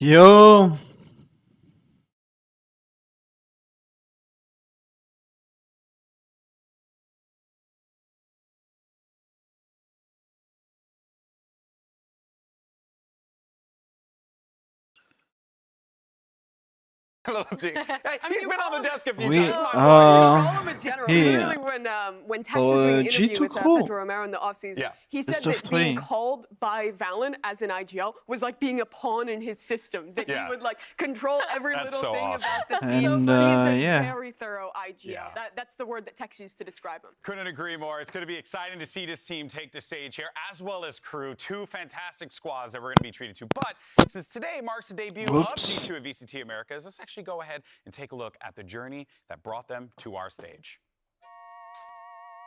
Yo, Little G. Hey, he's been on the desk a few we times. You My call him in general. here Literally, when Tex was doing an interview G2 with crew. Pedro Romero in the offseason, Yeah. he said Best of that being 3. called by Valen as an IGL was like being a pawn in his system. That Yeah. he would like control every That's little so thing awesome. about the And, team. He's a yeah. very thorough IGL. Yeah. That's the word that Tex used to describe him. Couldn't agree more. It's going to be exciting to see this team take the stage here, as well as crew. Two fantastic squads that we're going to be treated to. But since today marks the debut of G2 at VCT America, let's actually go ahead and take a look at the journey that brought them to our stage.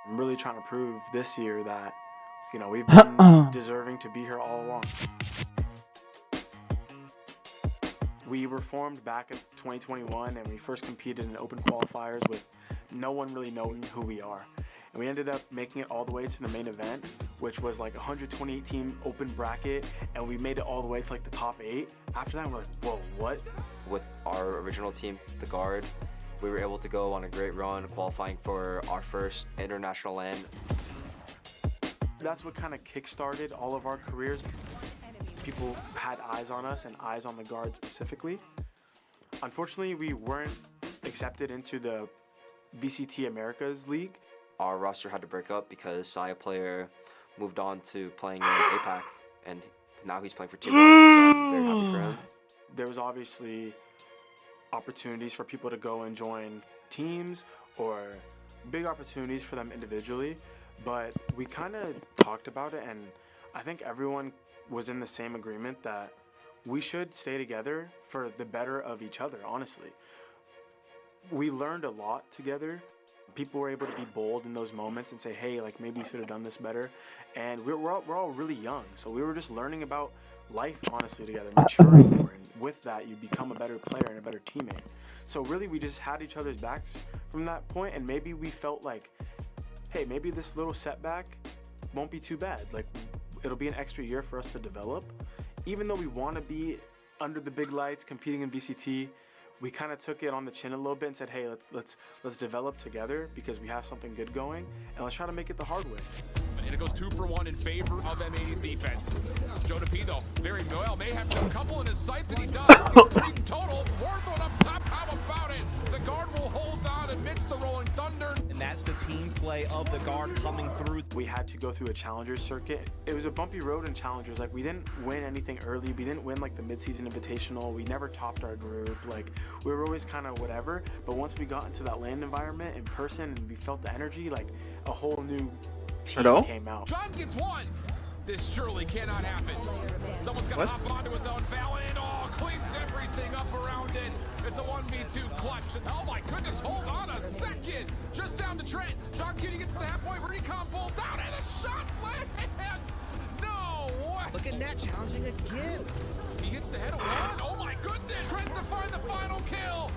I'm really trying to prove this year that, we've been deserving to be here all along. We were formed back in 2021, and we first competed in open qualifiers with no one really knowing who we are. And we ended up making it all the way to the main event, which was like a 128 team open bracket, and we made it all the way to like the top 8. After that, we're like, whoa, what? With our original team, the Guard, we were able to go on a great run qualifying for our first international LAN. That's what kind of kick-started all of our careers. People had eyes on us and eyes on the Guard specifically. Unfortunately, we weren't accepted into the VCT America's league. Our roster had to break up because Saya player moved on to playing in APAC, and now he's playing for Team 1, so I'm very happy for him. There was obviously opportunities for people to go and join teams or big opportunities for them individually, but we kind of talked about it, and I think everyone was in the same agreement that we should stay together for the better of each other, honestly. We learned a lot together. People were able to be bold in those moments and say, hey, like maybe you should have done this better. And we're all really young, so we were just learning about life, honestly, together, maturing more. And with that, you become a better player and a better teammate. So really, we just had each other's backs from that point, and maybe we felt like, hey, maybe this little setback won't be too bad. Like, it'll be an extra year for us to develop. Even though we want to be under the big lights, competing in VCT, we kind of took it on the chin a little bit and said, hey, let's develop together because we have something good going, and let's try to make it the hard way. And it goes 2 for 1 in favor of M80's defense. Joe DeP, though, very well, may have a couple in his sights, and he does. Gets 3 in total. Warthog up top, how about it? The Guard will hold on amidst the rolling thunder. And that's the team play of the Guard coming through. We had to go through a Challengers circuit. It was a bumpy road in Challengers. Like, we didn't win anything early. We didn't win like the mid-season invitational. We never topped our group. Like, we were always kind of whatever. But once we got into that LAN environment in person and we felt the energy, like a whole new team came out. John gets 1. This surely cannot happen. Someone's got to hop onto it, though, and Valen, cleans everything up around it. It's a 1v2 clutch. Oh, my goodness, hold on a second. Just down to Trent. John Cutie gets to the halfway. Recon pull down, and the shot lands. No way. Look at Nat challenging again. He hits the head of 1. Oh, my goodness. Trent to find the final kill.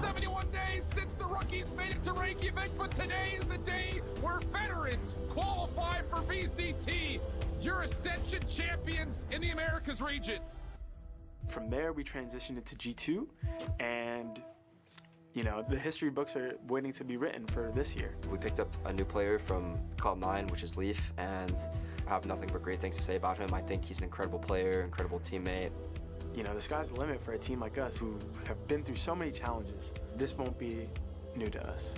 71 days since the rookies made it to Reykjavik, but today is the day where veterans qualify for VCT. You're Ascension champions in the Americas region. From there, we transitioned into G2, and the history books are waiting to be written for this year. We picked up a new player from Cloud9, which is Leaf, and I have nothing but great things to say about him. I think he's an incredible player, incredible teammate. The sky's the limit for a team like us who have been through so many challenges. This won't be new to us.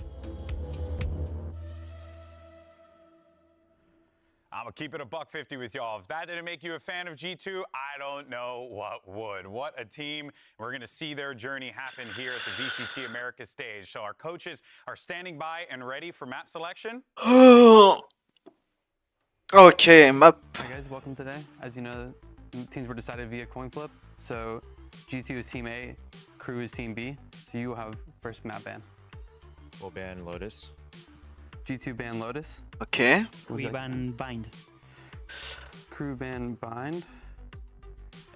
I'm going to keep it a $150 with y'all. If that didn't make you a fan of G2, I don't know what would. What a team. We're going to see their journey happen here at the VCT America stage. So our coaches are standing by and ready for map selection. Okay, map. Hi guys, welcome today. As you know, teams were decided via coin flip. So G2 is Team A, Crew is Team B. So you will have first map ban. We'll ban Lotus. G2 ban Lotus. Okay. We ban Bind. Crew ban Bind.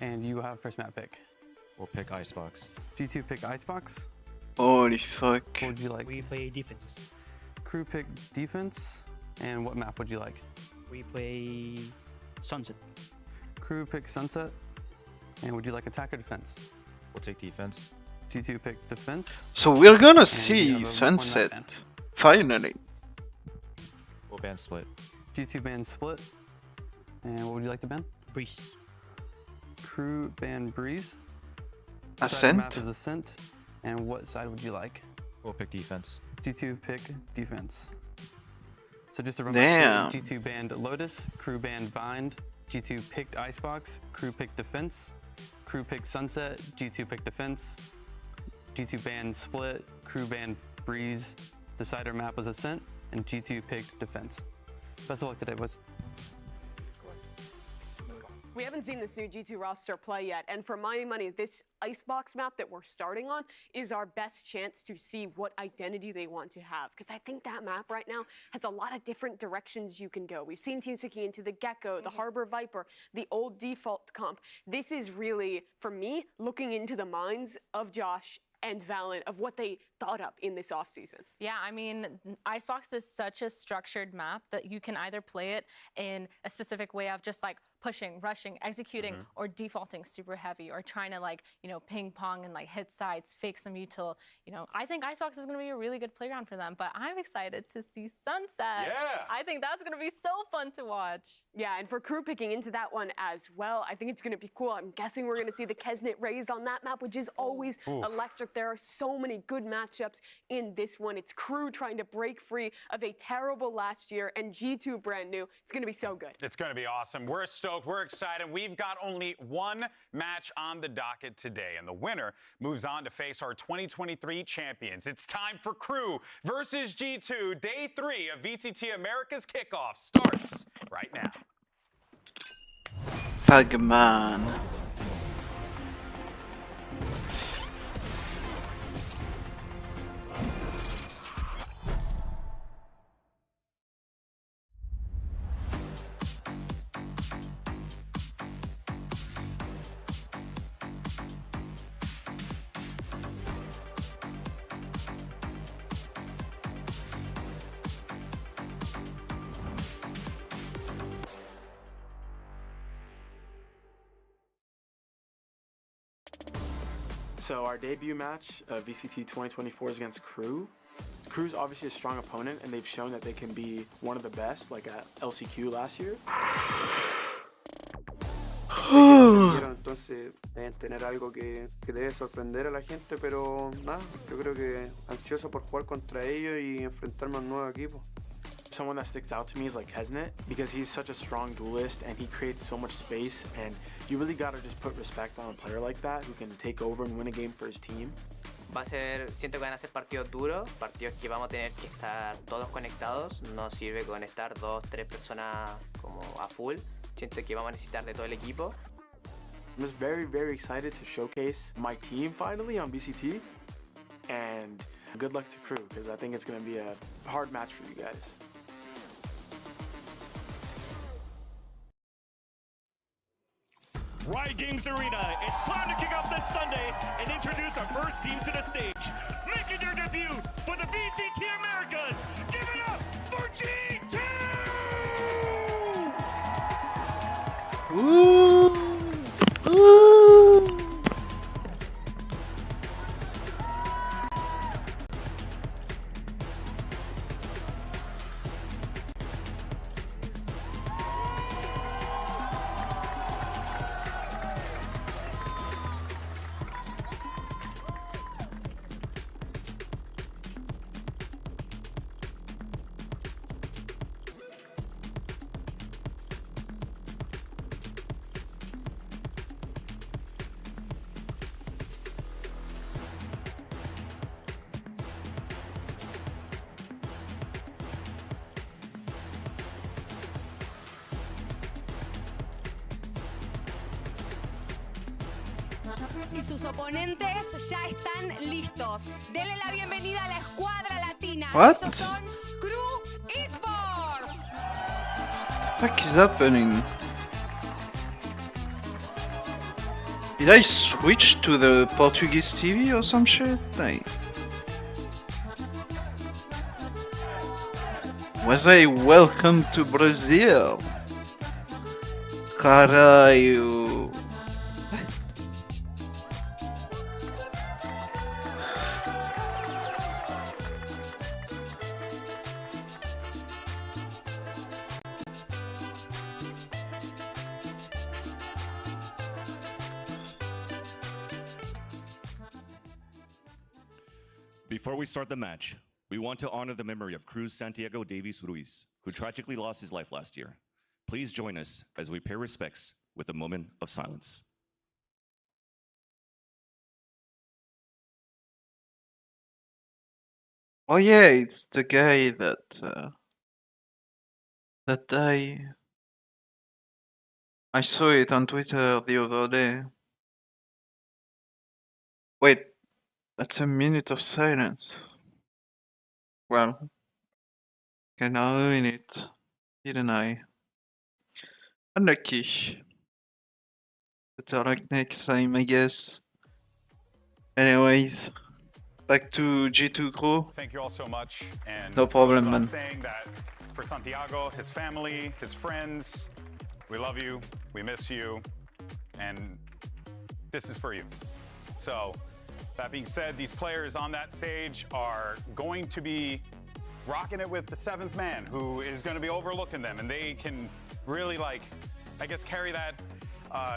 And you have first map pick. We'll pick Icebox. G2 pick Icebox. Holy fuck. What would you like? We play defense. Crew pick defense. And what map would you like? We play Sunset. Crew pick Sunset. And would you like attack or defense? We'll take defense. G2 pick defense. So we're gonna you have see a 1 map ban. Sunset. Finally. We'll ban split. G2 ban split. And what would you like to ban? Breeze. Crew ban breeze. Side of the map Ascent. is ascent. And what side would you like? We'll pick defense. G2 pick defense. So just to run Damn. back through, G2 banned Lotus, crew banned Bind, G2 picked Icebox, crew picked Defense, crew picked Sunset, G2 picked Defense, G2 banned Split, crew banned Breeze, decider map was Ascent, and G2 picked Defense. Best of luck today, boys. We haven't seen this new G2 roster play yet, and for my money, this Icebox map that we're starting on is our best chance to see what identity they want to have, because I think that map right now has a lot of different directions you can go. We've seen teams looking into the Gecko, the Harbor Viper, the old default comp. This is really, for me, looking into the minds of Josh and Valen of what they thought up in this offseason. Yeah, I mean, Icebox is such a structured map that you can either play it in a specific way of just like pushing, rushing, executing, or defaulting super heavy, or trying to like, you know, ping pong and like hit sides, fake some util. You know, I think Icebox is going to be a really good playground for them, but I'm excited to see Sunset. Yeah. I think that's going to be so fun to watch. Yeah, and for crew picking into that one as well, I think it's going to be cool. I'm guessing we're going to see the Kesnet raised on that map, which is always electric. There are so many good matchups in this one. It's crew trying to break free of a terrible last year, and G2 brand new. It's going to be so good. It's going to be awesome. We're stoked. We're excited. We've got only one match on the docket today, and the winner moves on to face our 2023 champions. It's time for Crew versus G2. Day 3 of VCT America's Kickoff starts right now. Pugman. So our debut match of VCT 2024 is against Crew. Crew's obviously a strong opponent, and they've shown that they can be one of the best, like at LCQ last year. Entonces deben tener algo que debe sorprender a la gente, pero nada, yo creo que ansioso por jugar contra ellos y enfrentarme a un nuevo equipo. Someone that sticks out to me is like Kesnet, because he's such a strong duelist and he creates so much space, and you really gotta just put respect on a player like that who can take over and win a game for his team. Siento que van a ser partidos duros, partidos que vamos a tener que estar todos conectados. No sirve con estar 2, 3 personas como a full. Siento que vamos a necesitar de todo el equipo. I'm just very, very excited to showcase my team finally on VCT, and good luck to Crew, because I think it's going to be a hard match for you guys. Riot Games Arena, it's time to kick off this Sunday and introduce our first team to the stage. Making your debut for the VCT Americas, give it up for G2! Ooh. Ooh. Y sus oponentes ya están listos. Denle la bienvenida a la escuadra latina. What? Ellos son Crew Esports. What is happening? Did I switch to the Portuguese TV or some shit? Was I welcome to Brazil? Caralho. Before we start the match, we want to honor the memory of Cruz Santiago Davies Ruiz, who tragically lost his life last year. Please join us as we pay respects with a moment of silence. Oh yeah, it's the guy that I saw it on Twitter the other day. Wait, that's a minute of silence. Well, can I ruin it? Didn't I? Unlucky. Better luck next time, I guess. Anyways, back to G2 crew. Thank you all so much. And No problem, man. saying that for Santiago, his family, his friends, we love you, we miss you, and this is for you. So, that being said, these players on that stage are going to be rocking it with the seventh man, who is going to be overlooking them, and they can really, like, I guess, carry that.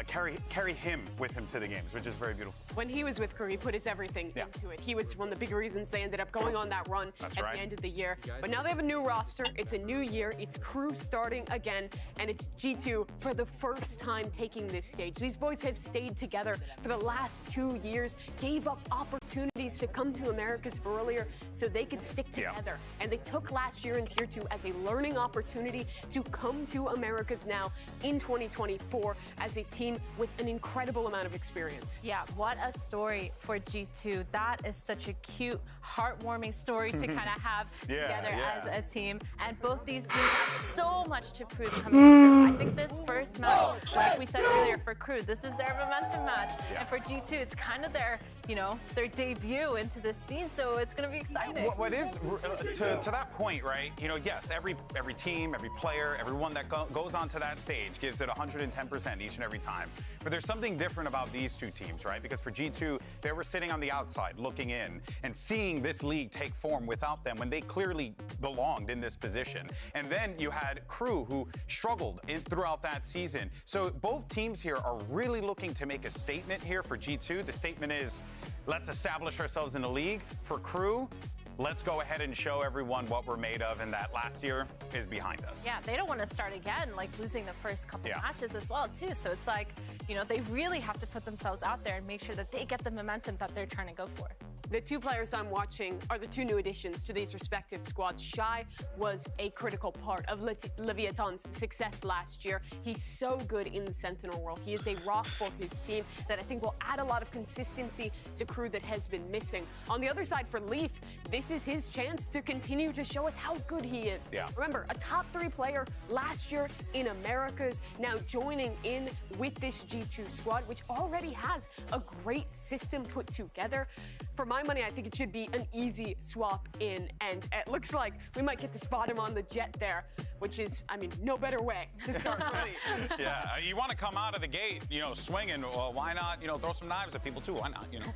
Carry him with him to the games, which is very beautiful. When he was with Crew, he put his everything into it. He was one of the big reasons they ended up going on that run at the end of the year. But now they have a new roster. It's a new year. It's Crew starting again, and it's G2 for the first time taking this stage. These boys have stayed together for the last 2 years, gave up opportunities to come to Americas earlier so they could stick together. And they took last year in Tier 2 as a learning opportunity to come to Americas now in 2024 as a team with an incredible amount of experience. Yeah, what a story for G2. That is such a cute, heartwarming story to kind of have together as a team. And both these teams have so much to prove coming through. I think this first match, like we said earlier, for Crew, this is their momentum match. And for G2, it's kind of their, you know, their debut into this scene. So it's going to be exciting. What is, to that point, right? You know, yes, every team, every player, everyone that goes onto that stage gives it 110% each and every time. But there's something different about these two teams, right? Because for G2, they were sitting on the outside looking in and seeing this league take form without them when they clearly belonged in this position. And then you had Crew, who struggled throughout that season. So both teams here are really looking to make a statement here for G2. The statement is, let's establish ourselves in the league. For Crew, let's go ahead and show everyone what we're made of, and that last year is behind us. Yeah, they don't want to start again, like losing the first couple matches as well, too. So it's like, you know, they really have to put themselves out there and make sure that they get the momentum that they're trying to go for. The two players I'm watching are the two new additions to these respective squads. Shai was a critical part of Leviathan's success last year. He's so good in the Sentinel role. He is a rock for his team that I think will add a lot of consistency to Crew that has been missing. On the other side for Leaf, this is his chance to continue to show us how good he is. Remember, a top 3 player last year in Americas, now joining in with this G2 squad, which already has a great system put together. For my money, I think it should be an easy swap in, and it looks like we might get to spot him on the jet there, which is, I mean, no better way to start for Leaf. Yeah, you want to come out of the gate, you know, swinging. Well, why not, you know, throw some knives at people too? Why not, you know?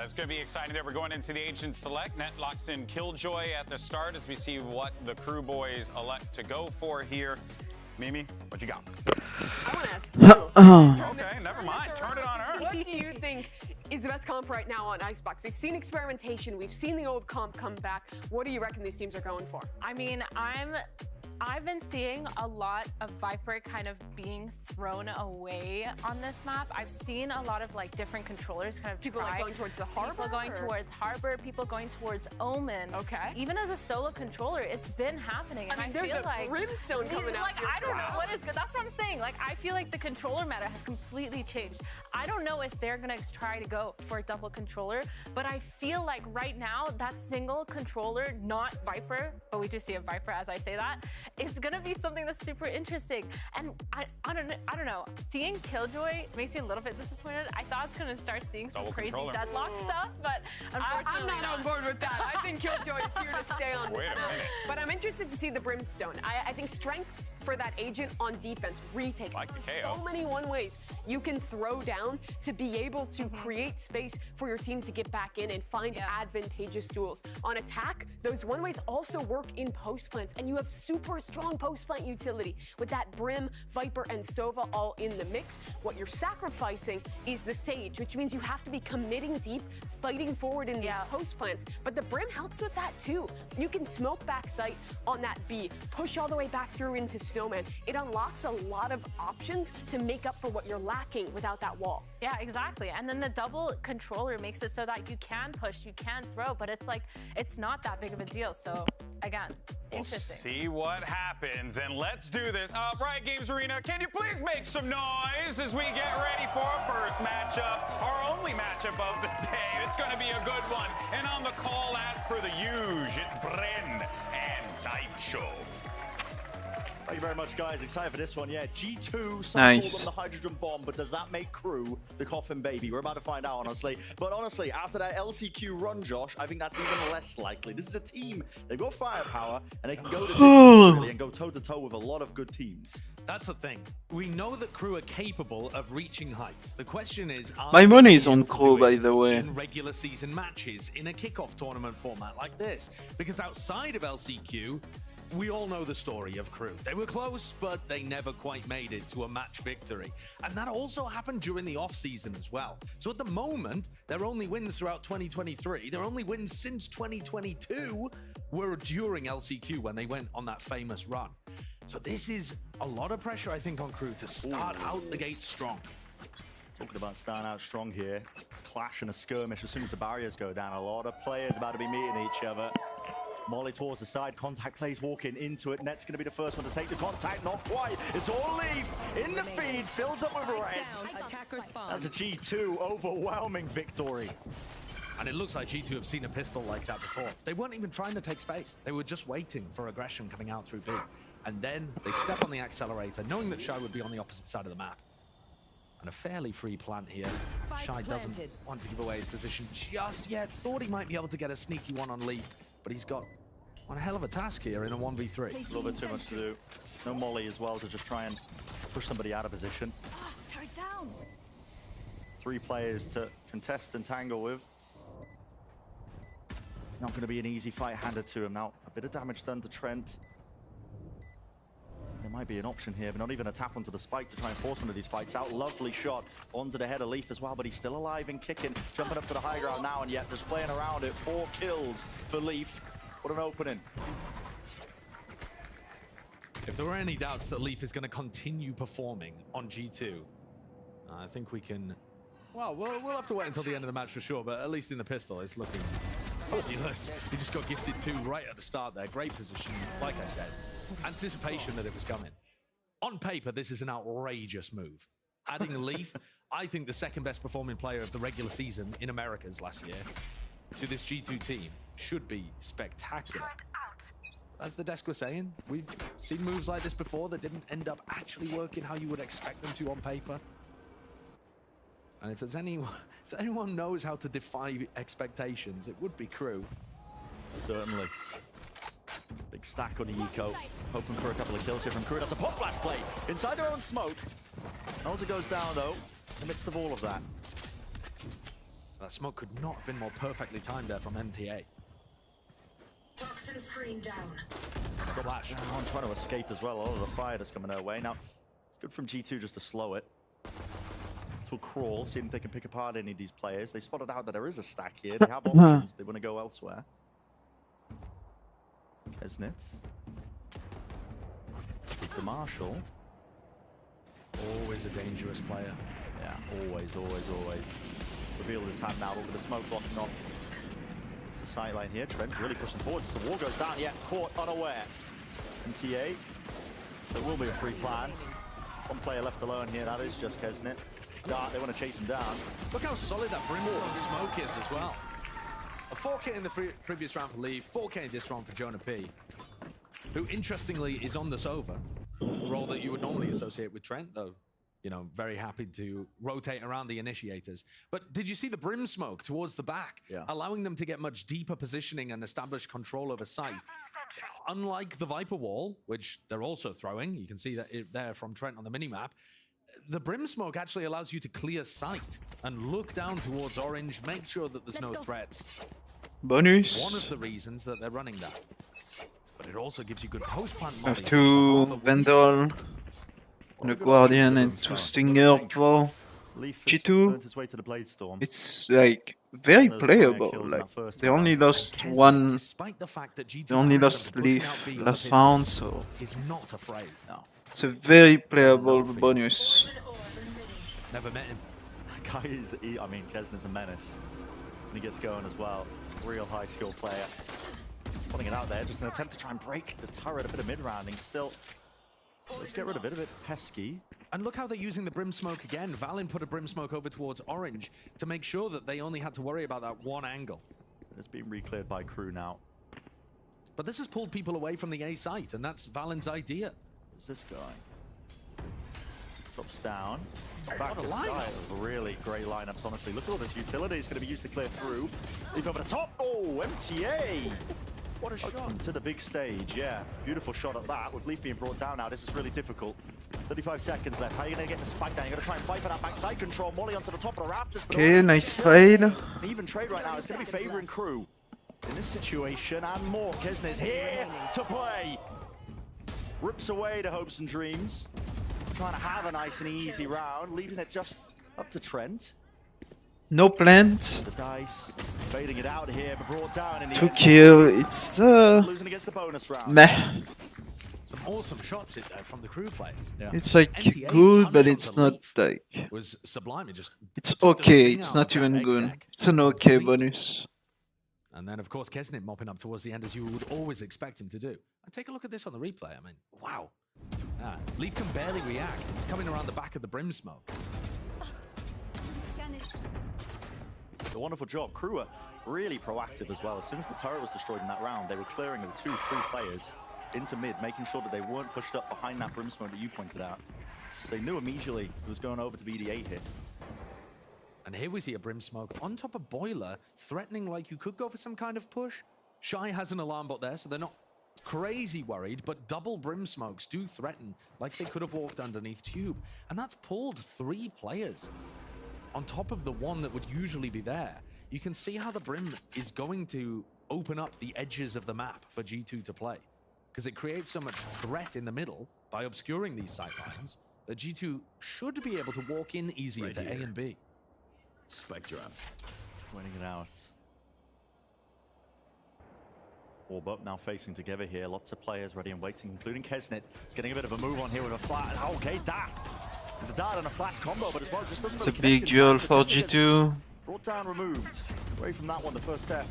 It's going to be exciting there. We're going into the Agent Select. Net locks in Killjoy at the start as we see what the Crew boys elect to go for here. Mimi, what you got? I want to ask you. Okay, never mind. Turn it on her. What do you think is the best comp right now on Icebox? We've seen experimentation. We've seen the old comp come back. What do you reckon these teams are going for? I mean, I've been seeing a lot of Viper kind of being thrown away on this map. I've seen a lot of like different controllers kind of people like going towards the Harbor, people going towards Harbor, people going towards Omen. Okay. Even as a solo controller, it's been happening, and I mean, I feel like Brimstone coming out. Like I don't know what is good. That's what I'm saying. Like I feel like the controller meta has completely changed. I don't know if they're gonna try to go for a double controller, but I feel like right now that single controller, not Viper, but we do see a Viper as I say that, is gonna be something that's super interesting. And I don't know. Seeing Killjoy makes me a little bit disappointed. I thought I was gonna start seeing some crazy deadlock stuff, but unfortunately I'm not on board with that. I think Killjoy is here to stay on this map. But I'm interested to see the Brimstone. I think strengths for that agent on defense, retakes. Like so many one-ways you can throw down to be able to create space for your team to get back in and find advantageous duels. On attack, those one-ways also work in post plants, and you have super for a strong post plant utility. With that Brim, Viper, and Sova all in the mix, what you're sacrificing is the Sage, which means you have to be committing deep, fighting forward in these post plants. But the Brim helps with that too. You can smoke back sight on that B, push all the way back through into Snowman. It unlocks a lot of options to make up for what you're lacking without that wall. Yeah, exactly. And then the double controller makes it so that you can push, you can throw, but it's like, it's not that big of a deal. So again, interesting. See what happens, and let's do this. Riot Games Arena, can you please make some noise as we get ready for our first matchup, our only matchup of the day. It's going to be a good one. And on the call, as per the usual, it's Bren and Sideshow. Thank you very much, guys. Excited for this one. Yeah, G2, some Nice. call them the hydrogen bomb, but does that make Crew the coffin baby? We're about to find out, honestly. But honestly, after that LCQ run, Josh, I think that's even less likely. This is a team. They've got firepower, and they can go to distance, really, and go toe-to-toe with a lot of good teams. That's the thing. We know that Crew are capable of reaching heights. The question is, are My they money is able on to Crew, do it by the way. in regular season matches, in a kickoff tournament format like this? Because outside of LCQ, we all know the story of Crew. They were close, but they never quite made it to a match victory. And that also happened during the off-season as well. So at the moment, their only wins throughout 2023, their only wins since 2022 were during LCQ when they went on that famous run. So this is a lot of pressure, I think, on Crew to start out the gate strong. Talking about starting out strong here. Clash and a skirmish as soon as the barriers go down. A lot of players about to be meeting each other. Molly towards the side, contact plays walking into it. Net's going to be the first one to take the contact, not quite. It's all Leaf in the feed, fills up with red. That's a G2 overwhelming victory. And it looks like G2 have seen a pistol like that before. They weren't even trying to take space. They were just waiting for aggression coming out through B. And then they step on the accelerator, knowing that Shy would be on the opposite side of the map. And a fairly free plant here. Shy doesn't want to give away his position just yet. Thought he might be able to get a sneaky one on Leaf, but he's got one hell of a task here in a 1v3. A little bit too much to do. No Molly as well to just try and push somebody out of position. Down. 3 players to contest and tangle with. Not going to be an easy fight handed to him. Now, a bit of damage done to Trent. There might be an option here, but not even a tap onto the spike to try and force one of these fights out. Lovely shot onto the head of Leaf as well, but he's still alive and kicking. Jumping up to the high ground now, and yet just playing around it. 4 kills for Leaf. What an opening. If there were any doubts that Leaf is going to continue performing on G2, I think we can... Well, we'll have to wait until the end of the match for sure, but at least in the pistol, it's looking fabulous. He just got gifted 2 right at the start there. Great position, like I said. Anticipation that it was coming. On paper, this is an outrageous move. Adding Leaf, I think the second best performing player of the regular season in Americas last year, to this G2 team should be spectacular. As the desk was saying, we've seen moves like this before that didn't end up actually working how you would expect them to on paper. And if there's anyone knows how to defy expectations, it would be Crew. Certainly. Big stack on the eco. Hoping for a couple of kills here from Crew. That's a pop flash play inside their own smoke. Elsa goes down though, in the midst of all of that. That smoke could not have been more perfectly timed there from MTA. Toxin screen down. Flash. I'm trying to escape as well. All of the fire that's coming their way. Now, it's good from G2 just to slow it. Will crawl, see if they can pick apart any of these players. They spotted out that there is a stack here. They have options if they want to go elsewhere. Kesnit. The Marshall. Always a dangerous player. Yeah, always. Revealed his hand now over the smoke, blocking off the sideline here. Trent really pushing forward. The wall goes down, yet caught unaware. MTA. There will be a free plant. One player left alone here, that is just Kesnit. Dart, they want to chase him down. Look how solid that Brimstone smoke is as well. A 4K in the previous round for Leaf, 4K in this round for Jonah P, who interestingly is on the Sova, a role that you would normally associate with Trent, though, you know, very happy to rotate around the initiators. But did you see the Brim smoke towards the back, allowing them to get much deeper positioning and establish control over site? Unlike the Viper wall, which they're also throwing, you can see that there from Trent on the minimap, the Brim smoke actually allows you to clear sight and look down towards orange, make sure that there's no threats. Bonus. One of the reasons that they're running that. But it also gives you good post-plant We have molly. two Vandal, and a Guardian, and two Stinger for G2. His way to the Blade Storm. It's like very playable. Like they only lost one. Despite the fact that G2 They only managed lost to push out Leaf B on the last pistol, round, so is not afraid. No. it's a very playable bonus. Never met him. That guy is, I mean, Kesner's a menace. And he gets going as well. Real high skill player. Putting it out there, just an attempt to try and break the turret, a bit of mid-rounding still. Let's get rid of it, a bit pesky. And look how they're using the Brim Smoke again. Valen put a Brim Smoke over towards Orange to make sure that they only had to worry about that one angle. It's been re-cleared by Crew now. But this has pulled people away from the A site, and that's Valen's idea. Who's this guy? Drops down. What Back a to lineup. side. Really great lineups, honestly. Look at all this utility. It's going to be used to clear through. Leave over the top. Oh, MTA! What a shot. To the big stage, yeah. Beautiful shot at that. With Leaf being brought down now, this is really difficult. 35 seconds left. How are you going to get the spike down? You're going to try and fight for that backside control. Molly onto the top of the rafters. Okay, nice trade. An even trade right now. It's going to be favoring Crew in this situation, and more. Kesner's here to play. Rips away the hopes and dreams. Trying to have a nice and easy round, leaving it just up to Trent. No plant. The dice, fading it out here, but brought down in the To end. kill. It's Losing against the bonus round. meh. Some awesome shots from the Crew players. Yeah. It's like NTA's good, but punish it's onto not Leaf like. was sublime. It just It's took the okay. sting It's out not of that even good. exec. It's an okay bonus. And then, of course, Kesnet mopping up towards the end, as you would always expect him to do. And take a look at this on the replay. I mean, wow. Leaf can barely react. He's coming around the back of the Brim Smoke. A wonderful job. Crew are really proactive as well. As soon as the turret was destroyed in that round, they were clearing the 2 free players into mid, making sure that they weren't pushed up behind that Brim Smoke that you pointed out. They knew immediately it was going over to be the 8 hit. And here we see a Brim Smoke on top of Boiler, threatening like you could go for some kind of push. Shy has an alarm bot there, so they're not crazy worried, but double Brim Smokes do threaten like they could have walked underneath Tube. And that's pulled 3 players on top of the one that would usually be there. You can see how the Brim is going to open up the edges of the map for G2 to play, because it creates so much threat in the middle by obscuring these sightlines that G2 should be able to walk in easier Right to here. A and B. Spike drop. Winning it out. Orb up now facing together here. Lots of players ready and waiting, including Kesnet. He's getting a bit of a move on here with a flash. Oh, okay, that. There's a dart and a flash combo, but as well, just doesn't It's really a big connect in duel time. for Kesnet G2. Brought down, removed. Away from that one, the first step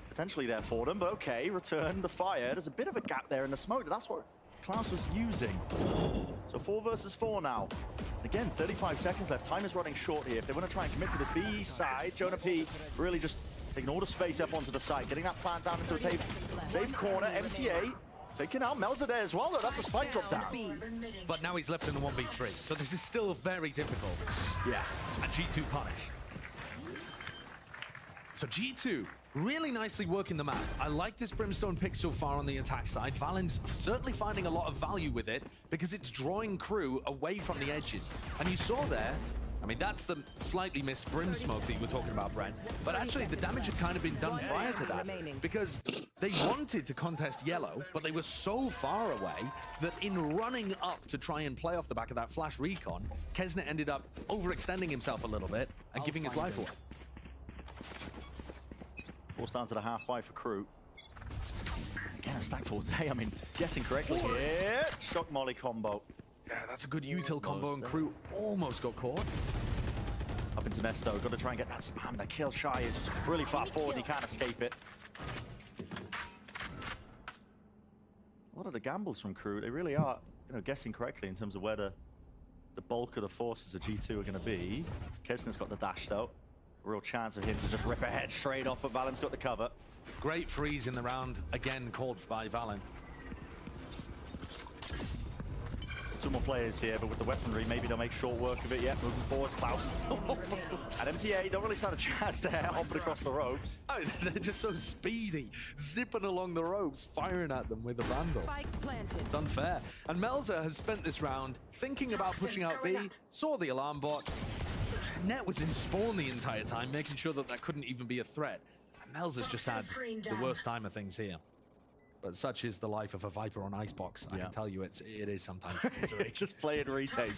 potentially there for them, but okay, return the fire. There's a bit of a gap there in the smoke. That's what Klaus was using. So 4 versus 4 now. Again, 35 seconds left. Time is running short here. If they want to try and commit to this B side, Jonah P really just taking all the space up onto the side, getting that plant down into a tape. Safe corner, MTA. Taking out Melza there as well, though. That's a spike drop down. But now he's left in the 1v3, so this is still very difficult. Yeah. And G2 punish. So G2 really nicely working the map. I like this Brimstone pick so far on the attack side. Valen's certainly finding a lot of value with it because it's drawing Crew away from the edges. And you saw there, I mean, that's the slightly missed Brim Smoke that you were talking about, Brent. But actually, the damage had kind of been done prior to that because they wanted to contest yellow, but they were so far away that in running up to try and play off the back of that flash recon, Kesnet ended up overextending himself a little bit and giving his life away. Forced down to the halfway for Crew. Again, a stacked all day. I mean, guessing correctly here. Shock Molly combo. Yeah, that's a good util combo, and Crew almost got caught. Up into Nesto. Got to try and get that spam. That kill Shy is really far forward. And he can't escape it. A lot of the gambles from Crew. They really are, guessing correctly in terms of where the bulk of the forces of G2 are going to be. Kesner's got the dash though. Real chance of him to just rip ahead straight off, but Valen's got the cover. Great freeze in the round, again called by Valen. 2 more players here, but with the weaponry, maybe they'll make short work of it yet. Moving forwards, Klaus. And MTA don't really stand a chance there, hopping across the ropes. Oh, they're just so speedy, zipping along the ropes, firing at them with a Vandal. It's unfair. And Melza has spent this round thinking about pushing out B, saw the alarm bot. Net was in spawn the entire time, making sure that that couldn't even be a threat. And Melza's just had the worst time of things here. But such is the life of a Viper on Icebox. I can tell you it is sometimes. Just play and retake.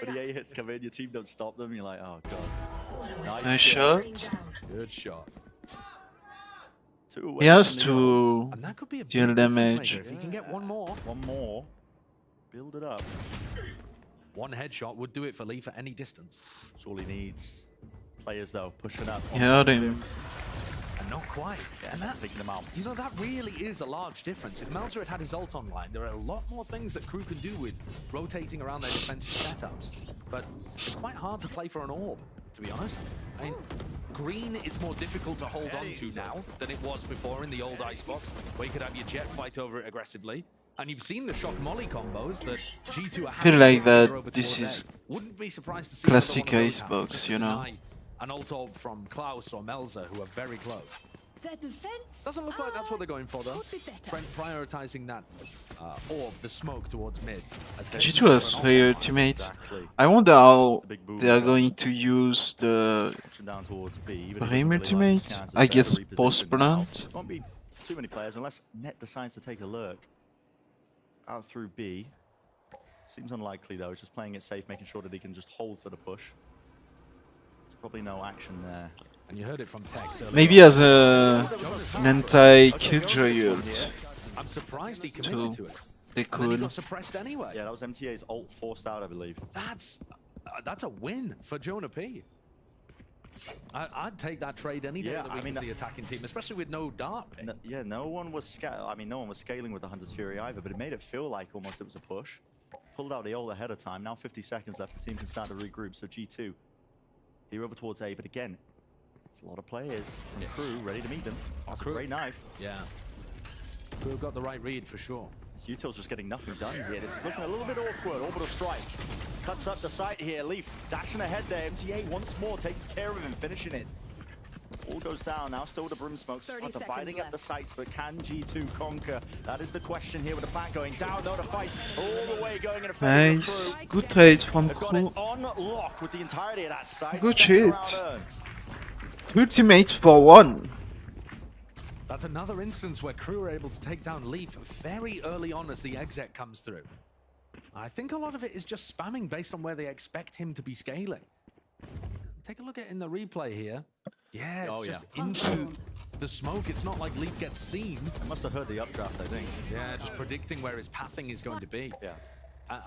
When the 8 hits come in, your team don't stop them. You're like, oh god. Nice shot. Good shot. He has to And that could be a deal big difference damage. maker. If he can get one more, build it up. One headshot would do it for Leaf at any distance. That's all he needs. Players though, pushing up. He heard him. And not quite. And that picking them out. You know, that really is a large difference. If Melzer had his ult online, there are a lot more things that Crew can do with rotating around their defensive setups. But it's quite hard to play for an orb, to be honest. I mean, green is more difficult to hold on to now than it was before in the old Icebox, where you could have your Jet fight over it aggressively. And you've seen the shock molly combos that G2 are I feel like that this towards is A. Wouldn't be surprised to see classic another one of those happen, Icebox, just to you know. deny an ult orb from Klaus or Melzer, who are very close. The defense Doesn't look like that's what they're going for, though. could be better. Trent prioritizing that orb, the smoke towards mid. As G2 has player teammates. I wonder how they are going to use the Down towards B. Even if Brim he doesn't really like his ultimate. chances I there, guess the Reaper's post open now. plant. Won't be too many players unless Net decides to take a lurk out through B. Seems unlikely though. He's just playing it safe, making sure that he can just hold for the push. There's probably no action there. And you heard it from Tex earlier. Maybe as an anti-killjoy ult. I'm surprised he committed to it. They And then he could. got suppressed anyway. Yeah, that was MTA's ult forced out, I believe. That's a win for Jonah P. I'd take that trade any day Yeah, of the I week mean, as the attacking team, especially with no dart pick. Yeah, no one was scaling with the Hunter's Fury either, but it made it feel like almost it was a push. Pulled out the ult ahead of time. Now 50 seconds left. The team can start to regroup. So G2 here over towards A, but again, it's a lot of players from Crew ready to meet them. That's a great knife. Yeah. Crew got the right read for sure. This Util's just getting nothing done here. This is looking a little bit awkward. Orbital strike. Cuts up the site here. Leaf dashing ahead there. MTA once more taking care of him and finishing it. All goes down now, still with the Brim Smokes. 30 Dividing seconds up the sites, but can G2 conquer? That is the question here with the plant going down. No, the fight all the way going in a favor of Nice. Crew. Good trades from They've got it Crew. on lock with the entirety of that site. Good Second shit. round earned. Two teammates for one. That's another instance where Crew are able to take down Leaf very early on as the exec comes through. I think a lot of it is just spamming based on where they expect him to be scaling. Take a look at in the replay here. Yeah, it's just into the smoke. It's not like Leaf gets seen. Must have heard the updraft, I think. Yeah, just predicting where his pathing is going to be. Yeah.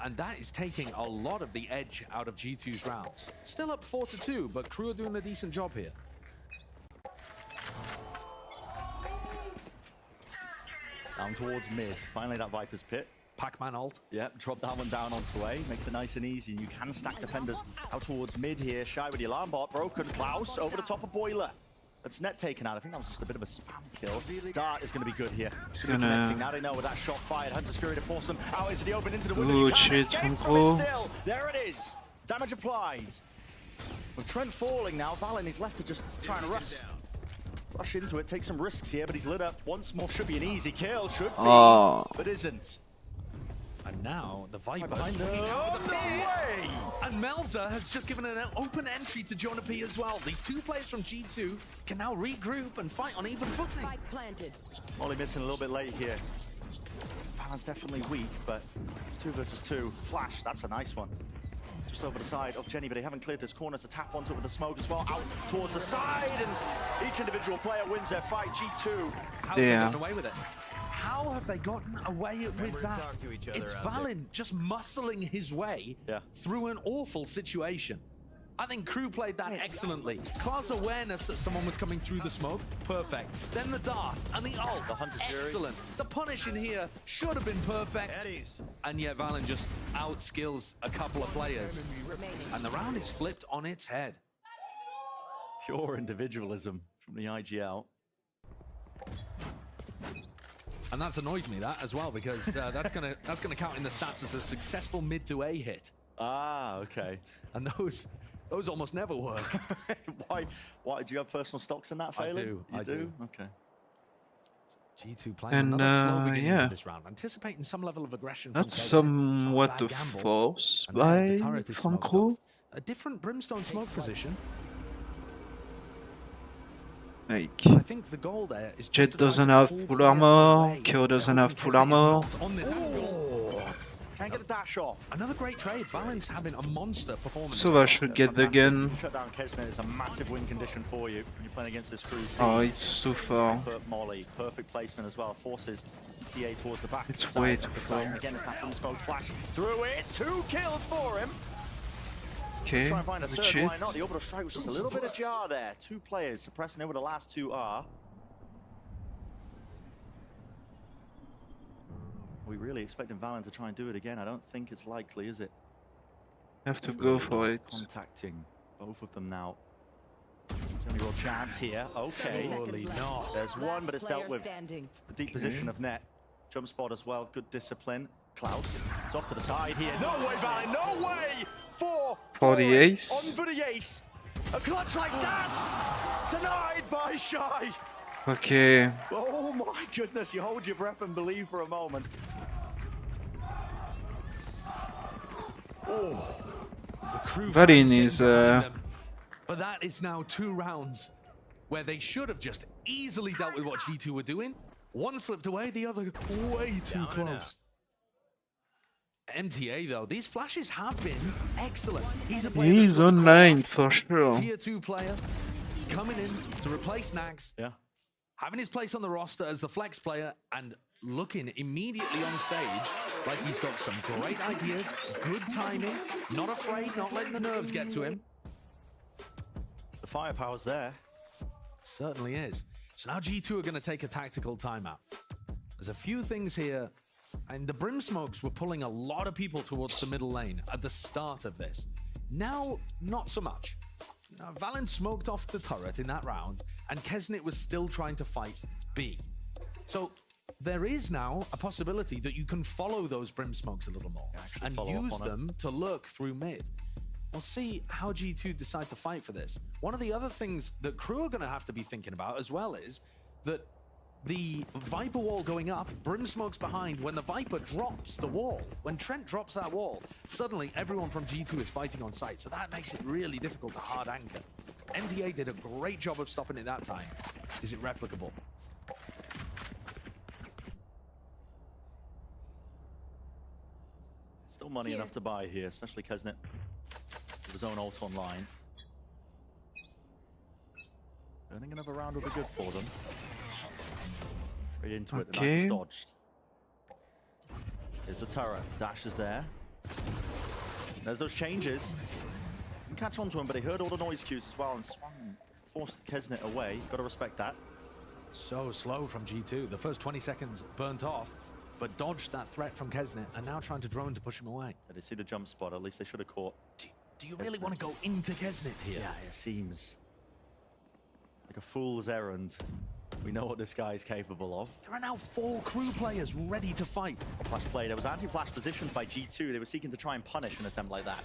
And that is taking a lot of the edge out of G2's rounds. Still up 4-2, but Crew are doing a decent job here. Down towards mid. Finally that Viper's pit. Pac-Man ult. Yep, drop that one down onto A. Makes it nice and easy. You can stack defenders out towards mid here. Shy with the alarm bot. Broken. Klaus over the top of Boiler. That's Net taken out. I think that was just a bit of a spam kill. Dart is going to be good here. He's Good gonna- connecting. Now they know with that shot fired. Hunter's Fury to force them out into the open, into the window. Good You can't shit escape from from it Crew. still. There it is. Damage applied. With Trent falling now, Valen is left to just try and rush into it, take some risks here, but he's lit up once more. Should be an easy kill, should be, but isn't. And now the Viper behind swinging them. out of the No pit. way! And Melzer has just given an open entry to Jonah P as well. These two players from G2 can now regroup and fight on even footing. Planted. Molly missing a little bit late here. Valen's definitely weak, but it's 2 versus 2. Flash, that's a nice one. Just over the side of Jenny, but they haven't cleared this corner to tap onto it with the smoke as well. Out towards the side, and each individual player wins their fight. G2. How have they gotten away with it? How have they gotten away with that? It's Valen just muscling his way through an awful situation. I think Crew played that excellently. Klaus' awareness that someone was coming through the smoke, perfect. Then the dart and the ult, excellent. The punish in here should have been perfect. And yet Valen just outskills a couple of players. And the round is flipped on its head. Pure individualism from the IGL. And that's annoyed me, that as well, because that's gonna count in the stats as a successful mid to A hit. Ah, okay. And those almost never work. Why? Do you have personal stocks in that, Phelan? I do. Okay. G2 playing And, another slow beginning yeah. to this round, anticipating some level of aggression. That's from KZ. It's not a somewhat bad of gamble. force And then the by turret is from smoked Crew. off. A different Brimstone smoke position. Like, I think the goal there is Jet just to try doesn't to have pull full players armor, away. Kyo doesn't They're have hoping full Kesnet is armor. not on this angle. Can't get a dash off. Another great trade. Valens having a monster performance. Sova should get the gun. Shut down Kesnet is a massive win condition for you when you're playing against this crew team. Oh, it's too far. Put Molly, perfect placement as well. Forces TA towards the back. It's of the way side, too of the side. far. Again, it's that from smoke flash through it. 2 kills for him. Okay, Try and find a we third. cheat. Why not? The orbital strike was just a little bit ajar there. 2 players suppressing over the last 2 are. We really expecting Valen to try and do it again. I don't think it's likely, is it? Have to go for it. Contacting both of them now. Only real chance here. Okay. Surely not. There's one, but it's dealt with. The deep position of net. Jump spot as well. Good discipline. Klaus. It's off to the side here. No way, Valen. No way. For the ace. On for the ace. A clutch like that. Denied by Shy. Okay. Oh my goodness. You hold your breath and believe for a moment. Oh. The crew Varin fans is getting behind them. But that is now 2 rounds where they should have just easily dealt with what G2 were doing. One slipped away, the other way too close. MTA though, these flashes have been excellent. He's a player He's online for sure. Tier 2 player coming in to replace Nags. Yeah. Having his place on the roster as the flex player and looking immediately on stage like he's got some great ideas, good timing, not afraid, not letting the nerves get to him. The firepower's there. Certainly is. So now G2 are going to take a tactical timeout. There's a few things here, and the Brim Smokes were pulling a lot of people towards the middle lane at the start of this. Now, not so much. Now, Valen smoked off the turret in that round, and Kesnet was still trying to fight B. So there is now a possibility that you can follow those Brim Smokes a little more and use them to lurk through mid. We'll see how G2 decide to fight for this. One of the other things that crew are going to have to be thinking about as well is that the Viper wall going up, Brim Smoke's behind. When the Viper drops the wall, when Trent drops that wall, suddenly everyone from G2 is fighting on site. So that makes it really difficult to hard anchor. MTA did a great job of stopping it that time. Is it replicable? Still money enough to buy here, especially Kesnet with his own ult online. Earning another round would be good for them. Straight into it, the knife is dodged. Here's the turret, Dash is there. There's those changes. You can catch on to him, but he heard all the noise cues as well and swung, forced Kesnet away. Gotta respect that. So slow from G2. The first 20 seconds burnt off, but dodged that threat from Kesnet and now trying to drone to push him away. Yeah, they see the jump spot, at least they should have caught. Do you really want to go into Kesnet here? Yeah, it seems like a fool's errand. We know what this guy is capable of. There are now 4 crew players ready to fight. Flash play. There was anti-flash positioned by G2. They were seeking to try and punish an attempt like that.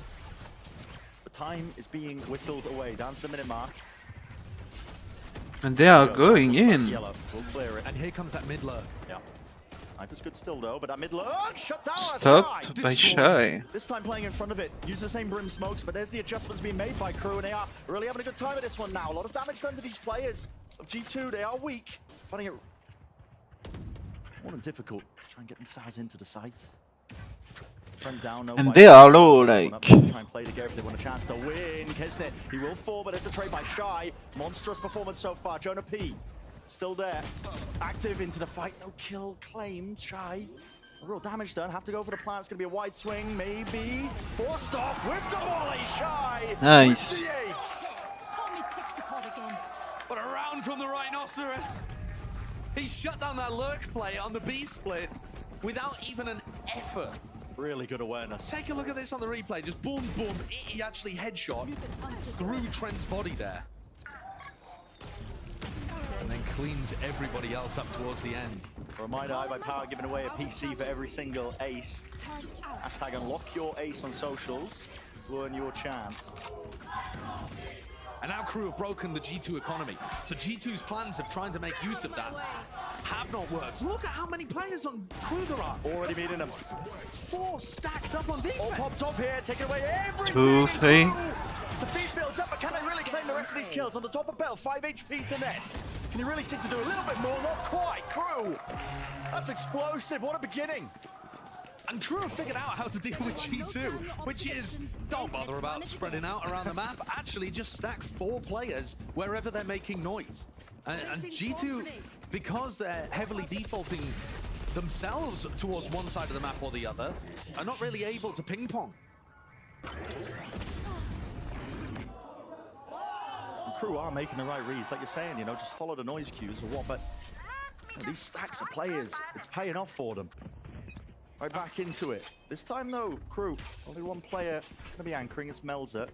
But time is being whistled away down to the minute mark. And they are going in. Yellow. We'll clear it. And here comes that mid lurk. Yeah. Knife is good still though, but that mid lurk shut down. Stopped by Shy. This time playing in front of it. Use the same Brim Smokes, but there's the adjustments being made by crew, and they are really having a good time at this one now. A lot of damage done to these players of G2. They are weak. Finding it more than difficult to try and get themselves into the site. Down, no And they are low, like. Try and play together if they want a chance to win. Kesnet, he will fall, but there's a trade by Shy. Monstrous performance so far. Jonah P. Still there. Active into the fight. No kill claimed. Shy. Real damage done. Have to go for the plant. It's going to be a wide swing. Maybe. Forced off with the volley. Shy. Nice. With the ace. But around from the Rhinoceros. He shut down that lurk play on the B split without even an effort. Really good awareness. Take a look at this on the replay. Just boom, boom. He actually headshot through Trent's body there. And then cleans everybody else up towards the end. A reminder, iBuyPower giving away a PC for every single ace. Hashtag unlock your ace on socials to earn your chance. And our crew have broken the G2 economy. So G2's plans of trying to make use of that have not worked. Look at how many players on crew there are. Already meeting them. 4 stacked up on defense. All pops off here, taking away everything. 2, 3. The feed builds up, but can they really claim the rest rest of these kills on the top of Bell, 5 HP to net. Can you really seem to do a little bit more? Not quite. Crew, that's explosive. What a beginning. And Crew have figured out how to deal with G2, which is, don't bother about spreading out around the map. Actually, just stack 4 players wherever they're making noise. And G2, because they're heavily defaulting themselves towards one side of the map or the other, are not really able to ping pong. Crew are making the right reads, like you're saying, you know, just follow the noise cues or what, but you know, these stacks of players, it's paying off for them. Right back into it. This time though, Crew, only one player gonna be anchoring, it's Melzer.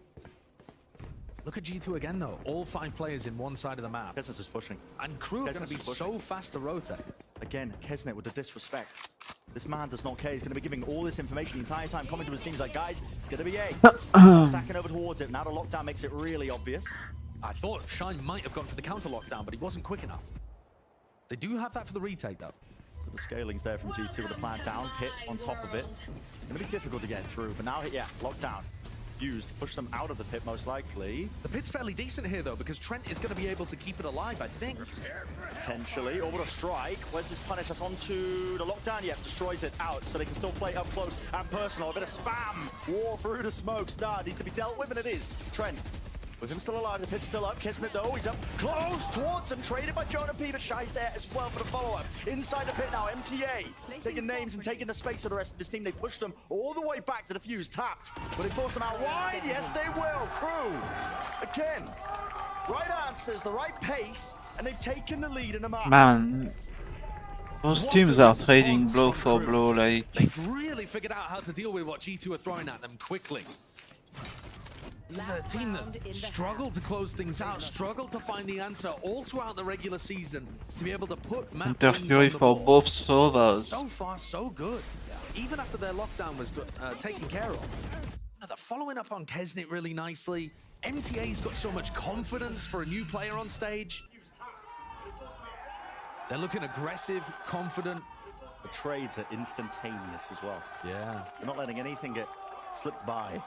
Look at G2 again though, all 5 players in one side of the map. Kesnet is pushing. And Crew are gonna be so fast to rotate. Again, Kesnet with the disrespect. This man does not care. He's going to be giving all this information the entire time, coming to his teams like, guys, it's going to be A. Stacking over towards it. Now the lockdown makes it really obvious. I thought Shine might have gone for the counter lockdown, but he wasn't quick enough. They do have that for the retake, though. So the scaling's there from G2 with the plant down, Pit on top of it. It's going to be difficult to get through, but now, yeah, lockdown. Used to push them out of the pit, most likely. The pit's fairly decent here, though, because Trent is going to be able to keep it alive, I think. Potentially. Orbital strike. Where's this punish? That's onto the lockdown. Yeah, destroys it out, so they can still play up close and personal. A bit of spam. War through the smoke. Star needs to be dealt with, and it is. Trent, with him still alive, the pit's still up. Kisnet, though, he's up close towards him. Traded by Jonah P, but Shy's there as well for the follow-up. Inside the pit now, MTA. Taking names and taking the space of the rest of his team. They pushed them all the way back to the fuse. Tapped. Will they force them out wide? Yes, they will. Crew. Again. Right answers, the right pace, and they've taken the lead in the map. Man, those teams are trading blow for blow, like... They've really figured out how to deal with what G2 are throwing at them quickly. This is a team that struggled to close things out, struggled to find the answer all throughout the regular season to be able to put map wins on Interfury the for board. both servers. So far, so good. Even after their lockdown was taken care of. Now, they're following up on Kesnet really nicely. MTA's got so much confidence for a new player on stage. They're looking aggressive, confident. The trades are instantaneous as well. Yeah. They're not letting anything get slipped by.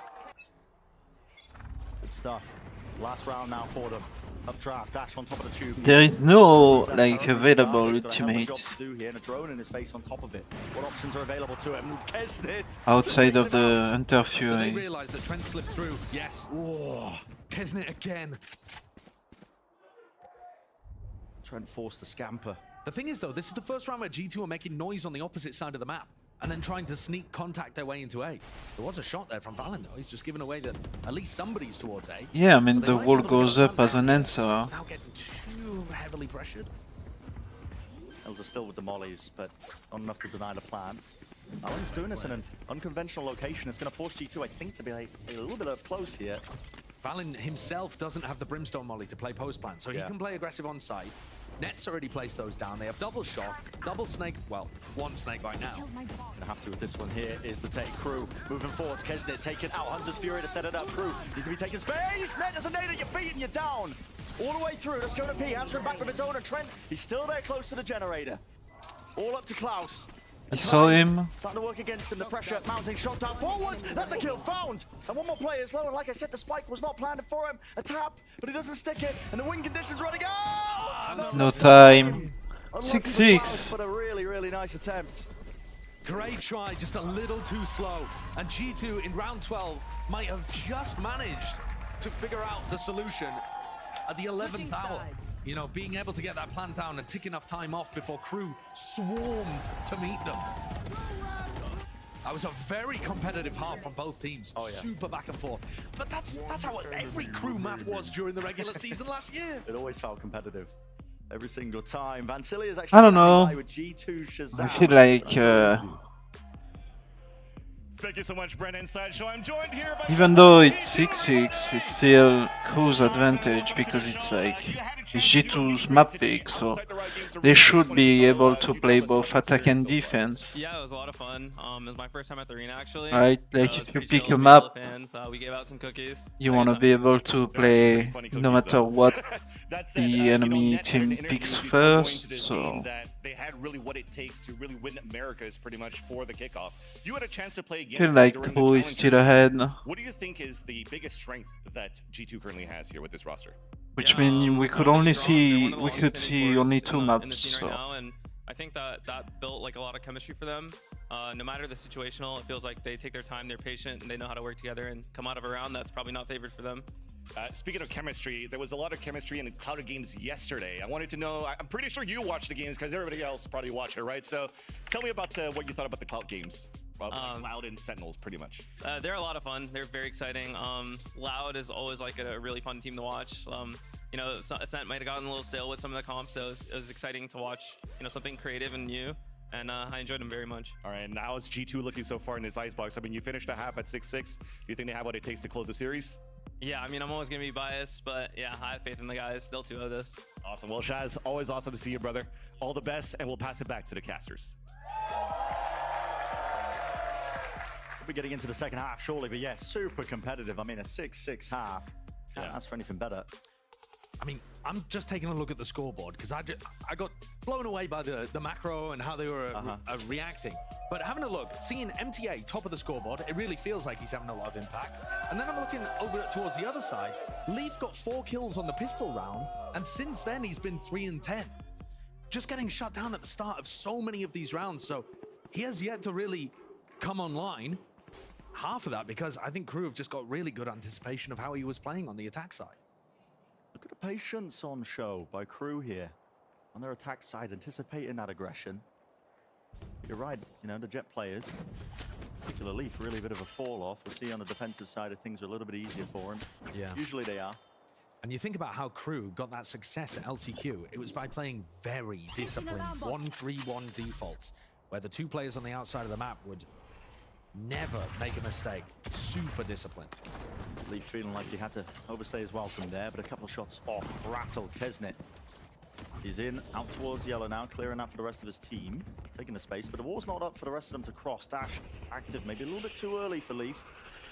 Good stuff. Last round now for them. Updraft, dash on top of the tube. There is no, like, available ultimate Here, and a drone in his face on top of it. What options are available to him? Kesnet. outside of the They Interfury. realize that Trent slipped through. Yes. Whoa. Kesnet again. Trent forced the scamper. The thing is, though, this is the first round where G2 are making noise on the opposite side of the map and then trying to sneak contact their way into A. There was a shot there from Valen, though. He's just given away that at least somebody's towards A. Yeah, I mean, So the they wall might be able to goes get up that as an back answer. without getting too heavily pressured. Elves are still with the mollies, but not enough to deny the plant. Alan's doing this in an unconventional location. It's going to force G2, I think, to be like a little bit up close here. Valen himself doesn't have the Brimstone Molly to play post plant, so he can play aggressive on site. Net's already placed those down. They have double shot, double snake, well, one snake right now. Gonna have to with this one here is the take. Crew moving forwards. Kesnet taking out Hunter's Fury to set it up. Crew need to be taking space. Net doesn't nade at your feet and you're down. All the way through. That's Jonah P answering back with his own. And Trent, he's still there close to the generator. All up to Klaus. I saw him. Starting to work against him. The pressure mounting. Shot down forwards. That's a kill found. And one more player is low. And like I said, the spike was not planned for him. A tap, but he doesn't stick it. And the win conditions running out. No time. 6-6. But a really, really nice attempt. Great try, just a little too slow. And G2 in round 12 might have just managed to figure out the solution at the 11th hour. You know, being able to get that plan down and tick enough time off before Crew swarmed to meet them. That was a very competitive half from both teams. Oh, yeah. Super back and forth. But that's how every Crew map was during the regular season last year. It always felt competitive. Every single time. Vancilia is actually I don't know. with G2 Shazam. I feel like Thank you so much, Brennan Sideshow. I'm joined here by even though it's 6-6, it's still Crew's advantage because it's like it's G2's map pick, so they should be able to play both attack and defense. Yeah, it was a lot of fun. It was my first time at the arena, actually. Right, like So if it's you pretty pick chill a with map, all the fans. We gave out some cookies. you want to be able to play no matter what That said, the enemy Ned had an team interview picks before going first, to this so game that they had really what it takes to really win Americas pretty much for the kickoff. You had a chance to play against feel them like during the Crew is still Challengers. ahead, What do you think is the biggest strength that G2 currently has here with this roster? which means we could only see only two in the maps. scene right So now, and I think that built like a lot of chemistry for them. No matter the situational, it feels like they take their time, they're patient, and they know how to work together and come out of a round that's probably not favored for them. Speaking of chemistry, there was a lot of chemistry in the Clouded games yesterday. I wanted to know, I'm pretty sure you watched the games because everybody else probably watched it, right? So tell me about what you thought about the Cloud games. Loud and Sentinels, pretty much. They're a lot of fun. They're very exciting. Loud is always like a really fun team to watch. You know, Ascent might have gotten a little stale with some of the comps, so it was exciting to watch, you know, something creative and new. And I enjoyed them very much. All right, now is G2 looking so far in this Icebox? I mean, you finished a half at 6-6. Do you think they have what it takes to close the series? Yeah, I mean, I'm always going to be biased, but yeah, I have faith in the guys. They'll 2-0 this. Awesome. Well, Shaz, always awesome to see you, brother. All the best, and we'll pass it back to the casters. We're getting into the second half, surely, but yeah, super competitive. I mean, a 6-6 half. Can't ask for anything better. I mean, I'm just taking a look at the scoreboard because I got blown away by the macro and how they were reacting. But having a look, seeing MTA top of the scoreboard, it really feels like he's having a lot of impact. And then I'm looking over towards the other side. Leaf got 4 kills on the pistol round, and since then he's been 3 and 10. Just getting shut down at the start of so many of these rounds, so he has yet to really come online. Half of that because I think Crew have just got really good anticipation of how he was playing on the attack side. Look at the patience on show by Crew here on their attack side, anticipating that aggression. You're right, you know, the Jet players, particularly Leaf, really a bit of a fall off. We'll see on the defensive side of things are a little bit easier for him. Yeah. Usually they are. And you think about how Crew got that success at LCQ, it was by playing very disciplined 1-3-1 defaults, where the 2 players on the outside of the map would never make a mistake. Super disciplined. Leaf feeling like he had to overstay his welcome there, but a couple of shots off rattled Kesnet. He's in, out towards yellow now, clearing out for the rest of his team. Taking the space, but the wall's not up for the rest of them to cross. Dash active, maybe a little bit too early for Leaf.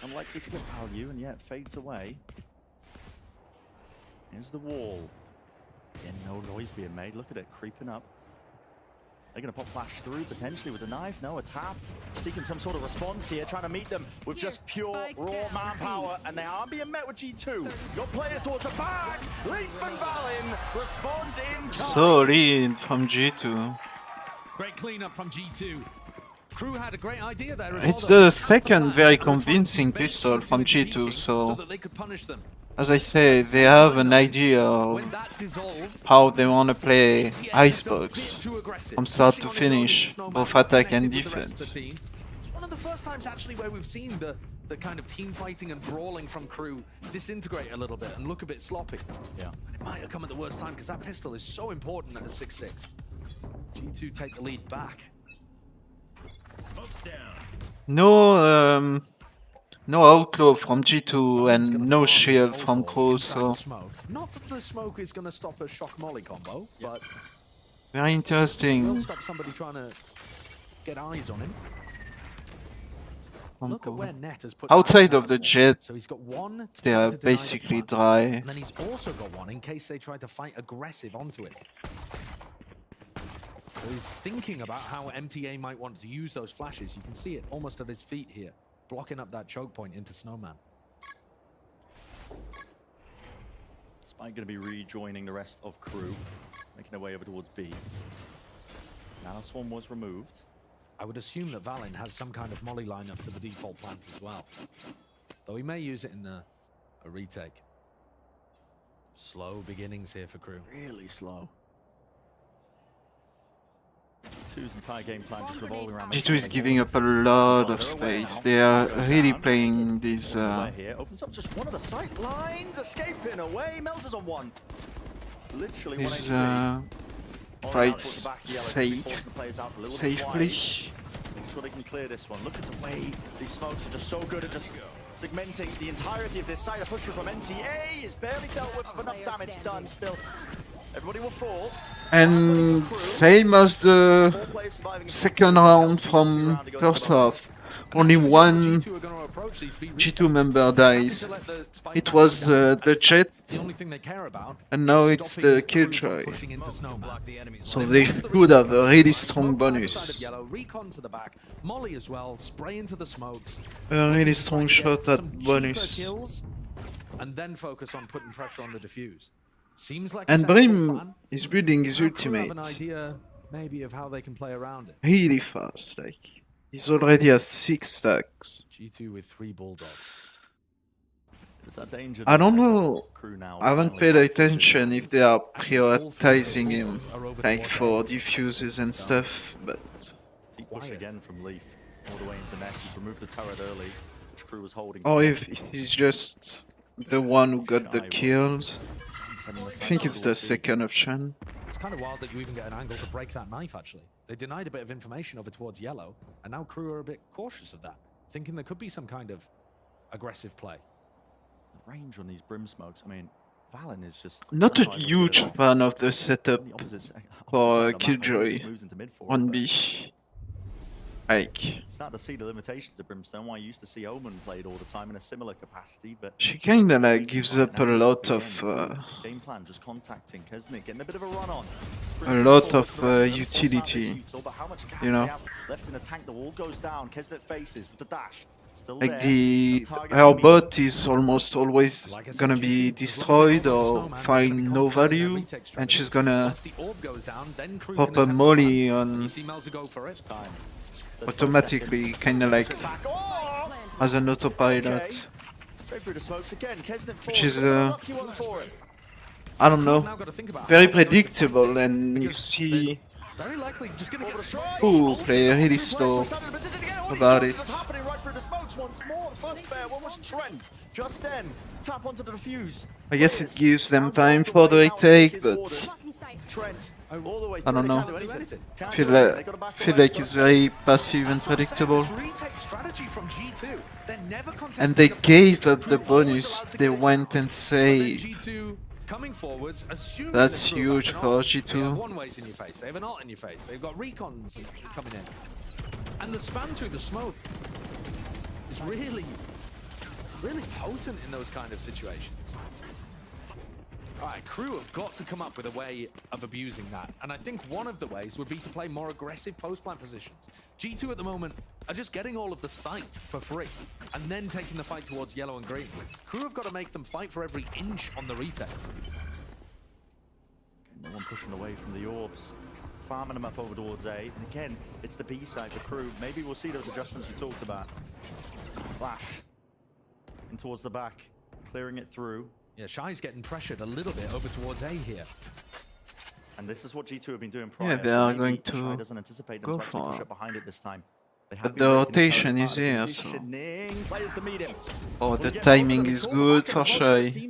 Unlikely to get value, and yet fades away. Here's the wall. Again, no noise being made. Look at it, creeping up. They're going to pop flash through, potentially with a knife. No, a tap. Seeking some sort of response here, trying to meet them with just pure, raw manpower. And they are being met with G2. Got players towards the back. Leaf and Valin respond in time. solid from G2. Great cleanup from G2. Crew had a great idea there. It's the second very convincing pistol from G2, so so that they could punish them. as I say, they have an idea of how they want to play Icebox from start to finish, both attack and defense. It's one of the first times actually where we've seen the kind of team fighting and brawling from Crew disintegrate a little bit and look a bit sloppy. Yeah. And it might have come at the worst time because that pistol is so important at a 6-6. G2 take the lead back. No outlaw from G2 and no shield from Crew, so Not that the smoke is going to stop a shock molly combo, but very it will interesting. stop somebody trying to get eyes on him. Look at where Net has put Outside of the jet, so he's got one to they try are to deny the basically plant, dry. and then he's also got one in case they try to fight aggressive onto it. So he's thinking about how MTA might want to use those flashes. You can see it almost at his feet here, blocking up that choke point into Snowman. Spike going to be rejoining the rest of Crew, making their way over towards B. Now Swarm was removed. I would assume that Valin has some kind of molly lineup to the default plant as well, though he may use it in a retake. Slow beginnings here for Crew. Really slow. G2's entire game plan just revolving around. G2 is giving up a lot of space. They are really playing these. Here opens up just one of the sight lines, escaping away. Mel's is on one. Literally These one fights safely. Make sure they can clear this one. Look at the way these smokes are just so good at just segmenting the entirety of this side. A push through from NTA is barely dealt with enough damage done still. Everybody will fall. And same as the second round from first half. only one G2 member dies. It was the Jet, and now it's the Killjoy. So they could have a really strong bonus. Molly as well, spray into the smokes. A really strong shot at bonus. And then focus on putting pressure on the defuse. Seems like And Brim is building his ultimate an idea maybe of how they can play around it. really fast. Like he's already at 6 stacks. G2 with 3 bulldogs. I don't know. I haven't paid attention if they are prioritizing him, like for diffuses and stuff. But Deep push again from Leaf all the way into Ness. He's removed the turret early, which Crew was holding. or if he's just the one who got the kills. I think it's the second option. It's kind of wild that you even get an angle to break that knife, actually. They denied a bit of information over towards yellow, and now Crew are a bit cautious of that, thinking there could be some kind of aggressive play. The range on these Brim smokes, I mean, Valen is just... Not a huge fan of the setup for Killjoy on B. Like, Starting to see the limitations of Brimstone, why you used to see Omen played all the time in a similar capacity, but... she kinda like gives up a lot of game plan, just contacting Kesnick, getting a bit of a run on. utility, you know. Left in the tank, the wall goes down, Kesnick faces with the dash. Still Like there. her bot is almost always gonna be destroyed or find no value, and she's gonna pop a molly on automatically, kinda like as an autopilot, which is I don't know, very predictable, and you see who play really slow about it. I guess it gives them time for the retake, but I don't know. Feel like it's very passive and predictable. And they gave up the bonus. They went and saved. That's huge for G2. They have one ways in your face. They have an ult in your face. They've got recons coming in. And the spam through the smoke is really potent in those kind of situations. Alright, Crew have got to come up with a way of abusing that. And I think one of the ways would be to play more aggressive post-plant positions. G2 at the moment are just getting all of the sight for free and then taking the fight towards yellow and green. Crew have got to make them fight for every inch on the retake. No one pushing away from the orbs. Farming them up over towards A. And again, it's the B side for Crew. Maybe we'll see those adjustments you talked about. Flash. In towards the back. Clearing it through. Yeah, Shy's getting pressured a little bit over towards A here. And this is what G2 have been doing prior. Yeah, they are going to go for it. But the rotation is here, so... Oh, the timing is good for Shy. He's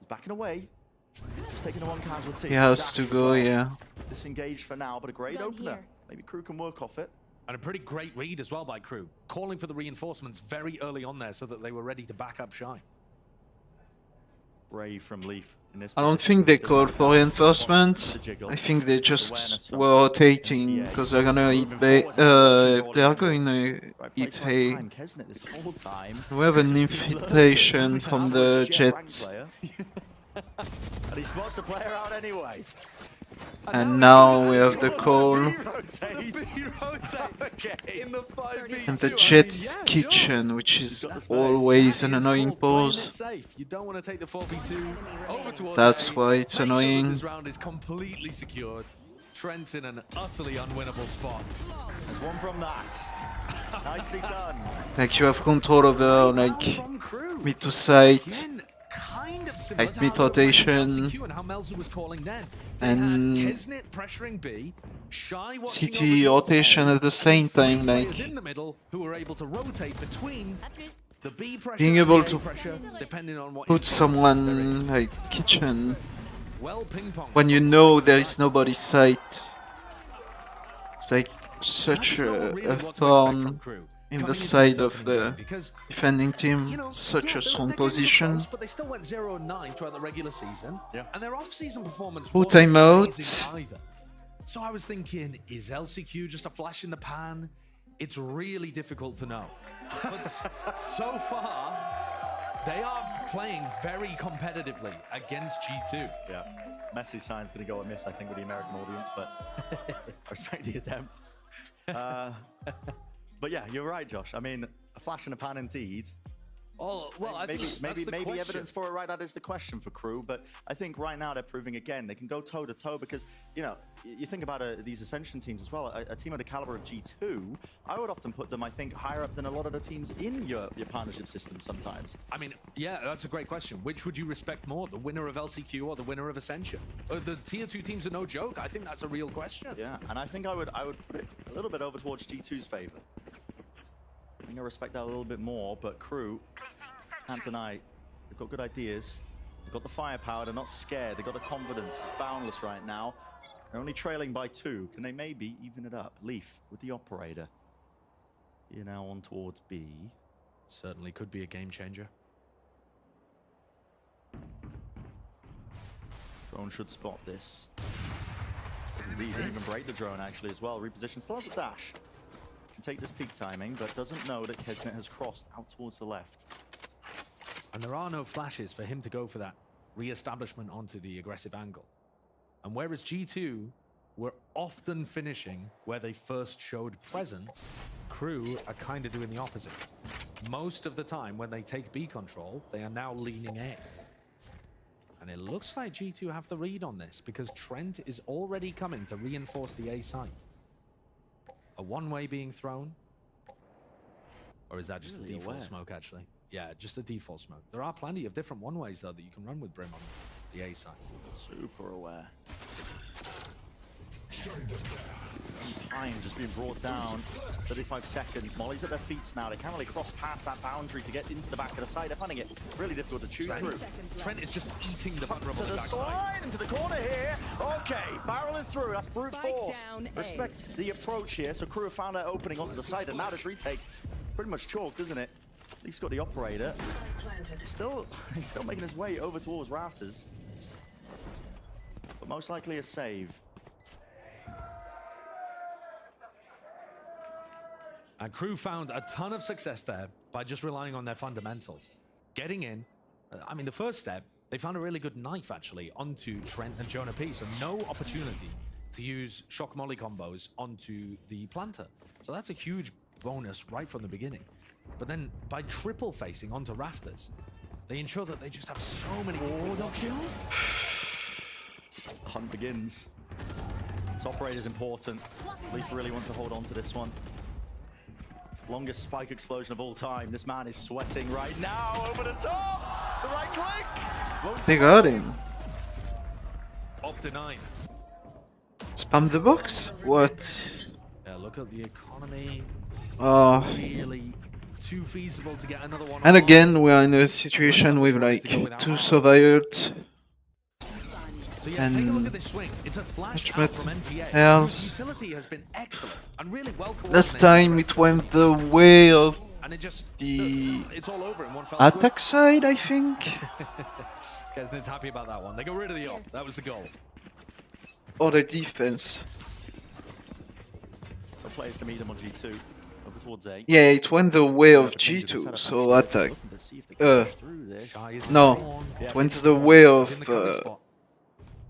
backing away. Just taking the one casualty. He has to go, yeah. Disengaged for now, but a great opener. Maybe Crew can work off it. And a pretty great read as well by Crew. Calling for the reinforcements very early on there so that they were ready to back up Shy. Brave from Leaf in this I don't think they called for reinforcement. I think they just were rotating because they're gonna eat they are going to eat hay. We have an infiltration from the Jet. And he spots the player out anyway. And now we have the call. And the Jet's kitchen, which is always an annoying pause. That's why it's annoying. This round is completely secured. Trent's in an utterly unwinnable spot. There's one from that. Nicely done. Like you have control over like mid to site, like mid rotation, and CT rotation at the same time, like being able to put someone like kitchen when you know there is nobody sight. It's like such a thorn in the side of the defending team, such a strong position. But they still went 0-9 throughout the regular season, and their off-season performance Full wasn't timeout. amazing either. So I was thinking, is LCQ just a flash in the pan? it's really difficult to know. But so far, they are playing very competitively against G2. Yeah, Messi's sign's going to go amiss, I think, with the American audience, but I respect the attempt. But yeah, you're right, Josh. I mean, a flash in the pan indeed. Oh, well, I think maybe that's the question. evidence for it, right? That is the question for Crew. But I think right now they're proving again they can go toe to toe because, you know, you think about these Ascension teams as well. A team of the caliber of G2, I would often put them, I think, higher up than a lot of the teams in your partnership system sometimes. I mean, yeah, that's a great question. Which would you respect more, the winner of LCQ or the winner of Ascension? The tier 2 teams are no joke. I think that's a real question. Yeah, and I think I would put it a little bit over towards G2's favor. I think I respect that a little bit more, but Crew, can't deny, they've got good ideas. They've got the firepower, they're not scared, they've got the confidence. It's boundless right now. They're only trailing by 2. Can they maybe even it up? Leaf with the operator. You're now on towards B. Certainly could be a game changer. Drone should spot this. Indeed, didn't even break the drone actually as well. Reposition, still has a dash. Can take this peak timing, but doesn't know that Kesnet has crossed out towards the left. And there are no flashes for him to go for that re-establishment onto the aggressive angle. And whereas G2 were often finishing where they first showed presence, Crew are kind of doing the opposite. Most of the time when they take B control, they are now leaning A. And it looks like G2 have the read on this because Trent is already coming to reinforce the A site. A one-way being thrown? Or is that just a default smoke, actually? Yeah, just a default smoke. There are plenty of different one-ways, though, that you can run with Brim on the A side. Super aware. Time just being brought down. 35 seconds. Molly's at their feet now. They can't really cross past that boundary to get into the back of the side. They're finding it really difficult to chew through. Trent is just eating the to the side, into the corner here. Okay, barreling through. That's brute force. Respect the approach here. So Crew have found that opening onto the side, and now this retake pretty much chalked, isn't it? Leaf's got the operator. He's still making his way over towards Rafters. But most likely a save. And Crew found a ton of success there by just relying on their fundamentals. Getting in, I mean, the first step, they found a really good knife, actually, onto Trent and Jonah P. So no opportunity to use shock molly combos onto the planter. So that's a huge bonus right from the beginning. But then by triple facing onto Rafters, they ensure that they just have so many. Oh, no kill. The hunt begins. This operator is important. Leaf really wants to hold on to this one. Longest spike explosion of all time. This man is sweating right now. Over the top. The right click. They got him. Op denied. Spam the box? What? Yeah, look at the economy. Really too feasible to get another one. And again, we are in a situation with like 2 survivors. So yeah, take a look at this swing. It's a flash out from NTA. Else. The utility has been excellent and really well coordinated. Last time it went the way of the it's all over in one fell attack side, I think. Kesnet's happy about that one. They got rid of the op. That was the goal. Or the defense. No players to meet them on G2. Over towards A. Yeah, it went the way of G2, so attack. No, it went the way of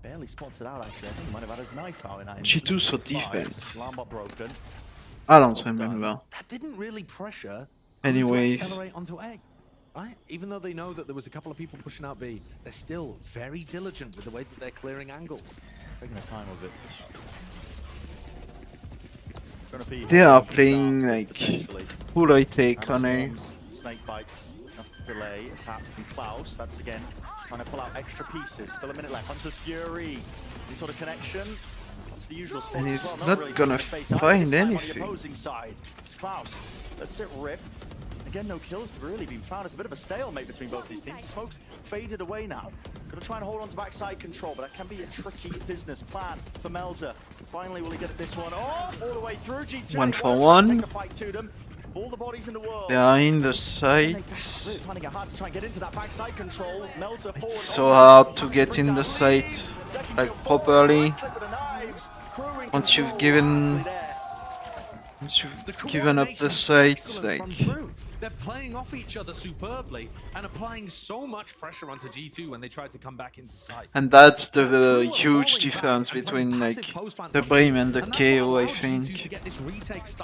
barely spots it out actually. I think he might have had his knife out in that. G2 so defense. Alarm bot broken. I don't remember. That didn't really pressure. Anyways. Accelerate onto A, right? Even though they know that there was a couple of people pushing out B, they're still very diligent with the way that they're clearing angles. Taking the time of it. They are playing like who I take on A. Snake bites. Enough to delay. A tap from Klaus. That's again trying to pull out extra pieces. Still a minute left. Hunter's Fury. Any sort of connection. To the usual spots And as he's well. not really gonna find anything. On the opposing side. It's Klaus. Let's it rip. Again, no kills have really been found. It's a bit of a stalemate between both these teams. The smoke's faded away now. Gonna try and hold on to backside control, but that can be a tricky business plan for Melza. Finally, will he get this one off all the way through? G2 1 for 1. take a fight to them. All the bodies in the world. They are in the site. Really finding it hard to try and get into that backside control. Melza It's so hard to get in the site like properly. Once you've given Once The you've given up the coordination's site, excellent like... from Crew. They're playing off each other superbly and applying so much pressure onto G2 when they try to come back into sight. And that's the huge difference between like the Brim and the KO, I think.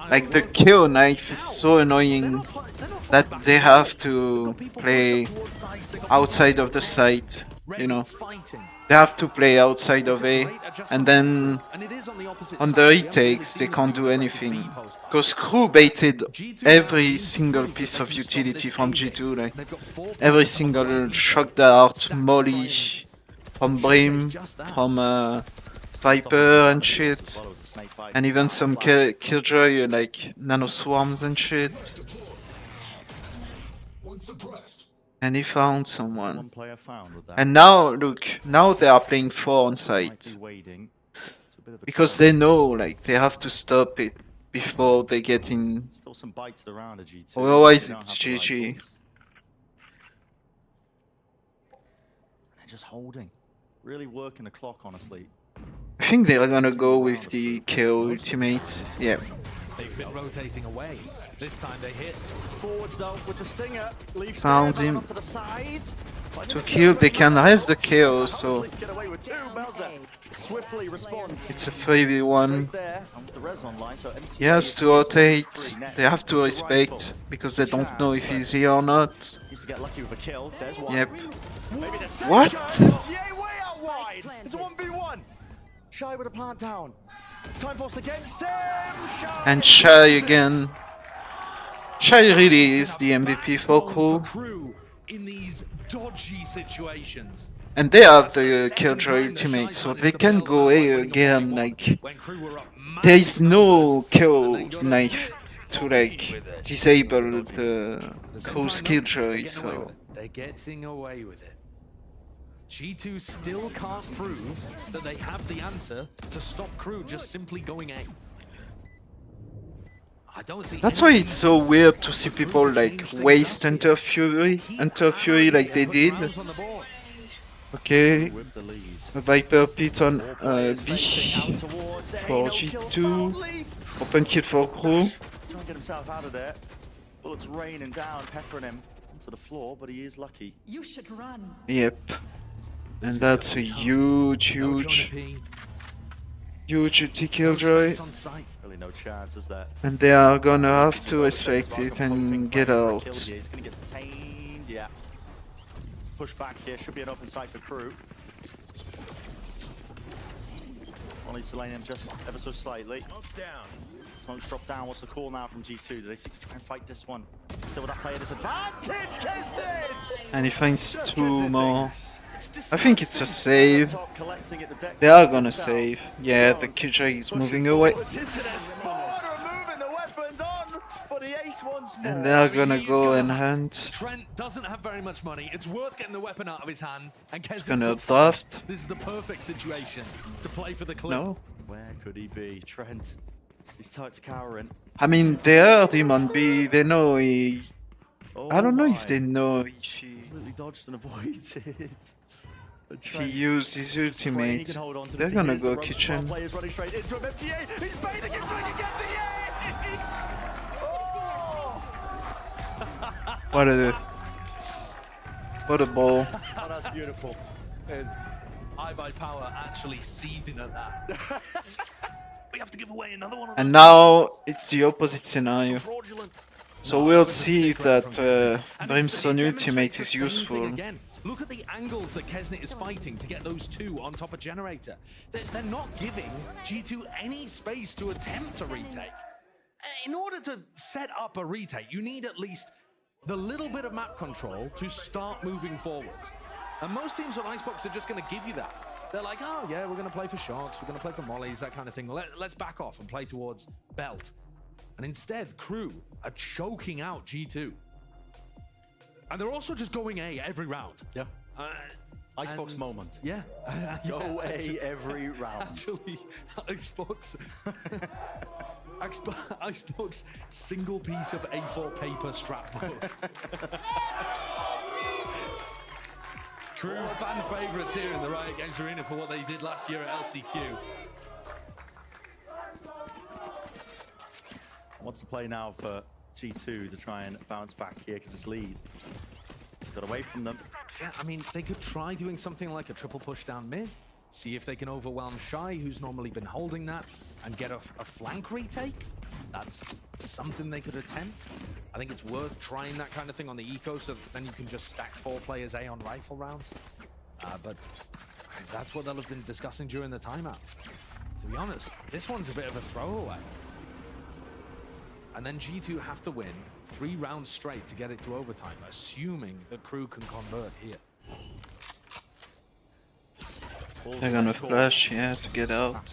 Like the KO knife is so annoying that they have to play outside of the site, you know. They have to play outside of A, and then on the retakes they can't do anything. Because Crew baited every single piece of utility from G2, like every single shock dart, molly from Brim, from Viper and shit, and even some Killjoy like nano swarms and shit. And he found someone. And now, look, now they are playing 4 on site. Because they know, like, they have to stop it before they get in. Still some bites around a G2. Otherwise, it's GG. They're just holding. Really working the clock, honestly. I think they're gonna go with the KO ultimate. Yeah. They've been rotating away. This time they hit. Forwards though with the stinger. Found him. To kill, they can res the KO, so Swiftly responds. it's a 3v1. He has to rotate. They have to respect because they don't know if he's here or not. Yep. What? It's a 1v1. Shy with a plant down. Time force against him. And Shy again. Shy really is the MVP for Crew. In these dodgy situations. And they have the Killjoy ultimate, so they can go A again, like... There is no KO knife to, like, disable the Crew's Killjoy, so... They're getting away with it. G2 still can't prove that they have the answer to stop Crew just simply going A. I don't see. That's why it's so weird to see people like waste Hunter Fury like they did. Okay, a Viper Pit on B for G2, open kill for Crew. Trying to get himself out of there. Bullets raining down, peppering him onto the floor, but he is lucky. You should run. Yep, and that's a huge UT Killjoy. Really no chance, is there? And they are gonna have to respect it and get out. He's gonna get detained, yeah. Push back here, should be an open site for Crew. Only delaying him just ever so slightly. Smoke's dropped down, what's the call now from G2? Do they seek to try and fight this one? Still with that player disadvantage, Kesnit! And he finds 2 more. I think it's a save. They are gonna save. Yeah, the Killjoy is moving away. And they are gonna go and hunt. Trent doesn't have very much money. It's worth getting the weapon out of his hand. And He's gonna updraft. This is the perfect situation to play for the clip. No. Where could he be? Trent. He's tight to cowering. I mean, they heard him on B. They know he... I don't know if they know if he... Completely dodged and avoided. If he used his ultimate. They're gonna go kitchen. Players running straight into him. MTA, he's baiting him, trying to get the What a ball. Oh, that's beautiful. And iBuy Power actually seething at that. We have to give away another one. And now it's the opposite scenario. So we'll see if that Brimstone ultimate is useful. Look at the angles that Kesnit is fighting to get those 2 on top of Generator. They're not giving G2 any space to attempt a retake. In order to set up a retake, you need at least the little bit of map control to start moving forwards. And most teams on Icebox are just going to give you that. They're like, oh yeah, we're going to play for sharks, we're going to play for mollies, that kind of thing. Let's back off and play towards belt. And instead, Crew are choking out G2. And they're also just going A every round. Yeah. Icebox moment. Yeah. Go A every round. Actually, Icebox... Icebox single piece of A4 paper strap mode. Crew fan favourites here in the Riot Games Arena for what they did last year at LCQ. What's the play now for G2 to try and bounce back here because it's lead? He's got away from them. Yeah, I mean, they could try doing something like a triple push down mid. See if they can overwhelm Shy, who's normally been holding that, and get a flank retake. That's something they could attempt. I think it's worth trying that kind of thing on the eco, so then you can just stack 4 players A on rifle rounds. But that's what they'll have been discussing during the timeout. To be honest, this one's a bit of a throwaway. And then G2 have to win 3 rounds straight to get it to overtime, assuming the crew can convert here. They're gonna flash, yeah, to get out.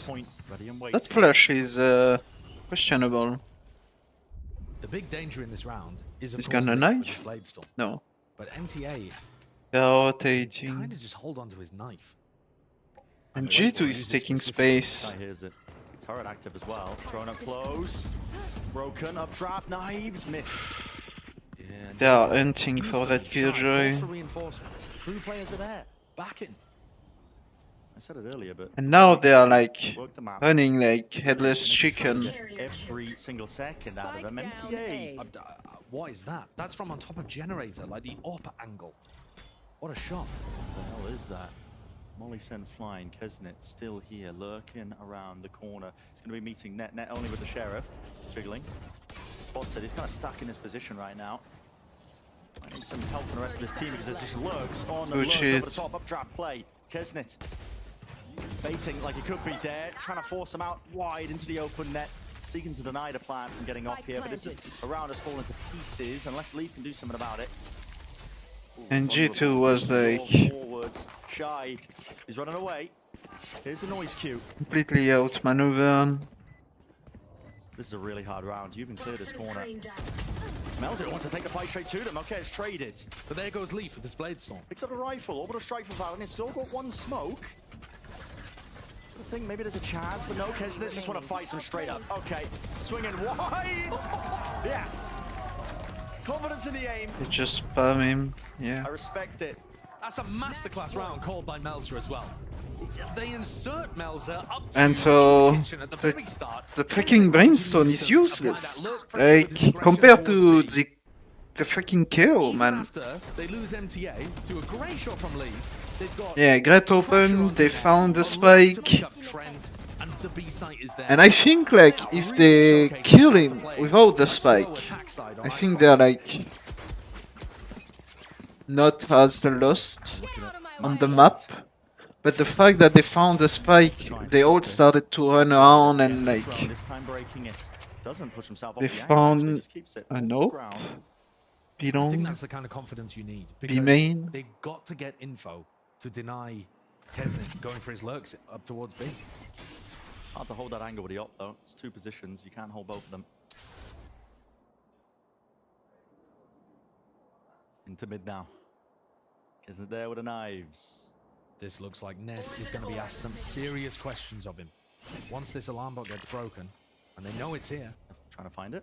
That flash is questionable. The big danger in this round is He's got a knife? No. But MTA They're rotating. kind of just hold on to his knife. And G2 is taking space. Here's it. Turret active as well. Thrown up close. Broken up draft. Knives miss. They are hunting for that Killjoy. Reinforcements. Crew players are there, backing. I said it earlier, but And now they are like running like headless chicken. every single second out of them. MTA. What is that? That's from on top of generator, like the up angle. What a shot. What the hell is that? Molly sent flying. Kesnet still here, lurking around the corner. He's going to be meeting Net. Net only with the Sheriff. Jiggling. Spots it. He's kind of stuck in his position right now. I need some help from the rest of his team because there's just lurks on and lurks over the top. Updraft play. Kesnet baiting like he could be there. Trying to force him out wide into the open net. Seeking to deny the plan from getting off here. But this is around has fallen to pieces unless Leaf can do something about it. And G2 was like Forwards. Shy. He's running away. Here's the noise cue. completely outmaneuvered. This is a really hard round. You even cleared this corner. Melzer wants to take the fight straight to them. Okay, it's traded. But there goes Leaf with his Blade Storm. Picks up a rifle. Orbital strike for Valin. He's still got 1 smoke. I think maybe there's a chance, but no, Kesnets just want to fight some straight up. Okay, swinging wide. Yeah. Confidence in the aim. They just spam him, yeah. I respect it. That's a masterclass round called by Melzer as well. They insert Melzer up to And so the kitchen at the very start. the freaking Brimstone is useless. Like compared to the freaking KO, man. After they lose MTA to a great shot from Leaf. They've got Yeah, great open, they found the spike. Trent, and the B site is there. And I think like if they kill him without the spike, I think they're like not as the lost on the map. But the fact that they found the spike, they all started to run around and like they found a nope. B I think long, that's the kind of confidence you need. B main. They've got to get info to deny Kesnet going for his lurks up towards B. Hard to hold that angle with the op though. It's 2 positions. You can't hold both of them. Into mid now. Isn't there with the knives? This looks like Ned is going to be asked some serious questions of him. Once this alarm bot gets broken, and they know it's here. Trying to find it.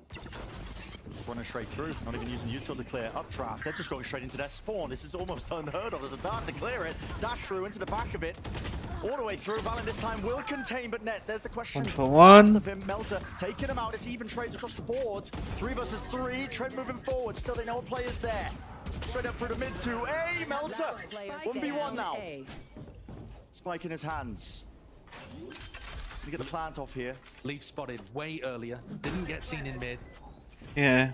Running straight through, not even using util to clear updraft. They're just going straight into their spawn. This is almost unheard of. There's a dart to clear it. Dash through into the back of it. All the way through. Valen this time will contain, but Net, there's the question. 1 for 1. Of him. Melzer taking him out. It's even trades across the board. 3 versus 3. Trent moving forward. Still they know what players there. Straight up through the mid 2A. Melzer. 1v1 now. Spike in his hands. You get the plant off here. Leaf spotted way earlier. Didn't get seen in mid. Yeah.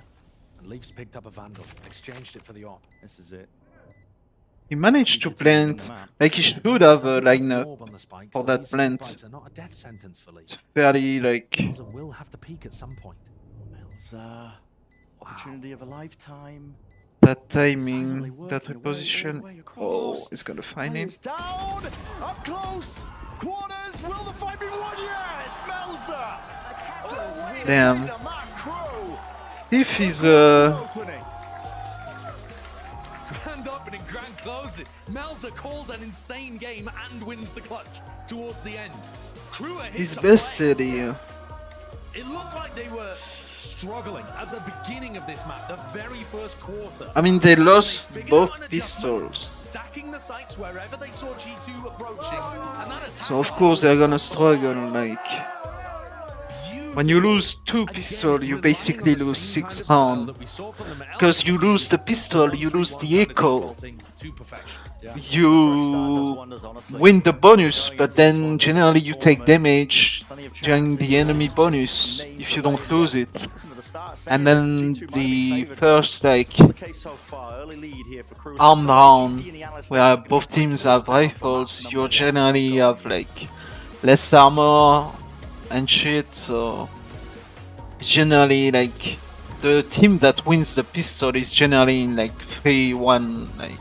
And Leaf's picked up a Vandal. Exchanged it for the AWP. This is it. He managed to plant, like he should have a lineup for that plant. Not a death sentence for Leaf. It's fairly like... Melzer will have to peak at some point. Melzer. Opportunity of a lifetime. That timing, that reposition. Oh, he's gonna find him. Down, up close, corners. Will the fight be won? Yes, Melzer. Damn. If he's Grand opening, grand closing. Melzer called an insane game and wins the clutch towards the end. Crewer hits he's a bested play. here. It looked like they were struggling at the beginning of this map, the very first quarter. I mean, they lost both pistols. Stacking the sights wherever they saw G2 approaching, and that attack So of course they're gonna struggle, like... When you lose 2 pistol, you basically lose 6 rounds. Because you lose the pistol, you lose the echo. You win the bonus, but then generally you take damage during the enemy bonus if you don't lose it. And then the first like armed round where both teams have rifles, you generally have like less armor and shit, so generally like the team that wins the pistol is generally in like 3-1, like.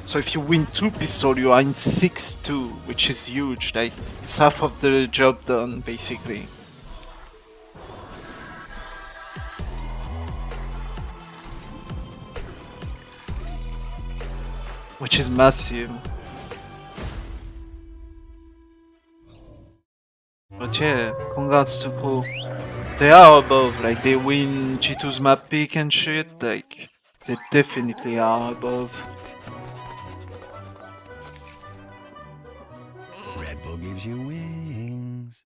So if you win 2 pistol, you are in 6-2, which is huge. Like it's half of the job done, basically. Which is massive. But yeah, congrats to Crew. They are above, like they win G2's map pick and shit, like they definitely are above. Red Bull gives you wings.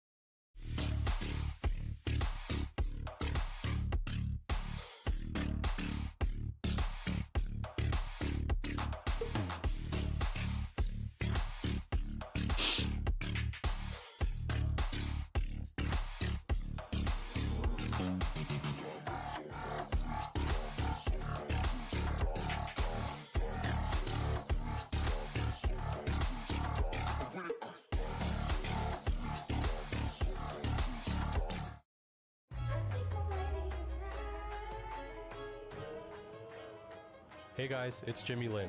Hey guys, it's Jimmy Lin.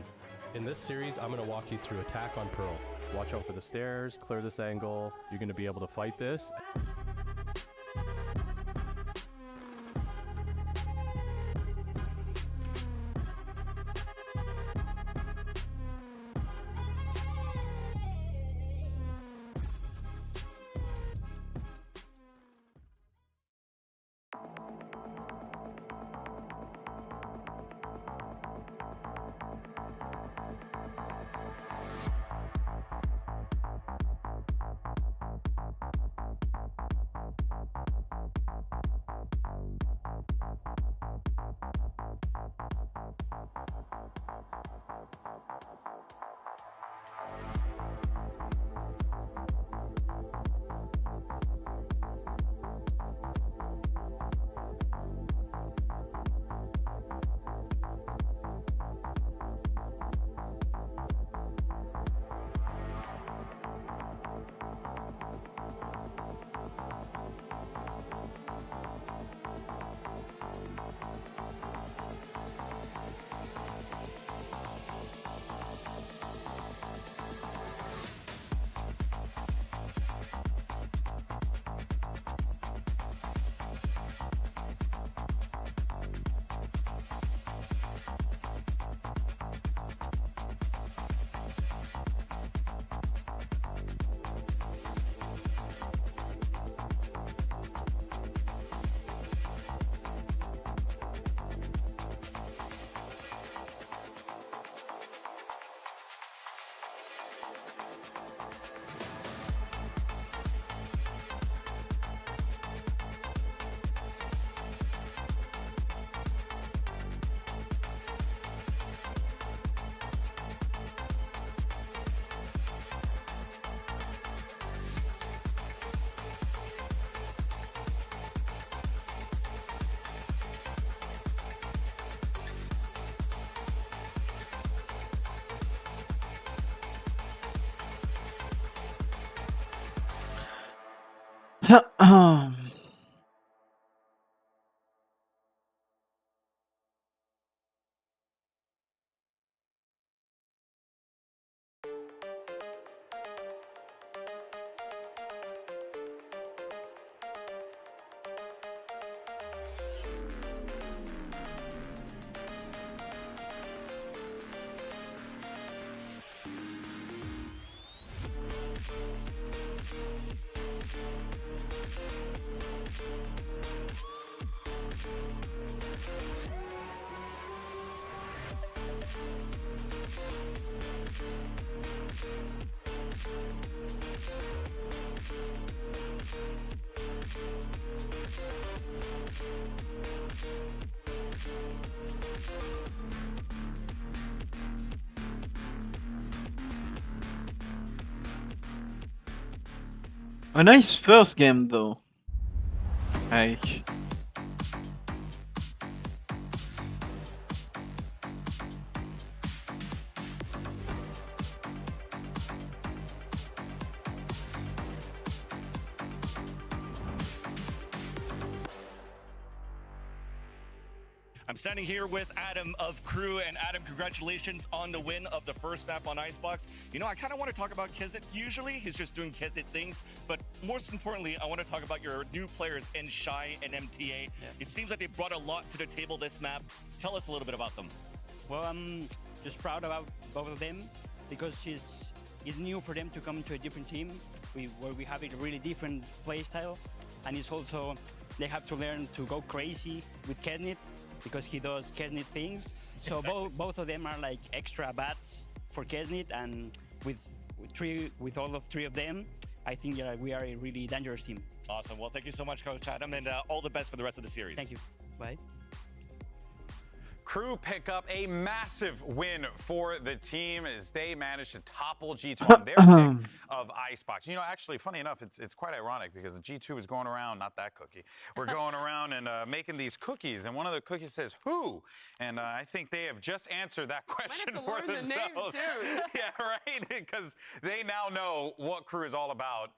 In this series, I'm going to walk you through attack on Pearl. Watch out for the stairs, clear this angle, you're going to be able to fight this. A nice first game though. Like. I'm standing here with Adam of Crew, and Adam, congratulations on the win of the first map on Icebox. You know, I kind of want to talk about Kesnet. Usually, he's just doing Kesnet things, but most importantly, I want to talk about your new players in Shy and MTA. It seems like they brought a lot to the table this map. Tell us a little bit about them. Well, I'm just proud about both of them because it's new for them to come to a different team where we have a really different play style, and it's also they have to learn to go crazy with Kesnet, because he does Kesnet things. So Exactly. both of them are like extra bats for Kesnet, and with all of three of them, I think we are a really dangerous team. Awesome. Well, thank you so much, Coach Adam, and all the best for the rest of the series. Thank you. Bye. Crew pick up a massive win for the team as they managed to topple G2 on their pick of Icebox. You know, actually, funny enough, it's quite ironic because the G2 is going around, not that cookie. We're going around and making these cookies, and one of the cookies says, who? And I think they have just answered that question for themselves. Yeah, right? Because they now know what Crew is all about.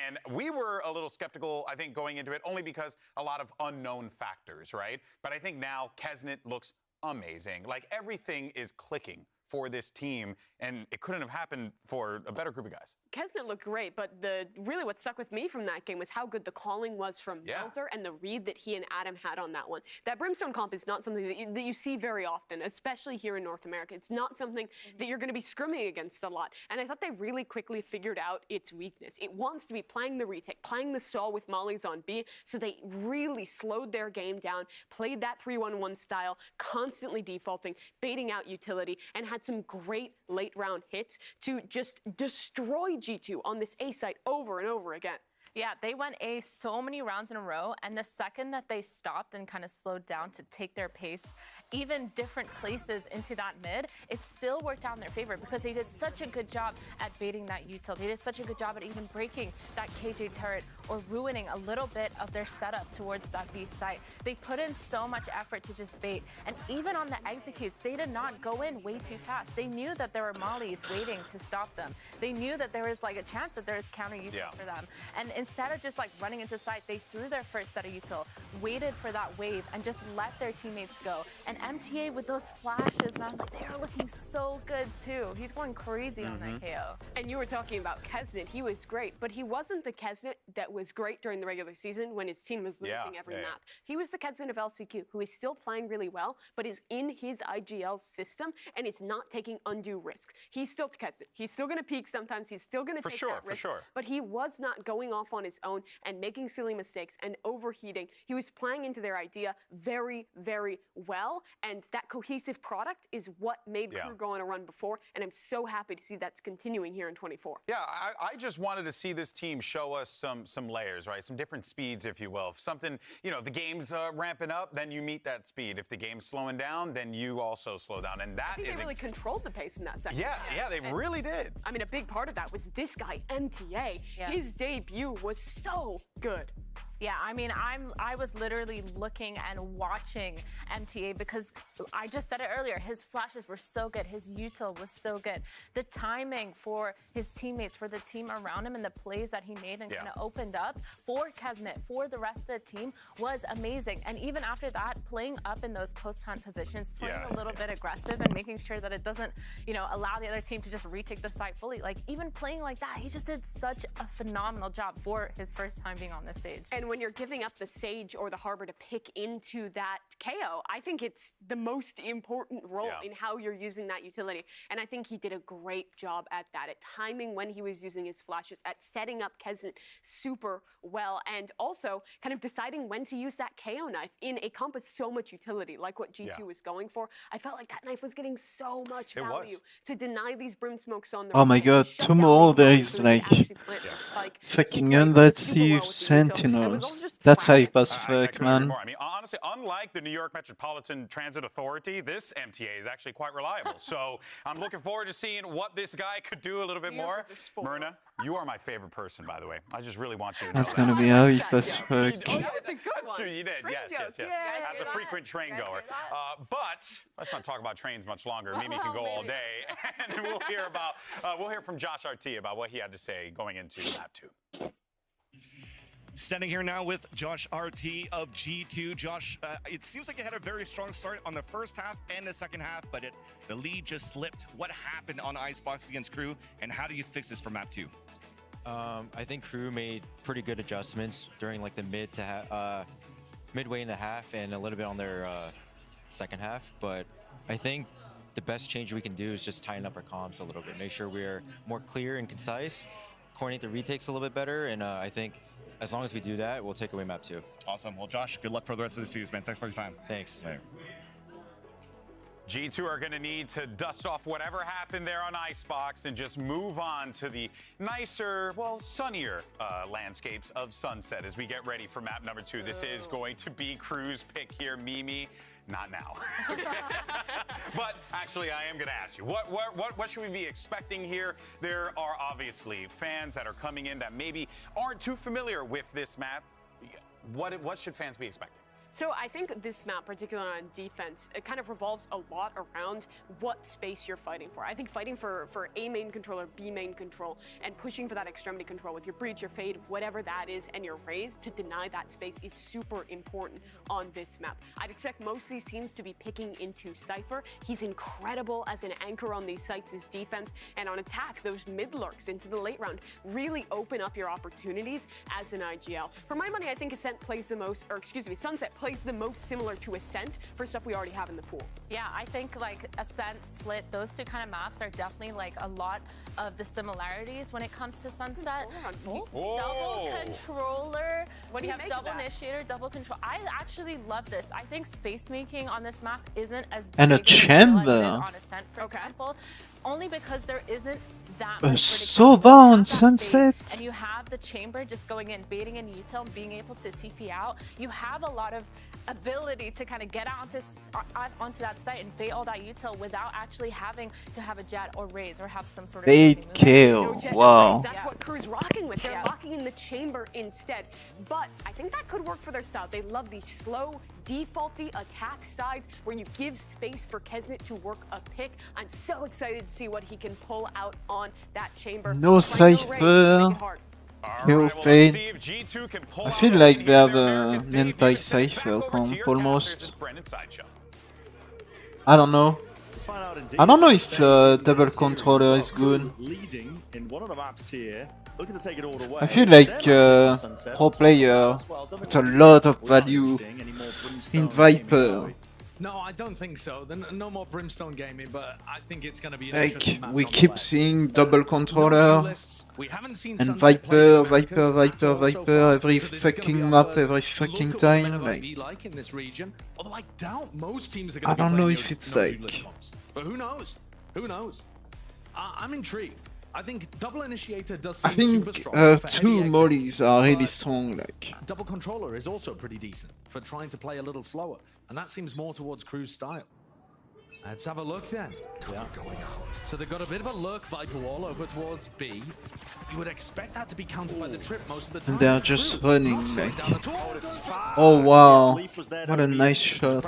And we were a little skeptical, I think, going into it, only because a lot of unknown factors, right? But I think now Kesnet looks amazing. Like, everything is clicking for this team, and it couldn't have happened for a better group of guys. Kesnet looked great, but really what stuck with me from that game was how good the calling was from Melzer and the read that he and Adam had on that one. That Brimstone comp is not something that you see very often, especially here in North America. It's not something that you're going to be scrimming against a lot, and I thought they really quickly figured out its weakness. It wants to be playing the retake, playing the stall with mollies on B, so they really slowed their game down, played that 3-1-1 style, constantly defaulting, baiting out utility, and had some great late round hits to just destroy G2 on this A site over and over again. Yeah, they went A so many rounds in a row, and the second that they stopped and kind of slowed down to take their pace, even different places into that mid, it still worked out in their favor because they did such a good job at baiting that util. They did such a good job at even breaking that KJ turret or ruining a little bit of their setup towards that B site. They put in so much effort to just bait, and even on the executes, they did not go in way too fast. They knew that there were mollies waiting to stop them. They knew that there was like a chance that there was counter util for them, and instead of just like running into sight, they threw their first set of util, waited for that wave, and just let their teammates go. And MTA with those flashes, man, like they are looking so good too. He's going crazy on that KO. And you were talking about Kesnet. He was great, but he wasn't the Kesnet that was great during the regular season when his team was losing every map. He was the Kesnet of LCQ, who is still playing really well, but is in his IGL system and is not taking undue risks. He's still Kesnet. He's still going to peak sometimes. He's still going to take that risk. But he was not going off on his own and making silly mistakes and overheating. He was playing into their idea very, very well, and that cohesive product is what made Crew go on a run before, and I'm so happy to see that's continuing here in 24. Yeah, I just wanted to see this team show us some layers, right? Some different speeds, if you will. If something, you know, the game's ramping up, then you meet that speed. If the game's slowing down, then you also slow down, and that I think they really controlled the pace in that second. Yeah, they really did. I mean, a big part of that was this guy, MTA. His debut was so good. Yeah, I mean, I was literally looking and watching MTA because I just said it earlier. His flashes were so good. His util was so good. The timing for his teammates, for the team around him, and the plays that he made and kind of opened up for Kesnet, for the rest of the team, was amazing. And even after that, playing up in those post-plant positions, playing a little bit aggressive and making sure that it doesn't, you know, allow the other team to just retake the site fully. Like, even playing like that, he just did such a phenomenal job for his first time being on this stage. And when you're giving up the Sage or the Harbor to pick into that KO, I think it's the most important role in how you're using that utility. And I think he did a great job at that, at timing when he was using his flashes, at setting up Kesnet super well, and also kind of deciding when to use that KO knife in a comp with so much utility, like what G2 was going for. I felt like that knife was getting so much value to deny these brim smokes on the Oh my god, tomorrow there is like fucking 100 Thieves Sentinels. That's hype as fuck, man. I mean, honestly, unlike the New York Metropolitan Transit Authority, this MTA is actually quite reliable. So I'm looking forward to seeing what this guy could do a little bit more. Myrna, you are my favorite person, by the way. I just really want you to know That's gonna be hype as fuck. That's true, you did. Yes. As a frequent train goer. But let's not talk about trains much longer. Mimi can go all day, and we'll hear from Josh RT about what he had to say going into map 2. Standing here now with Josh RT of G2. Josh, it seems like you had a very strong start on the first half and the second half, but the lead just slipped. What happened on Icebox against Crew, and how do you fix this for map 2? I think Crew made pretty good adjustments during like the midway in the half and a little bit on their second half, but I think the best change we can do is just tighten up our comms a little bit, make sure we're more clear and concise, coordinate the retakes a little bit better, and I think as long as we do that, we'll take away map 2. Awesome. Well, Josh, good luck for the rest of the series, man. Thanks for your time. Thanks. Later. G2 are going to need to dust off whatever happened there on Icebox and just move on to the nicer, well, sunnier landscapes of Sunset as we get ready for map number 2. This is going to be Crew's pick here, Mimi. Not now. But actually, I am going to ask you, what should we be expecting here? There are obviously fans that are coming in that maybe aren't too familiar with this map. What should fans be expecting? So I think this map, particularly on defense, it kind of revolves a lot around what space you're fighting for. I think fighting for A main control or B main control and pushing for that extremity control with your breach, your fade, whatever that is, and your raise to deny that space is super important on this map. I'd expect most of these teams to be picking into Cypher. He's incredible as an anchor on these sites as defense, and on attack, those mid lurks into the late round really open up your opportunities as an IGL. For my money, I think Sunset plays the most similar to Ascent for stuff we already have in the pool. Yeah, I think like Ascent, Split, those two kind of maps are definitely like a lot of the similarities when it comes to Sunset. Double controller. What do you make of double that? Initiator, double control. I actually love this. I think space making on this map isn't as big And a as it is chamber. on Ascent, for example. Only because there isn't that A much Sova on Sunset. and you have the chamber just going in, baiting in util, and being able to TP out. You have a lot of ability to kind of get onto that site and bait all that util without actually having to have a jet or raise or have some sort of Bait kill. Wow. That's what Crew's rocking with. They're rocking in the chamber instead. But I think that could work for their style. They love these slow, defaulty attack sides where you give space for Kesnet to work a pick. I'm so excited to see what he can pull out on that chamber. No Cypher. No fade. I feel like they have an anti-Cypher comp almost. I don't know. I don't know if double controller is good. Leading in one of the maps here, looking to take it all away. I feel like pro player put a lot of value in Viper. No, I don't think so. No more Brimstone gaming, but I think it's going to be an Like, interesting map we keep nonetheless. seeing double controller and Viper every fucking map, every fucking time. Like, in this region. Although I doubt most teams are I going to don't know if it's like. But who knows? Who knows? I'm intrigued. I think double initiator does I seem super think strong for two any mollies exits, are really but strong. Like, double controller is also pretty decent for trying to play a little slower, and that seems more towards Crew's style. Let's have a look then. So they've got a bit of a lurk Viper wall over towards B. You would expect that to be countered by the trip most of the time. and they're just Crew running. not slowing Like, down at all. oh wow, what a nice shot!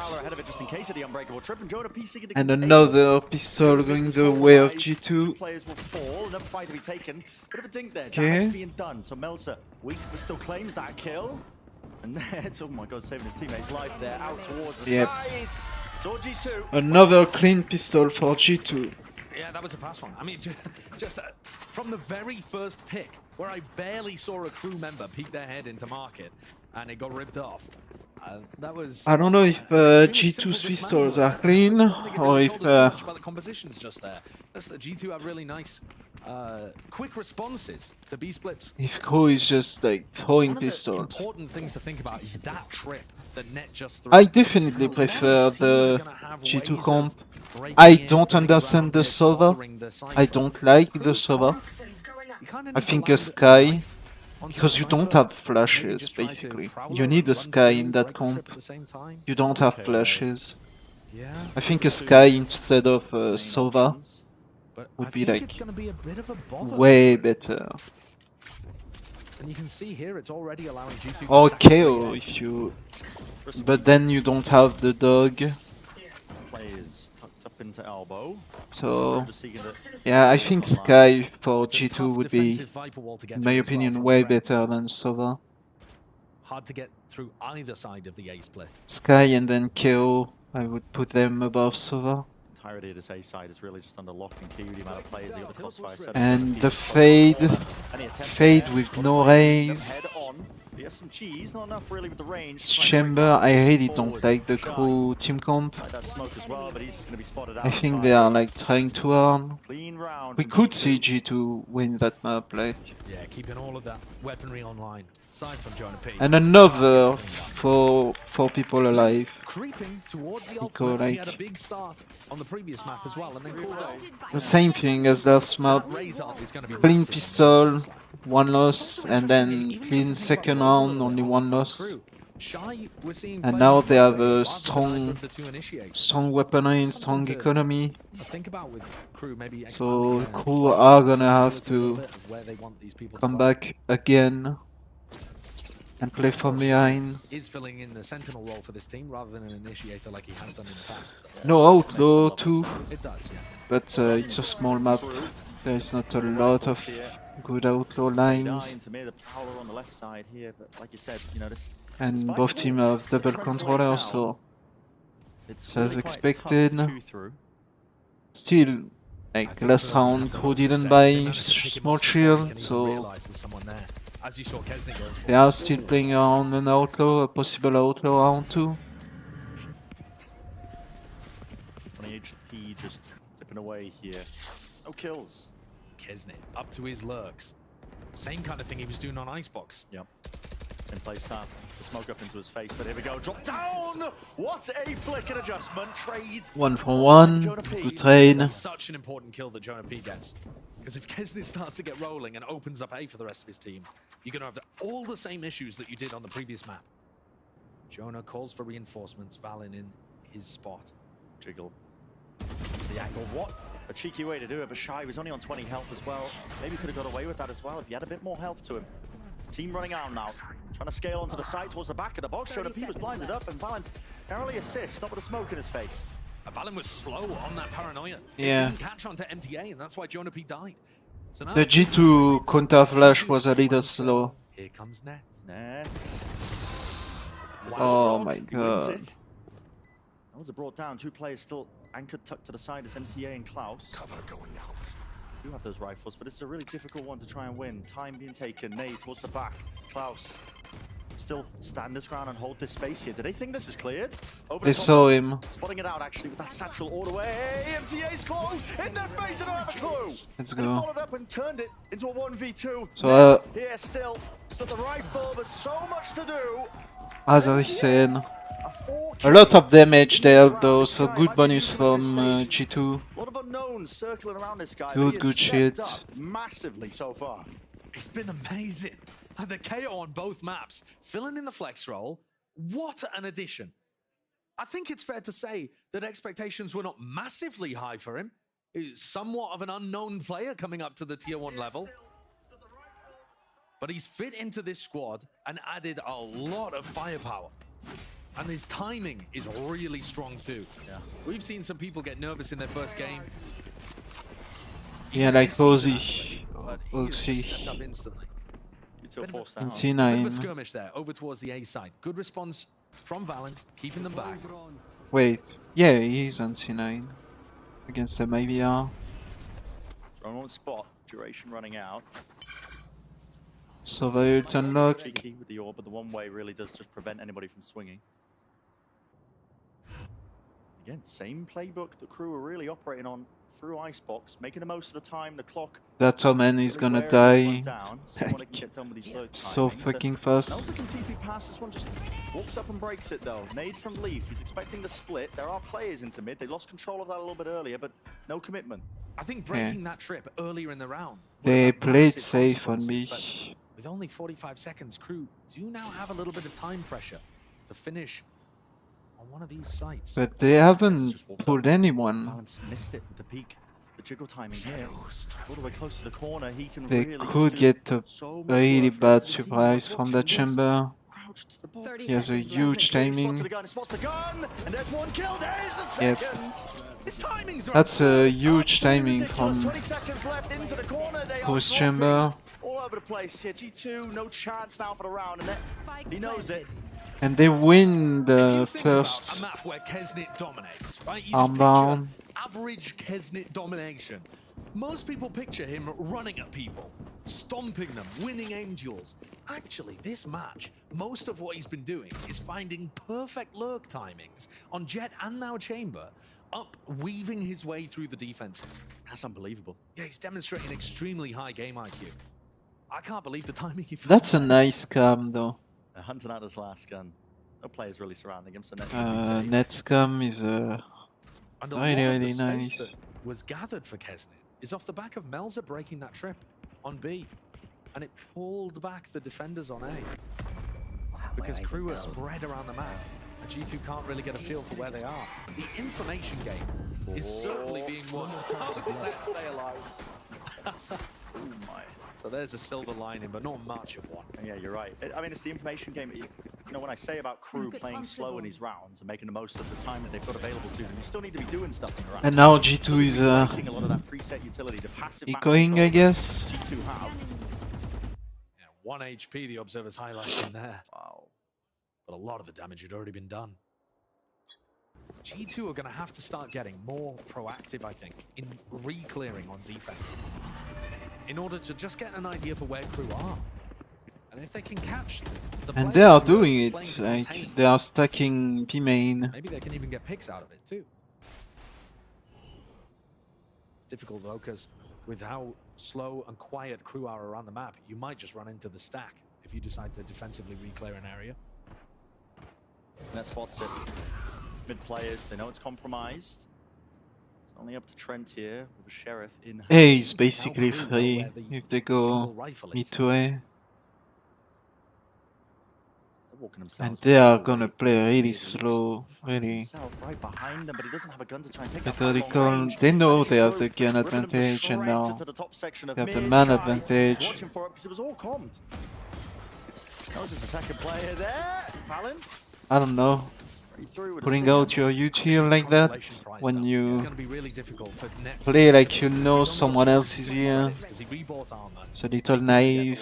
And another pistol going the way of G2. Players will fall, another fight to be taken. Bit of a dink there. Okay. Damage being done. So Melsa, Weak still claims that kill. And that's, oh my god, saving his teammate's life there, out towards the Yep. side. So G2. Another clean pistol for G2. Yeah, that was a fast one. I mean, just from the very first pick, where I barely saw a crew member peek their head into market, and it got ripped off. That was. I don't know if G2's pistols are clean or if By the compositions just there. That's the G2 have really nice, quick responses to B splits. if Crew is just like throwing One of the pistols. important things to think about is that trip that Net just threw. I definitely prefer the G2 comp. I don't understand the Sova. I don't like the Sova. I think a Sky Because you don't have flashes, basically. You need a Sky in that comp. You don't have flashes. I think a Sky instead of Sova would be like way better. And you can see here it's already allowing G2 Or KO if you... But then you don't have the dog. Players tucked up into elbow. So, yeah, I think Sky for G2 would be, in my opinion, way better than Sova. Hard to get through either side of the A split. Sky and then KO, I would put them above Sova. Entirety of this A side is really just under lock and key with the amount of players they got the crossfire set. And the Fade with no raise. Chamber, I really don't like the crew team comp. I think they are like trying too hard. We could see G2 win that map, like. Yeah, keeping all of that weaponry online. Aside from Jonah P. And another four people alive. Creeping towards the Nico, ultimate. He like, had a big start on the previous map as well, and then called out. the same thing as last map. Clean pistol, one loss, and then clean second round, only one loss. And now they have a strong weaponry and strong economy. So crew are gonna have to come back again and play from behind. Is filling in the sentinel role for this team rather than an initiator like he has done in the past. No outlaw too, It does, yeah. but it's a small map. There is not a lot of good outlaw lines. And both teams have double controller, so it's as expected. Still, like last round, crew didn't buy small shield, so they are still playing around an outlaw, a possible outlaw round 2. 20 HP just tipping away here. No kills. Kesnit up to his lurks. Same kind of thing he was doing on Icebox. Yep. In place time. The smoke up into his face, but here we go. Drop down! What a flick and adjustment. Trade. 1 for 1. Good trade. Such an important kill that Jonah P gets. Because if Kesnit starts to get rolling and opens up A for the rest of his team, you're going to have all the same issues that you did on the previous map. Jonah calls for reinforcements, Valen in his spot. Jiggle. The angle, what? A cheeky way to do it, but Shy was only on 20 health as well. Maybe could have got away with that as well if he had a bit more health to him. Team running out now. Trying to scale onto the side towards the back of the box. Jonah P was blinded up and Valen narrowly assists, not with a smoke in his face. Valen was slow on that paranoia. Yeah. He didn't catch onto MTA, and that's why Jonah P died. So now The G2 counter flash was a little slow. Here comes Net. Net. Oh my Wins god. it. That was brought down. 2 players still anchored tucked to the side as MTA and Klaus. Cover going out. Do have those rifles, but it's a really difficult one to try and win. Time being taken. Nate towards the back. Klaus still stand this ground and hold this space here. Do they think this is cleared? Over They the top. saw him. Spotting it out actually with that satchel all the way. MTA's close in their face. They don't have a clue. Let's They go. followed up and turned it into a 1v2. So, Here still. He's got the rifle. There's so much to do. as I said, a lot of damage there though, so good bonus from G2. A lot of unknowns circling around this guy. Good, but he has good stepped shit. up massively so far. It's been amazing. And the KO on both maps, filling in the flex role. What an addition. I think it's fair to say that expectations were not massively high for him. He's somewhat of an unknown player coming up to the tier 1 level. But he's fit into this squad and added a lot of firepower. And his timing is really strong too. Yeah. We've seen some people get nervous in their first game. Yeah, like Ozzy. Oxy. Stepped up instantly. Bit of In a C9. skirmish there, over towards the A side. Good response from Valen, keeping them back. Wait. Yeah, he's on C9. Against the IVR. Wrong on spot. Duration running out. So the ult unlock. Cheeky with the orb, but the one way really does just prevent anybody from swinging. Again, same playbook the crew are really operating on through Icebox, making the most of the time. The clock. That Omen is really gonna wearing this one die. down, so they can get done with these low So timings. fucking And fast. also can TP pass. This one just walks up and breaks it though. Nade from Leaf. He's expecting the split. There are players into mid. They lost control of that a little bit earlier, but no commitment. I think breaking that trip earlier in the round. They played safe on me. with only 45 seconds, Crew do now have a little bit of time pressure to finish on one of these sites. But they haven't pulled anyone. Valance missed it with the peak. The jiggle timing here, all the way close to the corner, he can They really could do get a so much really work for bad us. The team surprise was from that watching this. chamber. Crouched to the box. He has a huge timing. Spots the gun, and there's one kill. There's the Yep. second. His timings are That's a huge timing from 20 seconds left into the corner. They are post dropping chamber. all over the place here. G2, no chance now for the round, and he knows it. And they win the A first map where Kesnit dominates, right? You just armbound. picture average Kesnit domination. Most people picture him running at people, stomping them, winning aim duels. Actually, this match, most of what he's been doing is finding perfect lurk timings on Jet and now Chamber, up weaving his way through the defenses. That's unbelievable. Yeah, he's demonstrating extremely high game IQ. I can't believe the timing he found. That's a nice cam though. They're hunting out his last gun. No players really surrounding him, so net should be safe. Netscam is And a lot really, of the really space nice. that was gathered for Kesnit is off the back of Melza breaking that trip on B. And it pulled back the defenders on A. Because Crew are spread around the map. And G2 can't really get a feel for where they are. The information game is certainly being won. Let's stay alive. Oh my. So there's a silver lining, but not much of one. Yeah, you're right. I mean, it's the information game. You know, when I say about Crew playing slow in these rounds and making the most of the time that they've got available to them, you still need to be doing stuff in the round. And now G2 is Making a lot of that preset utility, the passive map echoing, I control guess. G2 have. Yeah, 1 HP, the observer's highlighting there. Wow. But a lot of the damage had already been done. G2 are going to have to start getting more proactive, I think, in re-clearing on defense, in order to just get an idea for where Crew are. And if they can catch the And players they are who doing playing it, to like contain, they are stacking B main. maybe they can even get picks out of it too. It's difficult though, because with how slow and quiet Crew are around the map, you might just run into the stack if you decide to defensively re-clear an area. And that spots it. Mid players, they know it's compromised. It's only up to Trent here with a Sheriff in. A is basically free if they go mid to A. And they are gonna play really slow, really Right behind them, but he doesn't have a gun to try and take methodical. They know they have the gun advantage and now they have the man advantage. Watching for it because it was all commed. That was just a second player there. Fallon. I don't know. Putting out your util like that when you play like you know someone else is here. It's a little naive.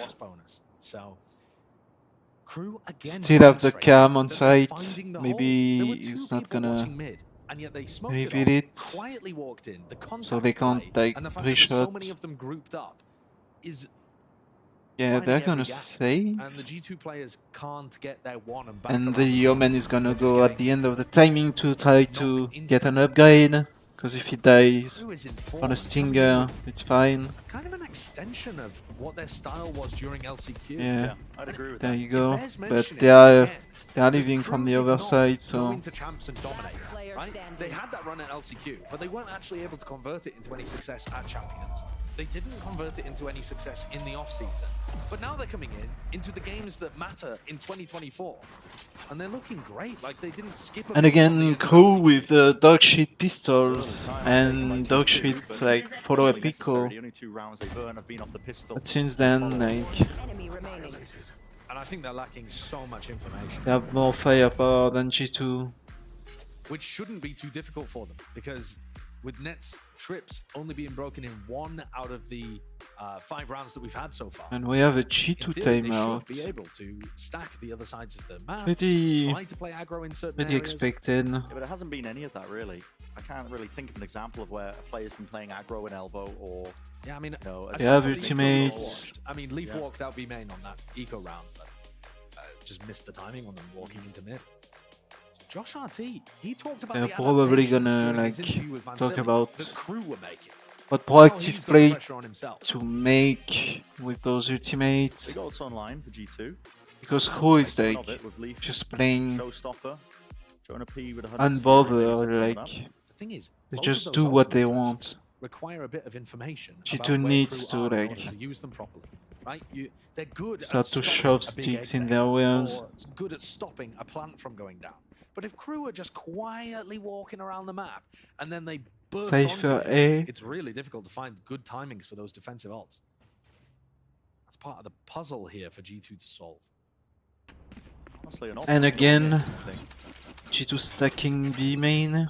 Still have the cam on site. Maybe he's not gonna reveal it, so they can't like reshot. Yeah, they're gonna save. And the G2 players can't get their one and back. And the Yeoman is gonna go at the end of the timing to try to get an upgrade. Because if he dies on a Stinger, it's fine. Kind of an extension of what their style was during LCQ. Yeah, I'd agree with there that. you go. But they are leaving from the other side, so Into champs and dominate, right? They had that run at LCQ, but they weren't actually able to convert it into any success at Champions. They didn't convert it into any success in the off-season. But now they're coming into the games that matter in 2024. And they're looking great, like they didn't skip a and again, Crew with the dog shit pistols and dog shit like follow a pico. Only 2 rounds they burn have been off the pistol. But since then, like And I think they're lacking so much information. they have more firepower than G2. Which shouldn't be too difficult for them, because with Net's trips only being broken in 1 out of the 5 rounds that we've had so far. And we have a In G2 theory, timeout. They should be able to stack the other sides of the map, Pretty try to play aggro in certain pretty areas. expected. Yeah, but it hasn't been any of that really. I can't really think of an example of where a player's been playing aggro in elbow or. Yeah, I mean, They have ultimates. I mean, Leaf walked out B main on that eco round, but just missed the timing on them walking into mid. Josh RT, he talked about They're the probably adaptations gonna during his like interview with Van talk Silly about that Crew were making. what How proactive he's got play pressure on himself. to make with those ultimates. Big ults online for G2. Because Crew is Of like it with Leaf, just playing Showstopper, Jonah P with 100 unbothered, like The thing is, they both just of do those what they ultimates want. require a bit of information G2 about where needs Crew to are in like order to use them properly. right? They're good Start at to stopping shove a big sticks in exit, their wheels. or good at stopping a plant from going down. But if crew are just quietly walking around the map and then they burst Cypher onto A. it's really difficult to find good timings for those defensive ults. That's part of the puzzle here for G2 to solve. Honestly, And again, G2 stacking B main.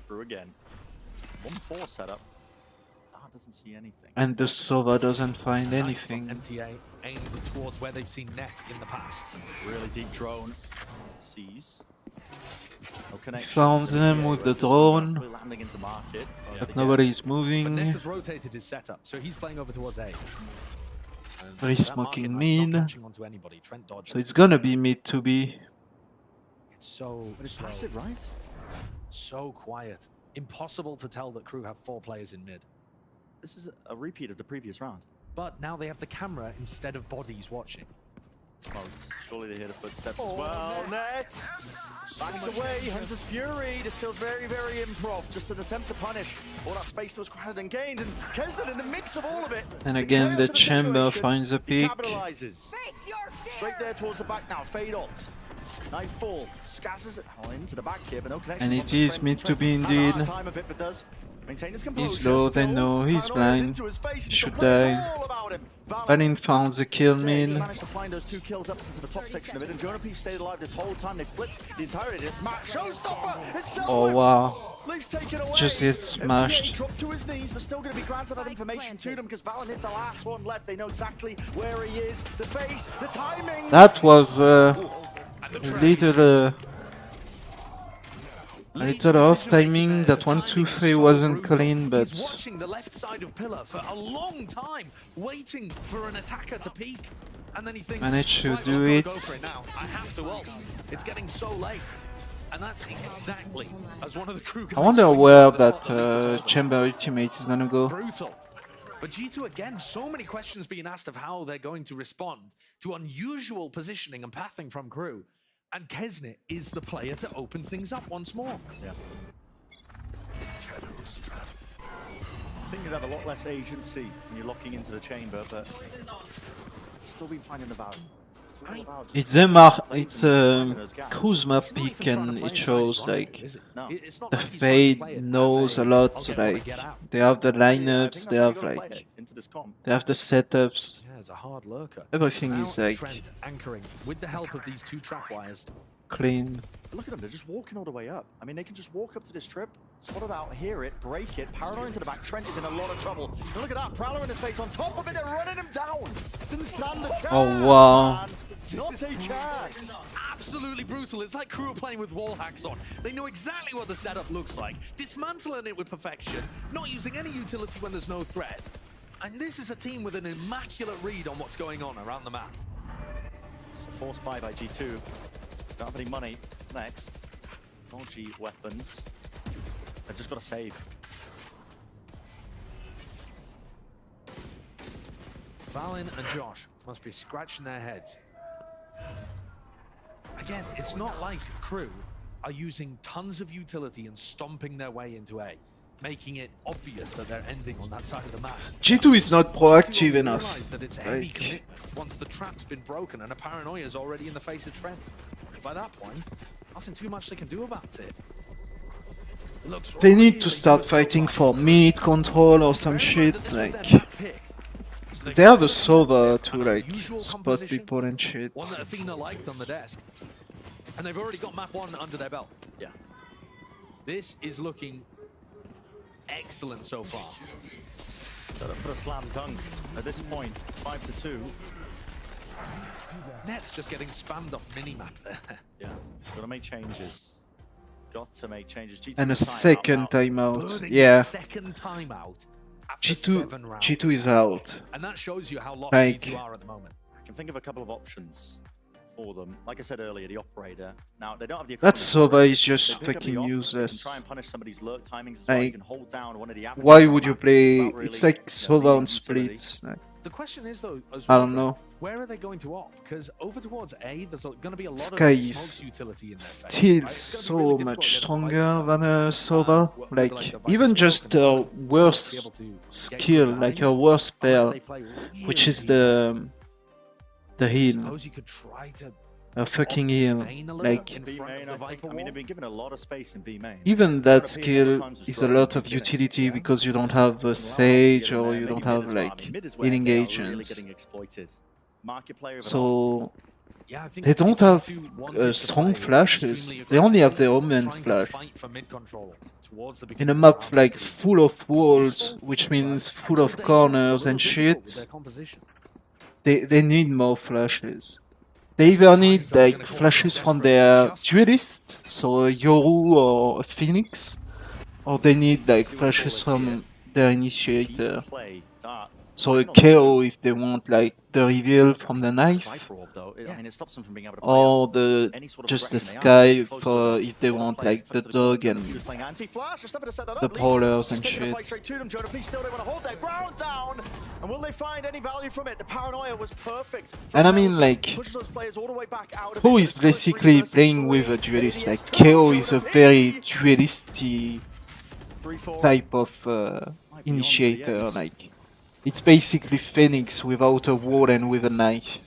Through again. 1-4 setup. Doesn't see anything. And the Sova doesn't find anything. MTA aimed towards where they've seen net in the past. Really deep drone. Sees. No connection. Found them with the drone. Landing into market. But nobody's But moving. Net has rotated his setup, so he's playing over towards A. Very smoking mid. Onto anybody. Trent dodges. So it's gonna be mid to B. It's so But it's slow. passive, right? So quiet. Impossible to tell that crew have 4 players in mid. This is a repeat of the previous round. But now they have the camera instead of bodies watching. Well, surely they hear the footsteps as well. Net! Backs away, Hunter's Fury. This feels very, very improv. Just an attempt to punish all that space that was granted and gained. And Kesden in the mix of all of it. And again, the chamber finds a He pick. capitalizes. Straight there towards the back now. Fade ult. Nightfall. Scazzes it into the back here, but no connection. And it is mid to be indeed. Time of it, but does maintain his composure. He's low, they know he's blind. He should die. Valin found the kill He mid. managed to find those 2 kills up into the top section of it, and Jonah P stayed alive this whole time. They flipped the entirety of this match. Showstopper! It's done Oh with! wow. Leafs taken away. Just gets smashed. MTA dropped to his knees, but still going to be granted that information to them because Valin is the last one left. They know exactly where he is. The face, the timing. That was a little off timing. That 1-2-3 wasn't clean, but He's watching the left side of pillar for a long time, waiting for an attacker to peek, and then he thinks, managed to right, do I've it. gotta go for it now. I have to ult. It's getting so late, and that's exactly as one of the crew guys I wonder swings where over the top that of the Leafs chamber ultimate is gonna go. Brutal. But G2 again, so many questions being asked of how they're going to respond to unusual positioning and pathing from crew. And Kesnet is the player to open things up once more. Yeah. I think you'd have a lot less agency when you're locking into the chamber, but still been finding the value. It's Kuzma pick, and it shows like the Fade knows a lot. Like they have the lineups, they have the setups. Yeah, it's a hard lurker. Everything Now is like Trent anchoring with the help of these 2 trap wires. clean. Look at them, they're just walking all the way up. I mean, they can just walk up to this trip, spot it out, hear it, break it, paranoid into the back. Trent is in a lot of trouble. And look at that, Prowler in his face. On top of it, they're running him down. Didn't stand the chance. Oh wow. Man. Not a chance. Absolutely brutal. It's like crew are playing with wall hacks on. They know exactly what the setup looks like, dismantling it with perfection, not using any utility when there's no threat. And this is a team with an immaculate read on what's going on around the map. It's a forced buy by G2. Don't have any money. Next. Dodgy weapons. They've just got to save. Valin and Josh must be scratching their heads. Again, it's not like crew are using tons of utility and stomping their way into A, making it obvious that they're ending on that side of the map. G2 is not proactive Realize enough. that it's a heavy Like, commitment once the trap's been broken and a paranoia is already in the face of Trent. By that point, nothing too much they can do about it. It looks they need really to start good fighting so for mid control or some shit. that this was Like their back pick. So they have a Sova to like unusual spot composition, people and shit. One that Athena liked on the desk. And they've already got map 1 under their belt. Yeah. This is looking excellent so far. Set up for a slam dunk at this point. 5-2. Net's just getting spammed off minimap there. Yeah. Got to make changes. Got to make changes. G2 And a timeout second now. timeout. Burning Yeah. Second timeout after G2 7 rounds. G2 is out. And that shows you how lost Like- G2 are at the moment. I can think of a couple of options for them. Like I said earlier, the operator. Now they don't have the That equipment for Sova it. is just They pick up the fucking op, they can useless. try and punish somebody's lurk timings as well. You Like, can hold down one of the why avenues would you on the map play? without It's really, like Sova on needing utility. splits. Like, The question is though, I don't know. where are they going to opt? Because over towards A, there's going to be a lot This of guy smoke is utility in there. still so much stronger than Sova. Like, even just a worse skill, like a worse spell, which is the heal. Suppose you could try to A fucking heal. Like, B main, I mean, they've been given a lot of space in B main. even that skill is a lot of utility because you don't have a Sage or you don't have like healing agents. So they don't have strong flashes. They only have their Omen flash. In a map like full of walls, which means full of corners and shit, they need more flashes. They either need like flashes from their duelist, so a Yoru or a Phoenix, or they need like flashes from their initiator. So a KO if they want like the reveal from the knife, or the just the sky for if they want like the dog and the brawlers and shit. And will they find any value from it? The paranoia was perfect. And I mean like, Pro is basically playing with a duelist. Like KO is a very dualisty type of initiator. Like, it's basically Phoenix without a wall and with a knife.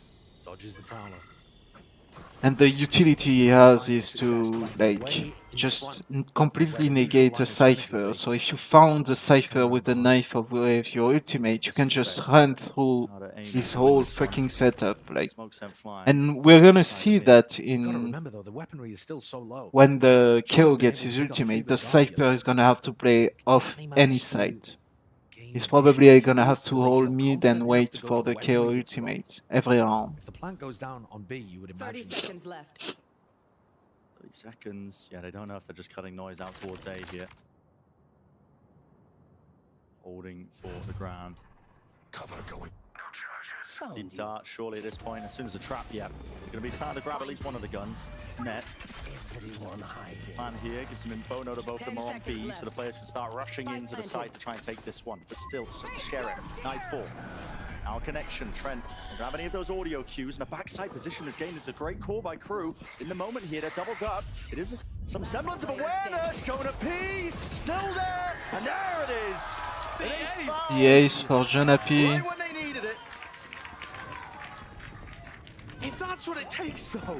And the utility he has is to like just completely negate a Cypher. So if you found a Cypher with a knife or with your ultimate, you can just run through his whole fucking setup. Like, and we're gonna see that in when the KO gets his ultimate, the Cypher is gonna have to play off any side. He's probably gonna have to hold mid and wait for the KO ultimate every round. If the plant goes down on B, you would imagine. 30 seconds left. 30 seconds. Yeah, they don't know if they're just cutting noise out towards A here. Holding for the ground. Cover going. Deep dart, surely at this point, as soon as the trap, yeah. They're going to be starting to grab at least one of the guns. It's net. Plan here, gives some info, note that both of them are on B, so the players can start rushing into the site to try and take this one. But still, it's just to share it. Knife 4. Now connection, Trent. Don't grab any of those audio cues, and a backside position this game is a great call by Crew. In the moment here, they're doubled up. It is some semblance of awareness. Jonah P. still there, and there it is. The ace for Jonah P. Right when they needed it. If that's what it takes, though,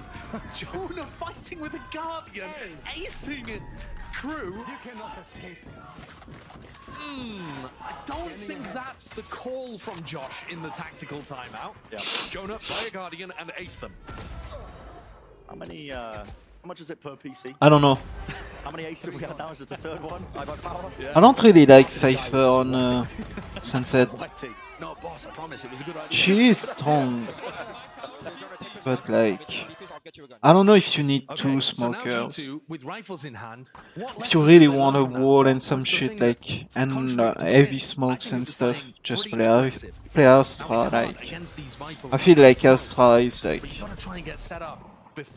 Jonah fighting with a Guardian, acing it, Crew. You cannot escape. I don't think that's the call from Josh in the tactical timeout. Yeah. Jonah, play a Guardian and ace them. How many, how much is it per PC? I don't know. How many aces have we had now? Is this the third one? I got power. I don't really like Cypher on Sunset. No, boss, I promise it was a good idea. She is strong, but like, I don't know if you need two smokers. G2, with rifles in hand, If you really want a wall and some shit like, and heavy smokes and stuff, just play Astra. Like, I feel like Astra is like,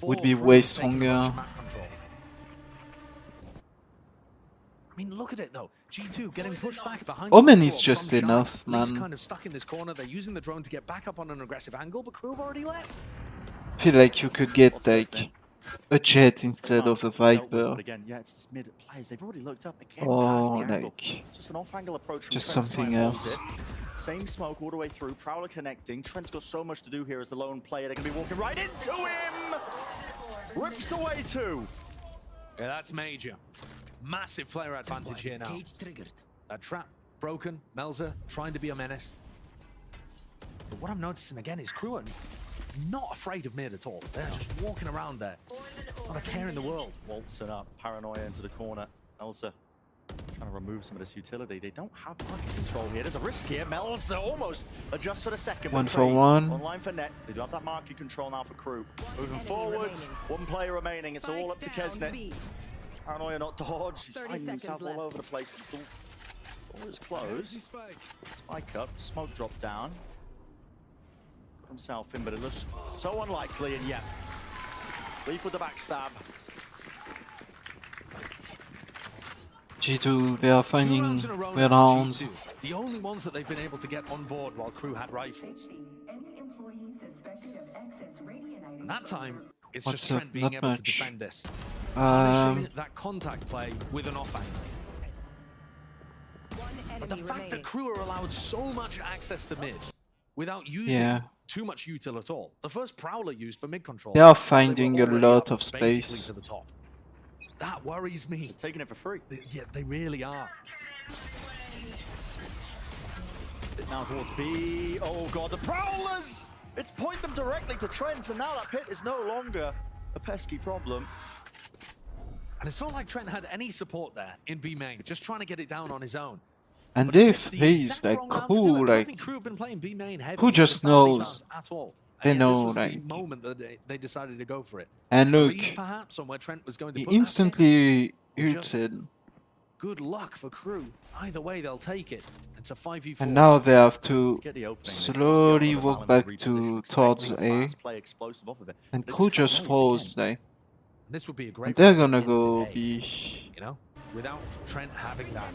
would be way stronger. I mean, look at it though. G2 getting pushed back behind. Omen is just enough, Leaf's man. kind of stuck in this corner. They're using the drone to get back up on an aggressive angle, but Crew have already left. I feel like you could get like a Jet instead of a Viper, Again, yeah, it's this mid players. They've already looked up. They can't or pass the angle. like Just an off-angle approach. From just Trent to try something and hold else. it. Same smoke all the way through. Prowler connecting. Trent's got so much to do here as the lone player. They're going to be walking right into him. Rips away 2. Yeah, that's major. Massive player advantage here now. That trap broken. Melzer trying to be a menace. But what I'm noticing again is Crew are not afraid of mid at all. They're just walking around there. Not a care in the world. Waltz it up. Paranoia into the corner. Elsa trying to remove some of this utility. They don't have market control here. There's a risk here. Melzer almost adjusts for the second. 1 for 1. Online for net. They do have that market control now for Crew. Moving forwards. One player remaining. It's all up to Kesnet. Paranoia not dodge. He's finding himself all over the place. All is closed. Spike up. Smoke drop down. Got himself in, but it looks so unlikely. And yeah, Leaf with the backstab. G2, they are finding rounds in a row their now for rounds. G2. The only ones that they've been able to get on board while Crew had rifles. And that time, it's What's just up? Trent being Not able to much. defend this. Punishing Um, that contact play with an off angle. But the fact that Crew are allowed so much access to mid without using Yeah. too much util at all. The first Prowler used for mid control. They are were finding a already lot up of basically space. to the top. That worries me. They're taking it for free. Yeah, they really are. Now towards B. Oh god, the Prowlers! It's point them directly to Trent, and now that pit is no longer a pesky problem. And it's not like Trent had any support there in B main, just trying to get it down on his own. And But he if picked the he's exact like wrong round to do cool, it. I don't like think Crew have been playing B main heavy who in just the early knows? rounds at all. They And yet know, this was like- the moment that they decided to go for it. And A look, read, perhaps, on where Trent was going to he put that pin. instantly Or just ulted, Good luck for Crew. Either way, they'll take it. It's a 5v4. and now they have to Get the opening. slowly walk back towards A. Play explosive off of it. And But Crew it's just noise falls again. like, This would be a great and they're way to gonna end go the day, B. You know, without Trent having that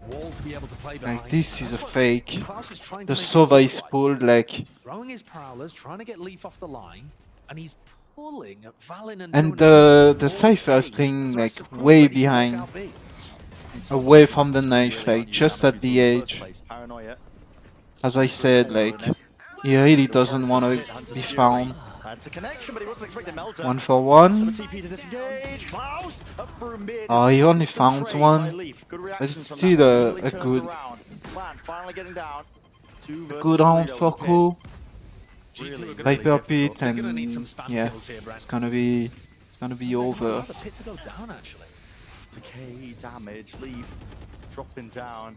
wall to be able to play behind. Like this is a That's what fake. Klaus is trying to The make it Sova look is like. pulled like, Throwing his Prowlers, trying to get Leaf off the line, and he's pulling at Valen and and Jonas the all Cypher is day. playing The rest like of Crew way ready to walk behind, out big. away from the knife, like just at the edge. Paranoia. As I said, like he really doesn't want to be found. That's a connection, but he wasn't expecting Melter. 1-for-1. TP to disengage. Klaus up through mid. Oh, he only found Trade by one. Leaf. Good But reaction it's from still that. a Really turns good around. Plan finally getting down. Two versus good three, round though, for to pick. Crew. Really, Viper pit, They're gonna need and some spam yeah, kills here, Brent. it's gonna be over. The pit to go down, actually. Decay, damage, Leaf dropping down,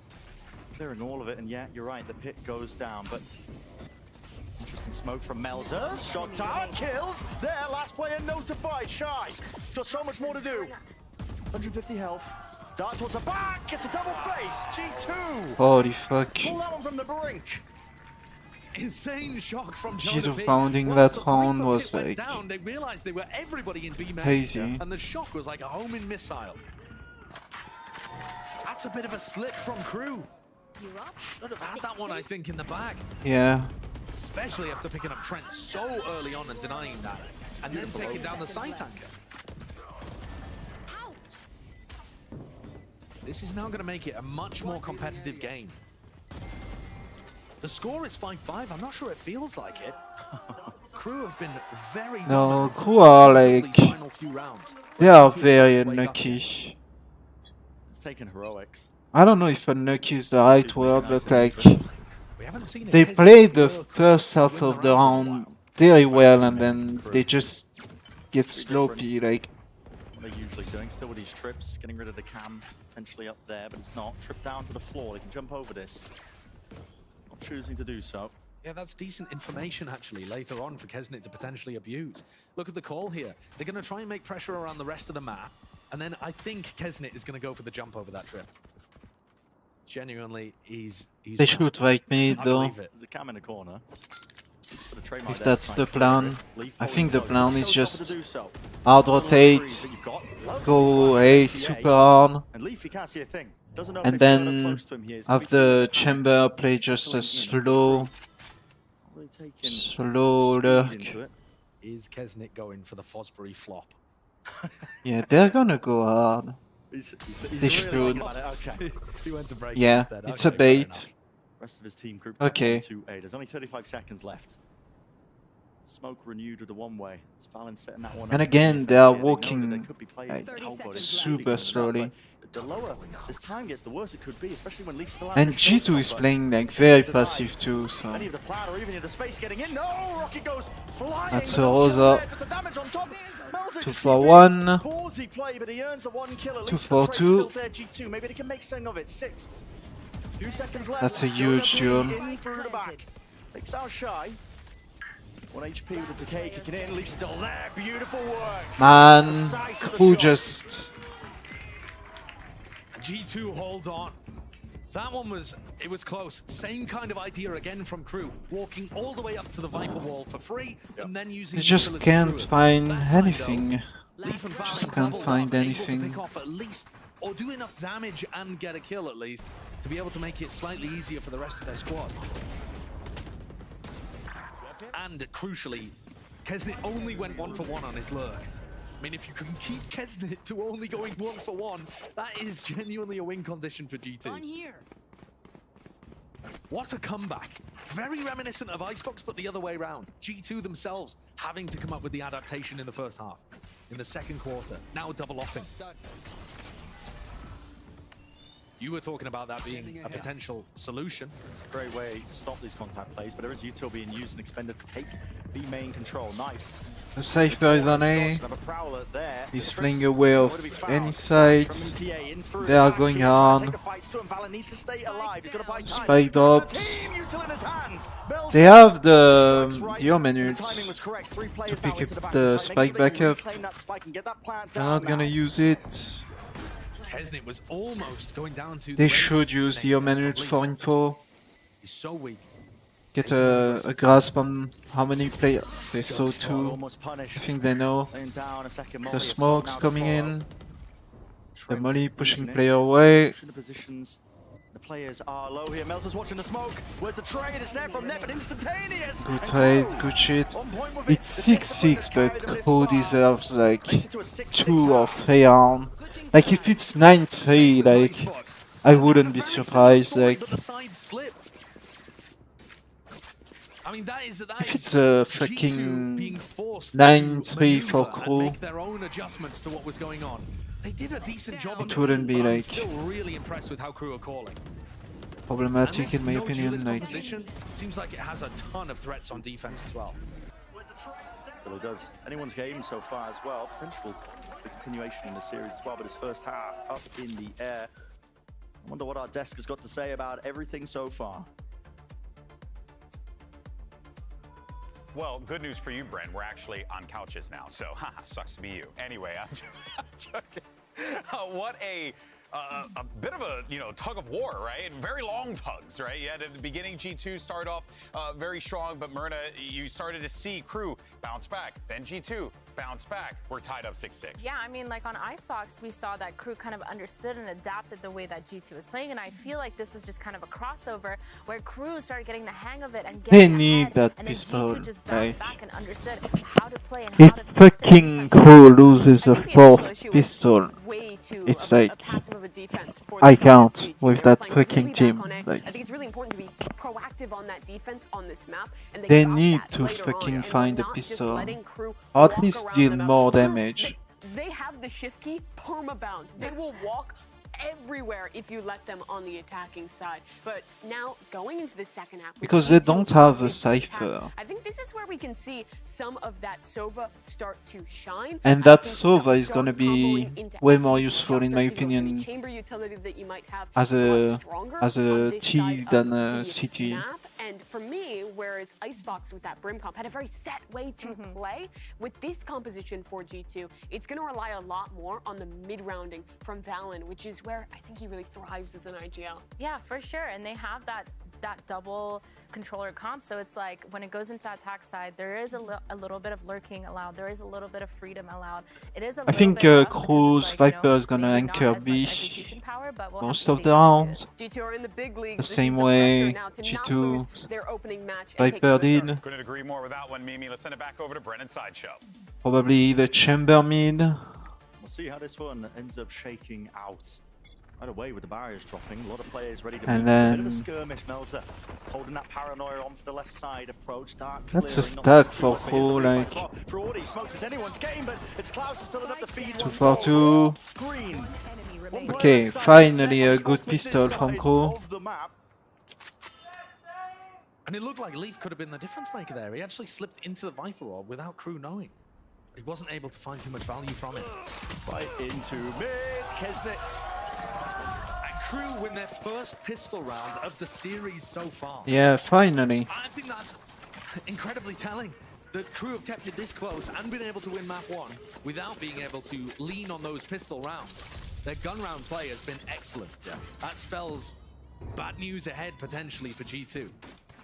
clearing all of it, and yeah, you're right, the pit goes down, but interesting smoke from Melzer, shot down, kills, there, last player notified, Shy, he's got so much more to do, 150 health, dart towards the back, it's a double face, G2, Holy fuck. pull that one from the brink. Insane shock from G2 B. founding Once that the round Viper was pit went like down, they realized they were everybody in B main, crazy. and the shock was like a homing missile. That's a bit of a slip from Crew. Should have had that one, I think, in the bag. Yeah. Especially after picking up Trent so early on and denying that. And then taking down the site anchor. This is now going to make it a much more competitive game. The score is 5-5. I'm not sure it feels like it. Crew have been very No, dominant Crew are in like these final few rounds. they are very unlucky. It's taken heroics. I don't know if unlucky is the right word, but like We haven't seen they it. played the first half of the round very well, and then they just get sloppy. Like They're usually doing still with these trips, getting rid of the cam potentially up there, but it's not. Trip down to the floor, they can jump over this. Not choosing to do so. Yeah, that's decent information, actually, later on for Kesnit to potentially abuse. Look at the call here. They're going to try and make pressure around the rest of the map, and then I think Kesnit is going to go for the jump over that trip. Genuinely, he's they right. should fight me I though. believe it. There's a cam in the corner. Put a trademark If there, that's try the and clear plan, it. Leaf I holding think the close. plan is Showstopper just to do so. hard Little rotate, threes that you've got. Lovely go fight A from super PA. hard, And Leaf, he can't see a thing. Doesn't know if and they're so then close to him here. He's have quickly the panic. chamber play just a slow Really taking slow speed lurk. into it. Is Kesnit going for the Fosbury flop? Yeah, they're gonna go hard. He's They really should. thinking about it. Okay. He went to break Yeah, instead. it's Okay, a fair enough. bait. Rest of his team group Okay. 2A. There's only 35 seconds left. Smoke renewed with the one-way. It's Valen setting that one up. And again, they are They know that walking there could be players like that elbow it. super slowly. The lower as time gets, the worse it could be, especially when Leaf's still out. And with G2 is showstopper. playing like It's very denied. passive too, so Any of the plan or even the space getting in. No, Rocket goes flying. that's but a no kill Rosa. there, just the damage on top. Melzer 2 just for keep 1. in. Ballsy play, but he earns the one kill. At 2 least for the trade's 2. still there, G2. Maybe they can make something of it. 6. Few seconds left. That's a huge Jonah duel. in through the back. Takes out Shy. 1 HP with the decay kicking in. Leaf's still there. Beautiful work. Man, Precise with the Crew shot. just G2 hold on. That one was close. Same kind of idea again from Crew. Walking all the way up to the Viper wall for free, and then using they just utility can't through it. find That time, though, anything. Leaf and Just Valen can't doubled find up, able to anything. pick off at least or do enough damage and get a kill at least to be able to make it slightly easier for the rest of their squad. And crucially, Kesnit only went 1-for-1 on his lurk. I mean, if you can keep Kesnit to only going 1-for-1, that is genuinely a win condition for G2. On here. What a comeback. Very reminiscent of Icebox, but the other way around. G2 themselves having to come up with the adaptation in the first half. In the second quarter, now double offing. You were talking about that being a potential solution. Great way to stop these contact plays, but there is util being used and expended to take B main control. Knife. The Cypher is on A. He's playing away of any side. They are going on. Spike drops. They have the Omen ult to pick up the spike back up. They're not gonna use it. Kesnit was almost going down to They should use the Omen ult for info. He's so weak. Get a grasp on how many players. They saw 2. I think they know. The smoke's coming in. The Molly pushing player away. The players are low here. Melter's watching the smoke. Where's the trade? It's there from Net, but instantaneous. Good trade, good shit. It's 6-6, but Crew deserves like 2 or 3 rounds. Like if it's 9-3, like I wouldn't be surprised. Like I mean, if it's a fucking 9-3 for Crew, their own adjustments to what was going on. They did a decent job of it wouldn't be but I'm like still really impressed with how Crew are calling. problematic in my No opinion. duelist Like composition seems like it has a ton of threats on defense as well. Well, it does. Anyone's game so far as well. Potential for continuation in the series as well, but his first half up in the air. I wonder what our desk has got to say about everything so far. Well, good news for you, Bren. We're actually on couches now, so haha, sucks to be you. Anyway, I'm joking. What a bit of a tug of war, right? Very long tugs, right? You had at the beginning G2 start off very strong, but Myrna, you started to see Crew bounce back. Then G2 bounce back. We're tied up 6-6. Yeah, I mean, like on Icebox, we saw that Crew kind of understood and adapted the way that G2 was playing, and I feel like this was just kind of a crossover where Crew started getting the hang of it and they getting need ahead, that and then pistol. G2 just Like bounced back and understood how to play and how if to fix it. fucking Crew loses a 4th pistol, it's like I can't with that fucking team. Like I think it's really important to be proactive on that defense on this map, and they got need that to later fucking on, and find we're a not just pistol, letting Crew or at walk least around deal the map. more Crew, damage. They have the shift key permabound. They will walk everywhere if you let them on the attacking side. But now going into the second half, Because they don't have a Cypher. I think this is where we can see some of that Sova start to shine. And that Sova is gonna be way more useful in my opinion Chamber utility that you might have as a T than a CT. map. And for me, whereas Icebox with that Brim comp had a very set way to play, with this composition for G2, it's going to rely a lot more on the mid-rounding from Valen, which is where I think he really thrives as an IGL. Yeah, for sure. And they have that double controller comp, so it's like when it goes into attack side, there is a little bit of lurking allowed, there is a little bit of freedom allowed. It is a I think Crew's Viper is gonna anchor B most of the rounds. G2 are in the big leagues. The This same is the way pressure now to not G2 lose their opening match and take Viper it to the did. Couldn't agree more with that one, Mimi. Let's send it back over to Brennan Sideshow. Probably the chamber mid. We'll see how this one ends up shaking out. Right away with the barriers dropping, a lot of players ready to And move. A bit of a then skirmish. Melzer holding that paranoia on for the left side approach. Dark that's a clearing, not stack too for much, but Crew, here's the like refight for Audi. Smokes is anyone's game, but it's Klaus who's filling up the feed. 2-4-2. Green. Okay, finally a good pistol from Crew. And it looked like Leaf could have been the difference maker there. He actually slipped into the Viper Orb without Crew knowing. But he wasn't able to find too much value from it. Right into mid, Kesnit. And Crew win their first pistol round of the series so far. Yeah, finally. I think that's incredibly telling. That Crew have kept it this close and been able to win map 1 without being able to lean on those pistol rounds. Their gun round play has been excellent. Yeah. That spells bad news ahead potentially for G2.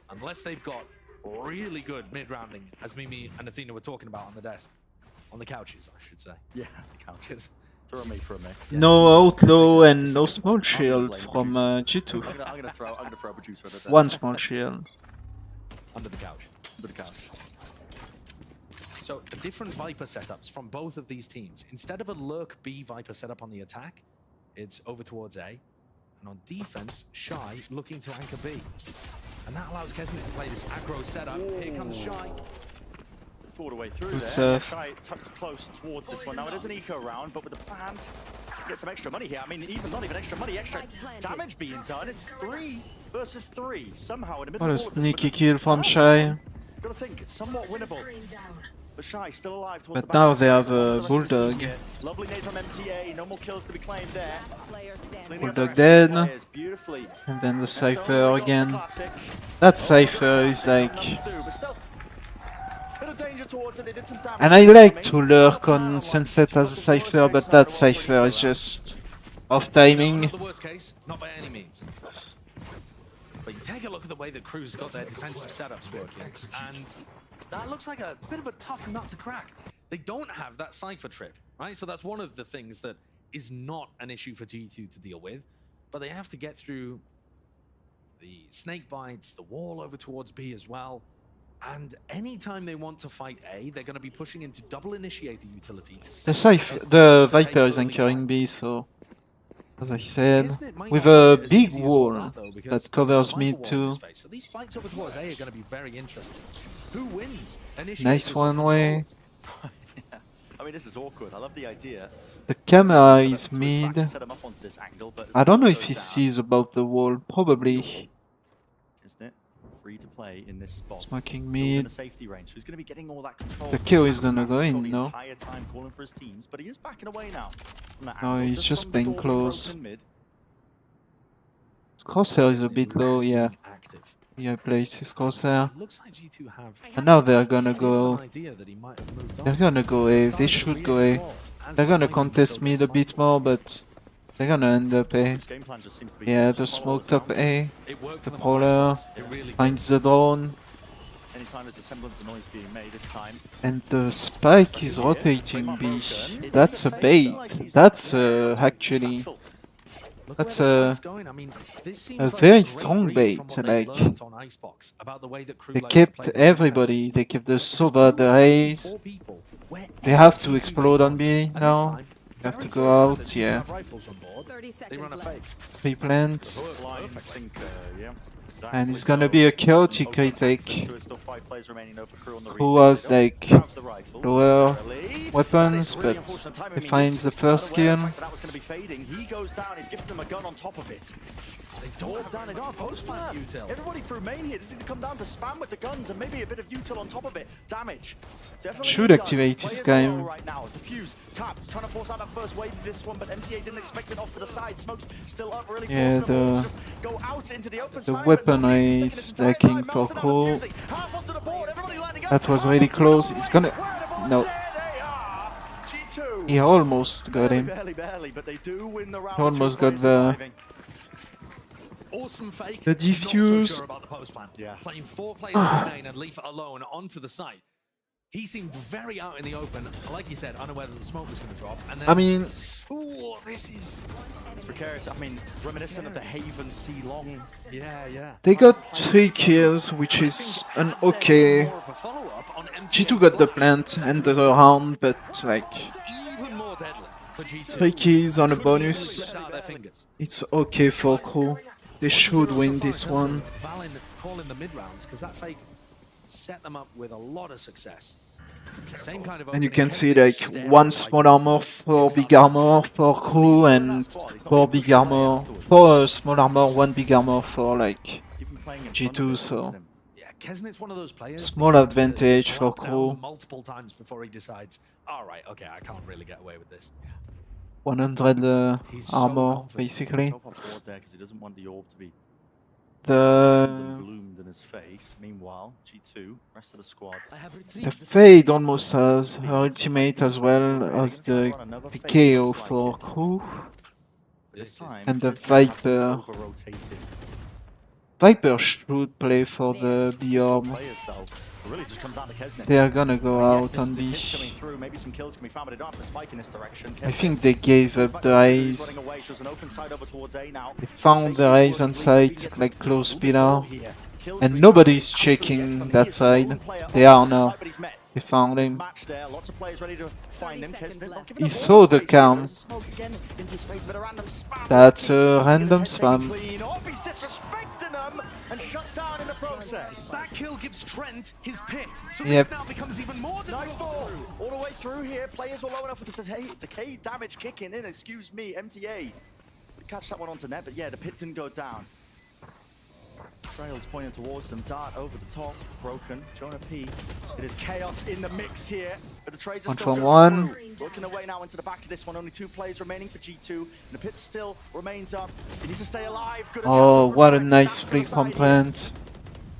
Unless they've got really good mid-rounding, as Mimi and Athena were talking about on the desk. On the couches, I should say. Yeah, the couches. Throw me for a mix. No outlaw and no small shield from G2. I'm gonna throw a producer at it there. One small shield. Under the couch. Under the couch. So the different Viper setups from both of these teams. Instead of a lurk B Viper setup on the attack, it's over towards A. And on defense, Shy looking to anchor B. And that allows Kesnit to play this aggro setup. Here comes Shy. All the way through Good there. stuff. Shy tucked close towards this one. Now it is an eco round, but with the plant, get some extra money here. I mean, even not even extra money, extra damage being done. It's 3 versus 3 somehow in the middle. What a of all of this, sneaky with the kill from plant. Shy. Gotta think, somewhat winnable. But Shy still alive towards But the now back. they have a The rest of the Bulldog. team here. Lovely nade from MTA. No more kills to be claimed there. Cleaning up the Bulldog rest of the dead. players beautifully. And then the And so Cypher we got the again. classic. That Cypher is like... But still, bit of danger towards it. They did some damage. And I like to lurk on Sunset as a Cypher, but that Cypher is just off timing. Not the worst case, not by any means. But you take a look at the way that Crew's got their defensive setups working, and that looks like a bit of a tough nut to crack. They don't have that Cypher trip, right? So that's one of the things that is not an issue for G2 to deal with, but they have to get through the snake bites, the wall over towards B as well. And anytime they want to fight A, they're going to be pushing into double initiator utility. The Viper is anchoring B, so... As I said, with a big wall that covers mid too. So these fights over towards A are going to be very interesting. Who wins? Nice one way. I mean, this is awkward. I love the idea. The camera is mid. Set him up onto this angle, but I don't know if he sees above the wall. Probably. isn't it? Free to play in this spot. Smoking Still in mid. the safety range, so he's going to be getting all that control. The kill is gonna go in, the no? entire time calling for his teams, but he is backing away now. From that No, angle, he's just from the playing door being close. broken mid. His crosshair is a bit low, yeah. Yeah, place his crosshair. Looks like G2 have And now they're gonna go. an idea that he might have moved on. They're gonna go A. They should go A. They're gonna contest mid a bit more, but they're gonna end up A. Yeah, the smoked up A. The Prowler finds the drone. Anytime there's a semblance of noise being made this time. And the spike is rotating B. That's a bait. That's actually... That's a very strong bait. Like, they kept everybody. They kept the Sova, the Raze. They have to explode on B now. They have to go out, yeah. Replant. And it's gonna be a chaotic retake. Who was like lower weapons, but he finds the first kill. That was going to be fading. He goes down. He's giving them a gun on top of it. They don't down. They don't have post plant. Everybody through main here. This is going to come down to spam with the guns and maybe a bit of util on top of it. Damage. Definitely Should done. activate his Players time. low right now. Diffuse, tapped, trying to force out that first wave of this one, but MTA didn't expect it off to the side. Smoke's still up, really Yeah, forcing them all to just go out into the open. the weapon is lacking for Crow. That was really close. He's gonna... No. He almost got him. He almost got Awesome fake. the defuse. Playing 4 players in lane and Leaf alone onto the site. He seemed very out in the open, like you said, unaware that the smoke was going to drop. And then, I mean... Ooh, this is... It's precarious. I mean, reminiscent of the Haven C long. Yeah. They got 3 kills, which is an okay... G2 got the plant and the round, but like... Even more deadly for G2. 3 kills on a bonus. It's okay for Crew. They should win this one. Valen calling the mid rounds because that fake set them up with a lot of success. Same kind of And you can see like 1 small armor, 4 big armor for Crew, and 4 big armor, 4 small armor, 1 big armor for like G2, so Kesnit's one of those players. small advantage for Crew. Multiple times before he decides, all right, okay, I can't really get away with this. 100 armor, basically. He doesn't want the orb to be The bloomed in his face. Meanwhile, G2, rest of the squad. Fade almost has her ultimate as well as the KO for Crew. This time, And the Viper Viper should play for the B orb. Players, though. It really just comes down to Kesnet. They are gonna go But yes, out on this B. hit's coming through. Maybe some kills can be found, but they don't have to spike in this direction. I think they gave up the He's eyes. running away, so it's an open side over towards A now. They found the eyes on site, like close pillar. And nobody's checking that side. They are now. They found him. Match there. Lots of players ready to find him. Kesnet not giving He up saw all the space. cam. There's a smoke again into his face, a bit of random spam. That's a random spam. Clean off. He's disrespecting them and shut down in the process. That kill gives Trent his pit, so Yep. this now becomes even more difficult. Nightfall all the way through here. Players were low enough with the decay damage kicking in. Excuse me, MTA. We catch that one onto net, but yeah, the pit didn't go down. Trails pointing towards them. Dart over the top, broken. Jonah P. It is chaos in the mix here, but the trades are One still for going one. through. Working away now into the back of this one. Only 2 players remaining for G2, and the pit still remains up. He needs to stay alive. Good Oh, adjustment what a from nice Stacks to flick the from side here. Trent.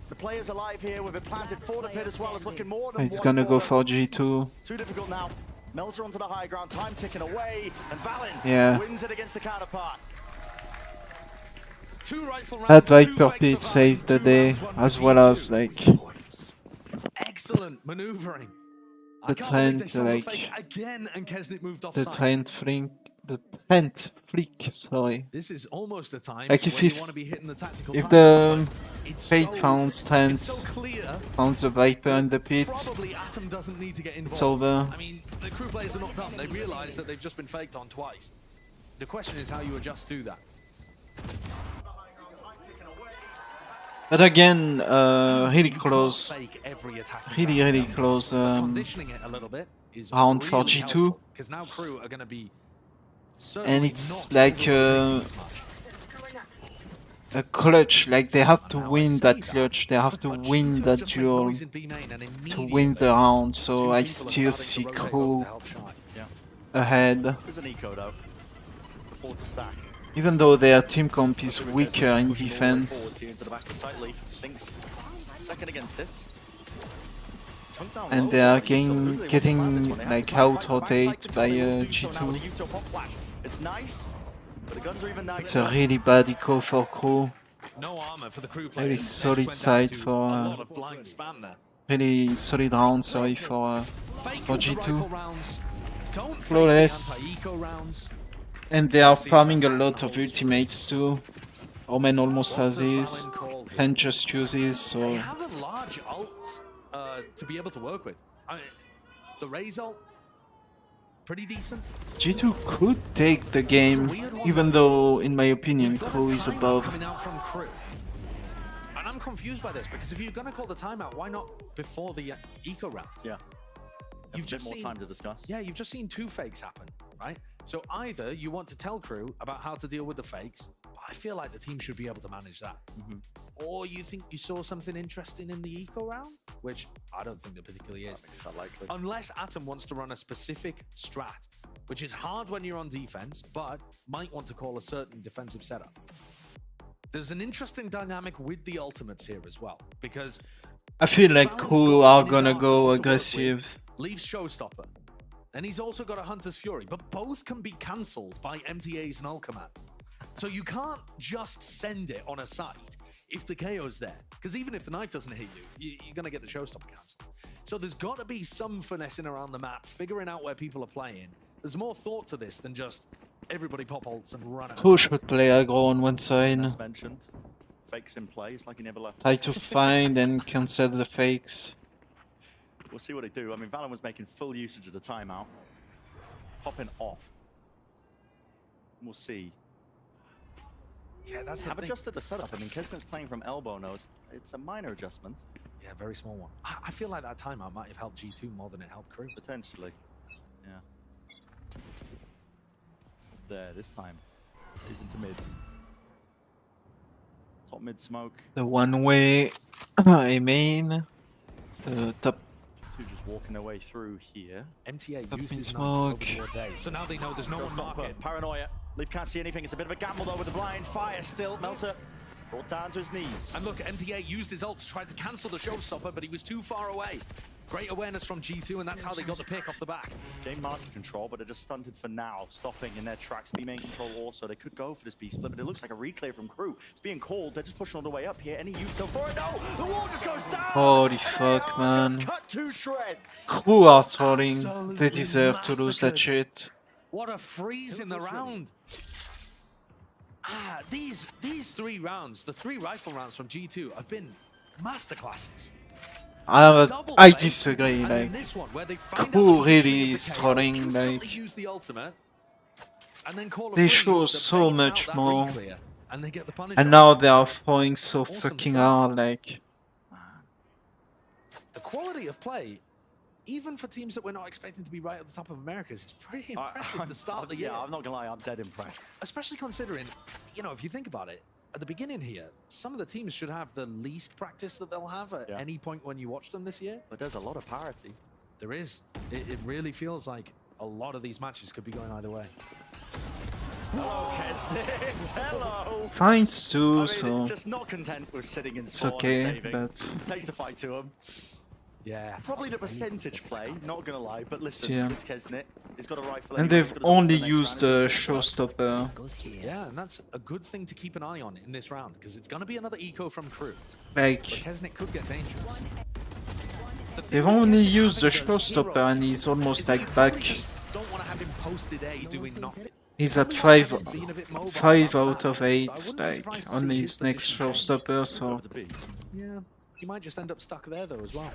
The players alive here with it planted for the pit as well. It's looking more than He's one gonna go them. for G2. Too difficult now. Melzer onto the high ground, time ticking away, and Valen Yeah. wins it against the counterpart. That Viper pit saved the day, as well as like Excellent maneuvering. the Trent, like Again, and Kesnet moved the offside. Trent flick. Sorry. This is almost a time Like if when you want to be hitting the tactical if target. the Fate found Trent, found the Viper in the pit, Probably Atom doesn't need to get involved. it's over. I mean, the crew players are not dumb. They realize that they've just been faked on twice. The question is how you adjust to that. But again, really close, really close Conditioning it a little bit is round for really G2, because now crew are going to be and it's like a clutch. Like they have to win that clutch, they have to win that duel to win the round. So I still see crew ahead, There's an eco though. Before to stack. even though their team comp is weaker in defense. Into the back of the site, Leaf thinks second against it. Chunk down And low, they are but Utah really wants to getting plan this one. They have like to try and out find rotate backside by control with Utah now G2. with the Utah pop flash. It's nice, but the guns are even now. It's a really bad eco for crew. no armor for the crew Very players. solid Edge went side down to for a lot of blind spam there. really solid round. Sorry for Fake for the rifle G2. rounds. Don't fake the Flawless. anti-eco rounds. And they are farming a lot of ultimates too. Omen almost has his. Trent just uses, They so have a large ult to be able to work with. The Raze ult, pretty decent. G2 could take the game, even though, in my opinion, Crew is above. Coming out from crew. And I'm confused by this because if you're going to call the timeout, why not before the eco round? Yeah. You've a just bit more seen time to discuss. Yeah, you've just seen 2 fakes happen, right? So either you want to tell crew about how to deal with the fakes, but I feel like the team should be able to manage that. Or you think you saw something interesting in the eco round, which I don't think there particularly is. It's unlikely. Unless Atom wants to run a specific strat, which is hard when you're on defense, but might want to call a certain defensive setup. There's an interesting dynamic with the ultimates here as well, because I feel like Crew are gonna go aggressive. Leaves Showstopper. And he's also got a Hunter's Fury, but both can be cancelled by MTA's null command. So you can't just send it on a site if the KO's there. Because even if the knife doesn't hit you, you're going to get the Showstopper cancelled. So there's got to be some finessing around the map, figuring out where people are playing. There's more thought to this than just everybody pop ults and run at Crew should play aggro on one side. As mentioned, fakes in play. It's like he never left. Try to find and cancel the fakes. We'll see what they do. I mean, Valen was making full usage of the timeout. Popping off. We'll see. Yeah, that's the Have thing. adjusted the setup. I mean, Kesner's playing from elbow nose. It's a minor adjustment. Yeah, very small one. I feel like that timeout might have helped G2 more than it helped Crew. Potentially. Yeah. There, this time. He's into mid. Top mid smoke. The one way, I mean, the top. Two just walking their way through here. MTA Up used in his knife over smoke. towards A. So now they know there's no one Showstopper, marking. Paranoia. Leaf can't see anything. It's a bit of a gamble though with the blind fire still. Melter Brought down to his knees. And look, MTA used his ult to try to cancel the showstopper, but he was too far away. Great awareness from G2, and that's how they got the pick off the back. Game market control, but they're just stunted for now, stopping in their tracks. B main control also. They could go for this B split, but it looks like a reclear from Crew. It's being called. They're just pushing all the way up here. Any util for it? No! The wall just goes down! Holy fuck, man. Just cut to shreds. Crew are trolling. They deserve to lose that shit. What a freeze in the round. These 3 rounds, the 3 rifle rounds from G2 have been masterclasses. I disagree, And like, then this one, where they find out Crew the really is position of the KO, trolling, instantly like, use the ultimate, and then call a they freeze show that so baits out much that more. reclear, and they get the punish And on now it. they are throwing so fucking hard, like. The quality of play, even for teams that we're not expecting to be right at the top of America's, is pretty impressive at the start of the year. Yeah, I'm not gonna lie, I'm dead impressed. Especially considering, you know, if you think about it, at the beginning here, some of the teams should have the least practice that they'll have at any point when you watch them this year. But there's a lot of parity. There is. It really feels like a lot of these matches could be going either way. Hello, Kesnit. Hello. Fine too, I mean, so just not content with sitting in it's spawn okay, and saving. but Takes the fight to him. Yeah. Probably the percentage play, not gonna lie, but listen, Yeah. it's Kesnit. He's got a rifle. and anyway, they've he's got his ult only for the next used round. the showstopper. Yeah, and that's a good thing to keep an eye on in this round, because it's going to be another eco from Crew. Like, But Kesnick could get dangerous. they've only used the showstopper and he's almost like back. Don't want to have him posted A doing nothing. He's at 5 out of 8, like, on his next showstopper, so. Yeah, he might just end up stuck there though as well.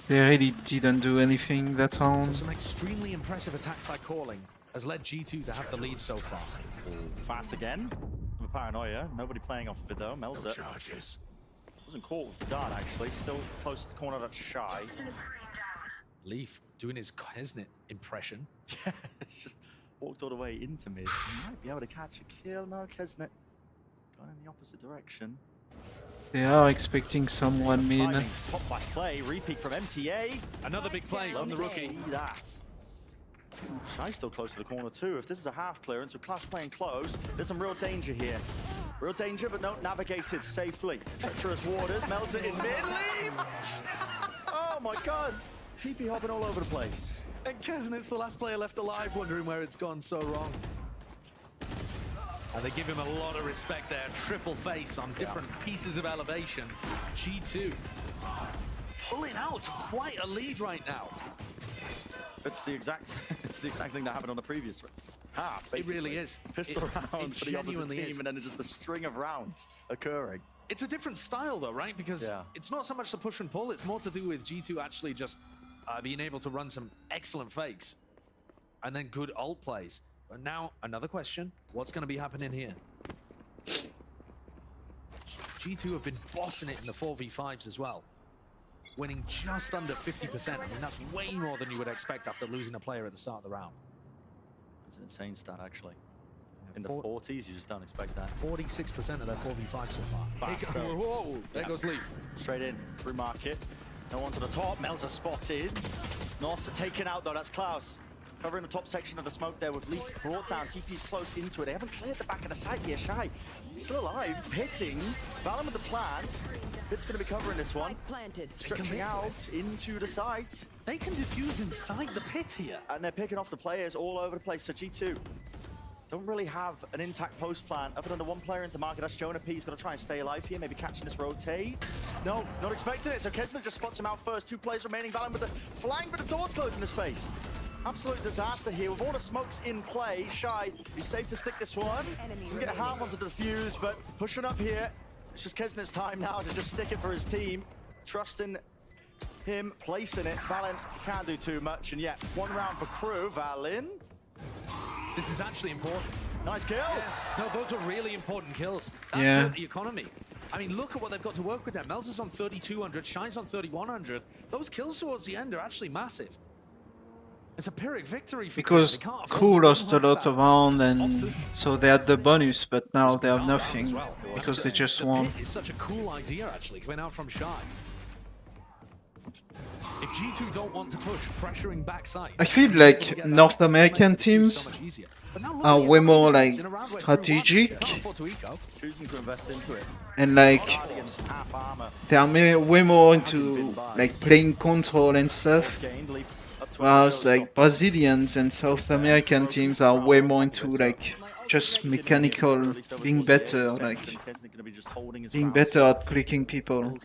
They really didn't do anything that round. Some extremely impressive attack side calling has led G2 to have the lead so far. Fast again. I'm a paranoia. Nobody playing off of it though. Melzer. Wasn't caught with the dart actually. Still close to the corner. That's Shy. Leaf doing his Kesnit impression. Yeah, it's just walked all the way into mid. He might be able to catch a kill. No, Kesnit going in the opposite direction. They are expecting someone mid. Top flash play. Repeat from MTA. Another big play from the rookie. See that. Shy's still close to the corner too. If this is a half clearance with Clash playing close, there's some real danger here. Real danger, but no, navigated safely. Treacherous waters, melts it in mid. Leave! Oh my god. PP hopping all over the place. And Kesnit's the last player left alive, wondering where it's gone so wrong. And they give him a lot of respect there. Triple face on different pieces of elevation. G2 pulling out quite a lead right now. It's the exact thing that happened on the previous half. It really is. Pistol round for the opposite genuinely team, is. and then it's just a string of rounds occurring. It's a different style though, right? Because it's not so much the push and pull, it's more to do with G2 actually just being able to run some excellent fakes and then good ult plays. But now, another question, what's going to be happening here? G2 have been bossing it in the 4v5s as well, winning just under 50%. I mean, that's way more than you would expect after losing a player at the start of the round. It's an insane stat, actually. In the 40s, you just don't expect that. 46% of their 4v5 so far. Fast, Whoa, there goes Leaf. Straight in, through market. No one to the top. Melzer spotted. Not taken out, though. That's Klaus. Covering the top section of the smoke there with Leaf brought down. TP's close into it. They haven't cleared the back of the site here. Shy, he's still alive. Pitting. Valen with the plant. Pit's going to be covering this one. Stretching out into the site. They can defuse inside the pit here. And they're picking off the players all over the place. So G2 don't really have an intact post plan other than the one player into market. That's Jonah P. He's going to try and stay alive here, maybe catching this rotate. No, not expecting it. So Kesler just spots him out first. 2 players remaining. Valen with the flying, but the door's closed in his face. Absolute disaster here with all the smokes in play. Shy, he's safe to stick this one. Can get half onto the defuse, but pushing up here. It's just Kesner's time now to just stick it for his team. Trusting him, placing it. Valen can't do too much, and yet 1 round for Crew. Valen. This is actually important. Nice kills. No, those are really important kills. That's hurt the economy. I mean, look at what they've got to work with there. Melzer's on 3,200, Shy's on 3,100. Those kills towards the end are actually massive. It's a Pyrrhic victory for Because Crew lost a lot of round, and so they had the bonus, but now they have nothing because they just won. It's such a cool idea, actually, coming out from Shy. If G2 don't want to push, pressuring backside. I feel like North American teams are way more like strategic Choosing to invest into it. and like they are way more into like playing control and stuff. Whereas like Brazilians and South American teams are way more into like just mechanical, being better, like being better at clicking people.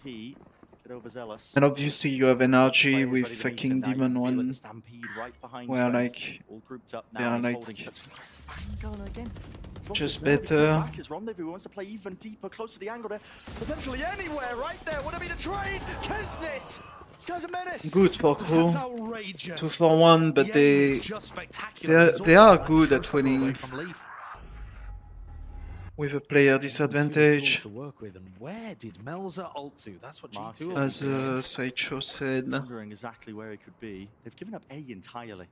And obviously you have NRG with fucking Demon 1, where like they are like just better. His rendezvous wants to play even deeper, close to the angle there. Potentially anywhere, right there. Would it be the trade? Kesnit! This guy's a menace. Good for crew. 2 for 1, but they are good at winning with a player disadvantage. To work with, and where did Melza ult to? That's what G2 As Sideshow said. Wondering exactly where he could be. They've given up A entirely.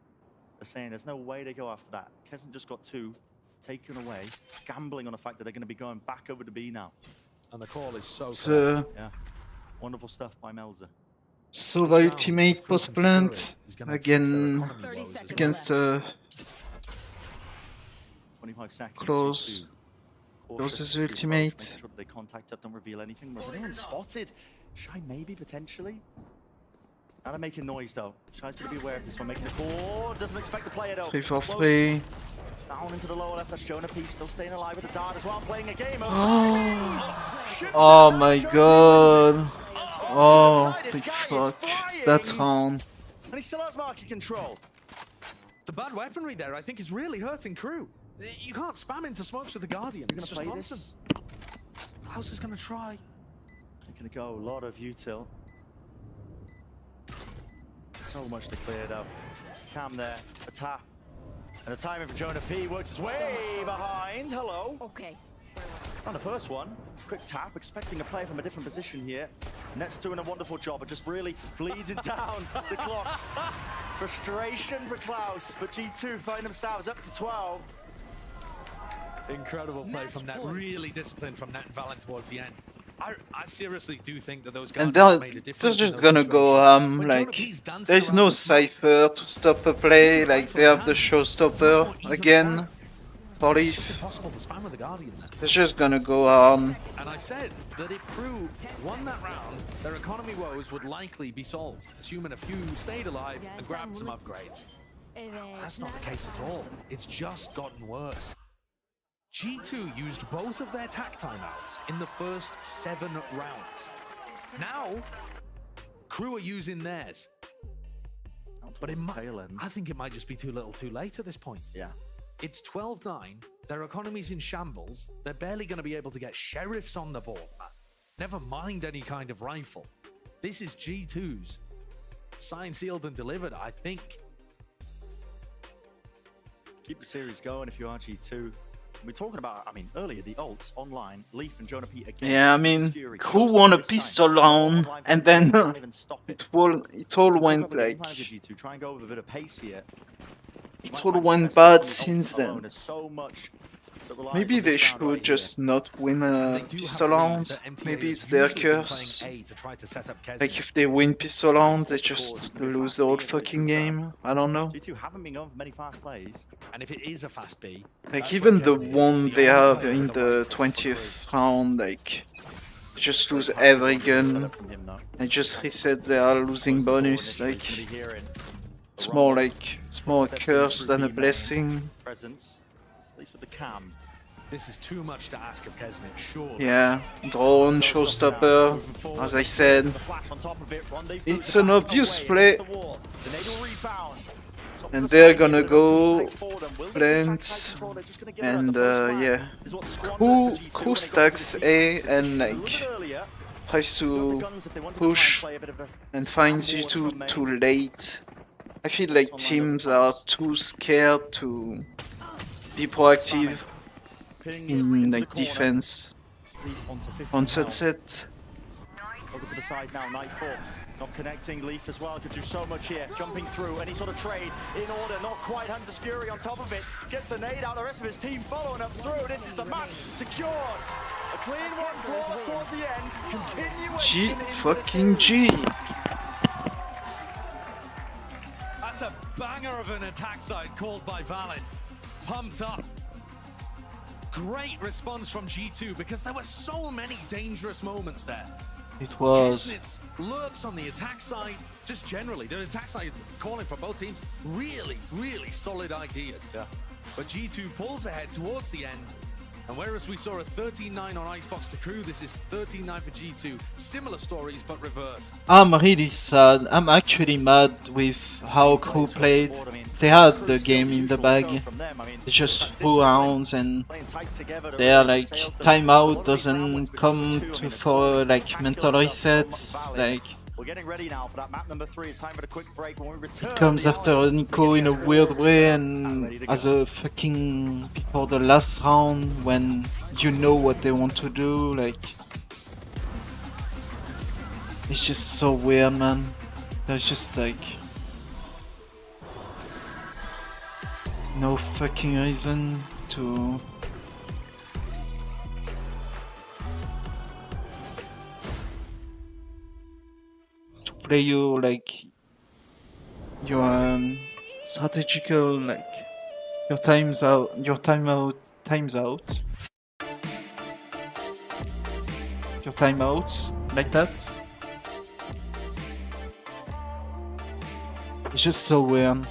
They're saying there's no way they go after that. Kesnit just got 2 taken away, gambling on the fact that they're going to be going back over to B now. And the call is so clear. Yeah, wonderful stuff by Melza. Sova ultimate post plant again against 25 seconds. Close. Closes ultimate. Make sure that they contact up, don't reveal anything. Was anyone spotted? Shy maybe potentially. Now they're making noise though. Shy's gonna be aware of this one, making a call. Doesn't expect the player though. 3 for 3. Down into the lower left. That's Jonah P still staying alive with the dart as well, playing a game. Oh my god. Oh, holy fuck. That's round. And he still has market control. The bad weaponry there, I think, is really hurting crew. You can't spam into smokes with the Guardian. It's just nonsense. Klaus is going to try. They're going to go. A lot of util. So much to clear up. Cam there. A tap. And the timing for Jonah P works his way behind. Hello. Okay. On the first one, quick tap, expecting a player from a different position here. Nets doing a wonderful job of just really bleeding down the clock. Frustration for Klaus, but G2 find themselves up to 12. Incredible play from Net. Really disciplined from Net and Valen towards the end. I seriously do think that those guys And made a they're difference. just gonna go like there's no cipher to stop a play, like they have the showstopper again for Leaf. They're just gonna go on. And I said that if crew won that round, their economy woes would likely be solved, assuming a few stayed alive and grabbed some upgrades. That's not the case at all. It's just gotten worse. G2 used both of their tack timeouts in the first 7 rounds. Now, crew are using theirs. But I think it might just be too little too late at this point. Yeah. It's 12-9, their economy's in shambles, they're barely going to be able to get sheriffs on the board, man. Never mind any kind of rifle. This is G2's. Signed, sealed, and delivered, I think. Keep the series going if you are G2. We're talking about, I mean, earlier, the ults online, Leaf and Jonah P again. Yeah, I mean, crew won a pistol round, and then it all went like Try and go with a bit of pace here. it all went bad since then. Maybe they should just not win a pistol round. Maybe it's their curse. Like if they win pistol round, they just lose the whole fucking game. I don't know. G2 haven't been going for many fast plays. And if it is a fast B, Like even the one they have in the 20th round, like just lose every gun and just reset their losing bonus. Like it's more a curse than a blessing. Presence, at least with the cam. this is too much to ask of Kesnit, sure. Yeah, drone, showstopper, as I said. It's an obvious play. And they're gonna go plant and yeah. Who stacks A and like tries to push and finds you too late. I feel like teams are too scared to be proactive in like defense on Sunset. Over to the side now, Nightfall. Not connecting, Leaf as well, could do so much here. Jumping through, any sort of trade in order, not quite. Hunter's Fury on top of it. Gets the nade out, the rest of his team following up through. This is the match, secured. A clean one, flawless towards the end. Continuation. G fucking G. That's a banger of an attack side called by Valin. Pumped up. Great response from G2 because there were so many dangerous moments there. It was. Kesnitz lurks on the attack side, just generally. The attack side calling for both teams. Really, really solid ideas. Yeah. But G2 pulls ahead towards the end. And whereas we saw a 13-9 on Icebox to Crew, this is 13-9 for G2. Similar stories, but reversed. I'm really sad. I'm actually mad with how Crew played. They had the game in the bag. They just threw rounds and their like timeout doesn't come to for like mental resets. Like We're getting ready now for that map number 3. It's time for a quick break. When we return, it comes after Nico in a weird way and as a fucking before the last round when you know what they want to do. Like it's just so weird, man. There's just like no fucking reason to play your like your strategical like your time's out, your time's out, your timeouts like that. It's just so weird.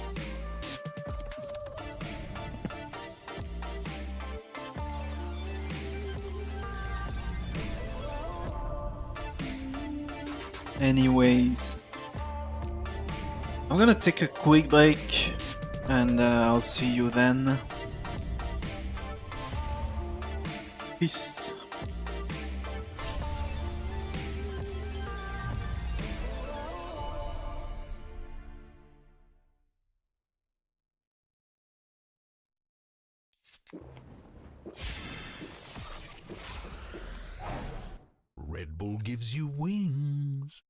Anyways, I'm gonna take a quick break and I'll see you then. Peace. Red Bull gives you wings.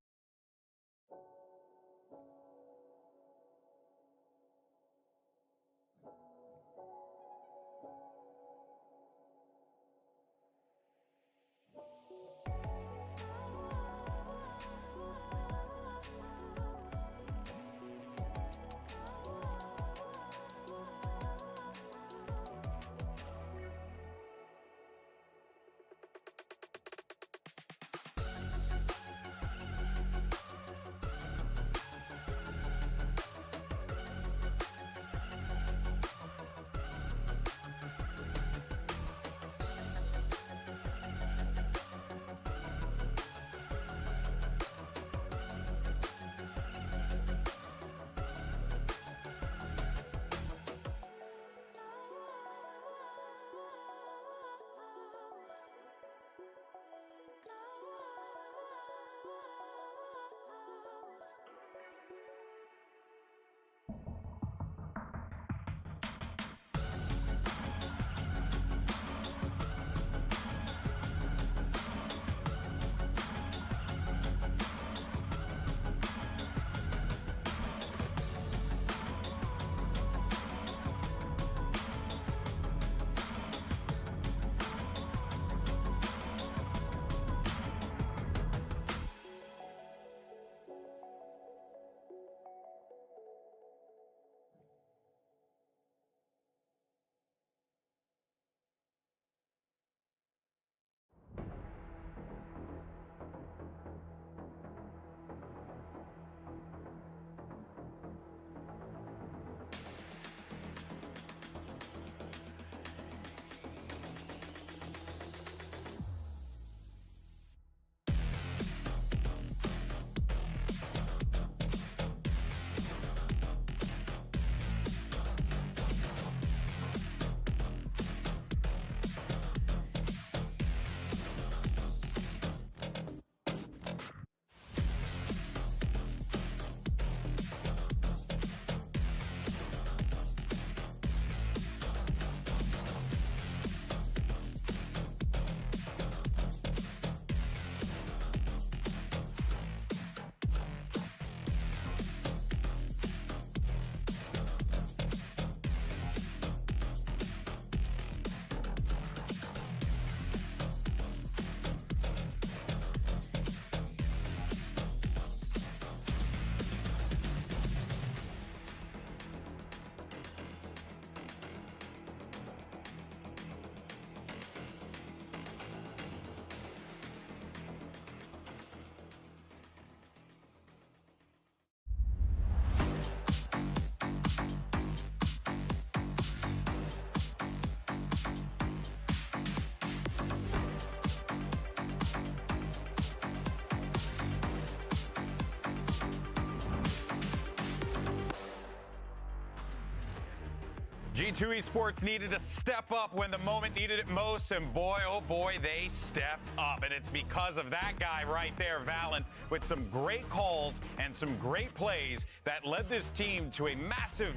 G2 Esports needed to step up when the moment needed it most, and boy, oh boy, they stepped up. And it's because of that guy right there, Valen, with some great calls and some great plays that led this team to a massive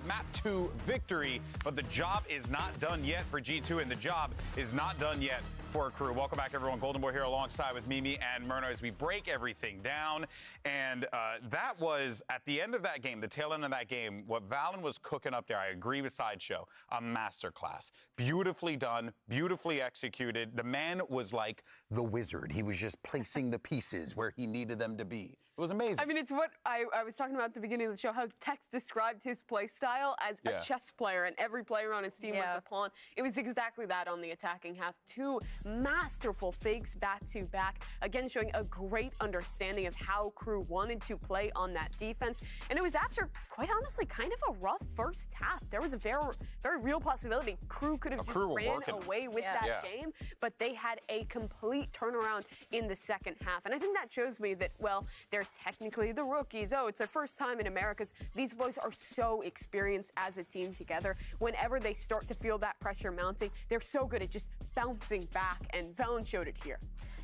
Map 2 victory. But the job is not done yet for G2, and the job is not done yet for Crew. Welcome back, everyone. Golden Boy here alongside with Mimi and Myrna as we break everything down. And that was, at the end of that game, the tail end of that game, what Valen was cooking up there, I agree with Sideshow, a masterclass. Beautifully done, beautifully executed. The man was like the wizard. He was just placing the pieces where he needed them to be. It was amazing. I mean, it's what I was talking about at the beginning of the show, how Tex described his play style as a chess player, and every player on his team was a pawn. It was exactly that on the attacking half. Two masterful fakes back-to-back, again showing a great understanding of how Crew wanted to play on that defense. And it was after, quite honestly, kind of a rough first half. There was a very, very real possibility Crew could have just ran away with that game, but they had a complete turnaround in the second half. And I think that shows me that, well, they're technically the rookies. Oh, it's their first time in Americas. These boys are so experienced as a team together. Whenever they start to feel that pressure mounting, they're so good at just bouncing back, and Valen showed it here.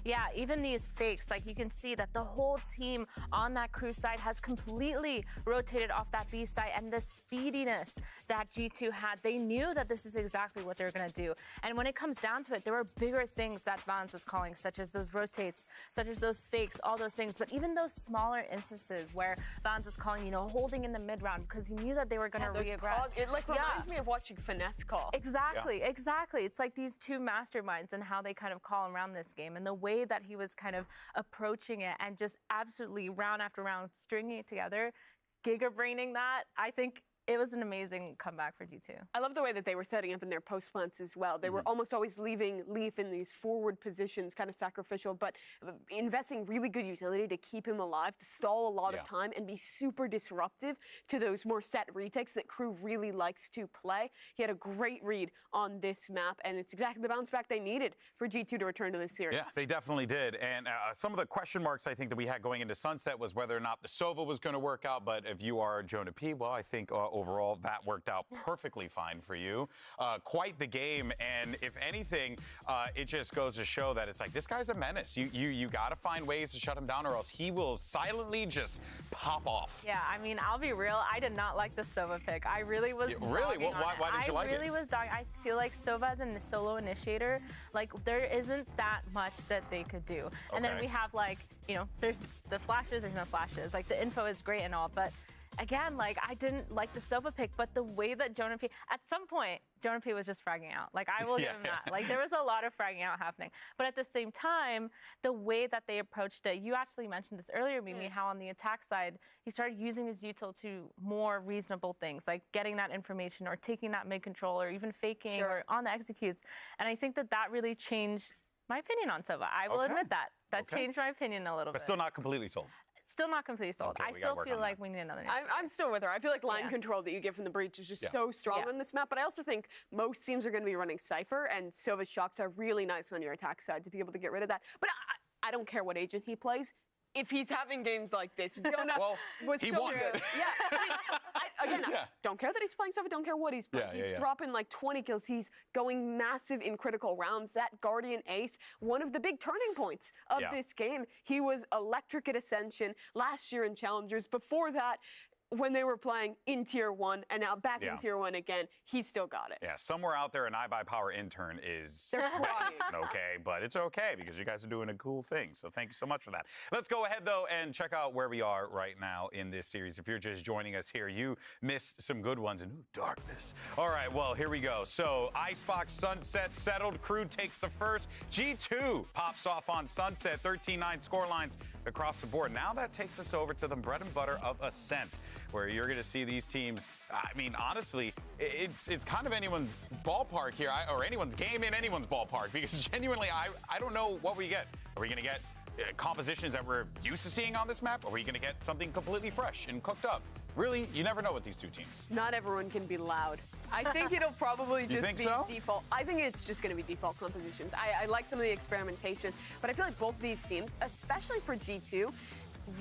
Yeah, even these fakes, like you can see that the whole team on that Crew side has completely rotated off that B side, and the speediness that G2 had, they knew that this is exactly what they're going to do. And when it comes down to it, there were bigger things that Vans was calling, such as those rotates, such as those fakes, all those things. But even those smaller instances where Vans was calling, you know, holding in the mid-round because he knew that they were going to reaggress. It like reminds me of watching Finesse call. Exactly, exactly. It's like these two masterminds and how they kind of call around this game, and the way that he was kind of approaching it and just absolutely round after round stringing it together, giga-braining that. I think it was an amazing comeback for G2. I love the way that they were setting up in their post plants as well. They were almost always leaving Leaf in these forward positions, kind of sacrificial, but investing really good utility to keep him alive, to stall a lot of time and be super disruptive to those more set retakes that Crew really likes to play. He had a great read on this map, and it's exactly the bounce back they needed for G2 to return to this series. Yeah, they definitely did. And some of the question marks I think that we had going into Sunset was whether or not the Sova was going to work out. But if you are Jonah P, well, I think overall that worked out perfectly fine for you. Quite the game. And if anything, it just goes to show that it's like, this guy's a menace. You got to find ways to shut him down, or else he will silently just pop off. Yeah, I mean, I'll be real. I did not like the Sova pick. I really was Really? Why didn't you like it? I really was dogging. I feel like Sova as a solo initiator, like, there isn't that much that they could do. And then we have, like, you know, there's the flashes, there's no flashes. Like, the info is great and all, but again, like, I didn't like the Sova pick, but the way that Jonah P, at some point, Jonah P was just fragging out. Like, I will give him that. Like, there was a lot of fragging out happening. But at the same time, the way that they approached it, you actually mentioned this earlier, Mimi, how on the attack side, he started using his util to more reasonable things, like getting that information or taking that mid-control or even faking or on the executes. And I think that that really changed my opinion on Sova. I will admit that. That changed my opinion a little bit. But still not completely sold. Still not completely sold. Okay, I still feel like we need another. I'm still with her. I feel like line control that you get from the breach is just so strong on this map, but I also think most teams are going to be running Cypher, and Sova's shocks are really nice on your attack side to be able to get rid of that. But I don't care what agent he plays. If he's having games like this, Jonah was he so won. good. Yeah, I mean, I don't care that he's playing Sova, don't care what he's playing. He's dropping like 20 kills. He's going massive in critical rounds. That Guardian Ace, one of the big turning points of this game. He was electric at Ascension, last year in Challengers. Before that, when they were playing in Tier 1 and now back in Tier 1 again, he still got it. Yeah, somewhere out there, an iBuyPower intern is okay, but it's okay because you guys are doing a cool thing. So thank you so much for that. Let's go ahead, though, and check out where we are right now in this series. If you're just joining us here, you missed some good ones and darkness. All right, well, here we go. So Icebox Sunset settled. Crew takes the first. G2 pops off on Sunset, 13-9 score lines across the board. Now that takes us over to the bread and butter of Ascent, where you're going to see these teams. I mean, honestly, it's kind of anyone's ballpark here, or anyone's game in anyone's ballpark, because genuinely, I don't know what we get. Are we going to get compositions that we're used to seeing on this map? Or are we going to get something completely fresh and cooked up? Really, you never know with these two teams. Not everyone can be loud. I think it'll probably just be default. I think it's just going to be default compositions. I like some of the experimentation, but I feel like both these teams, especially for G2,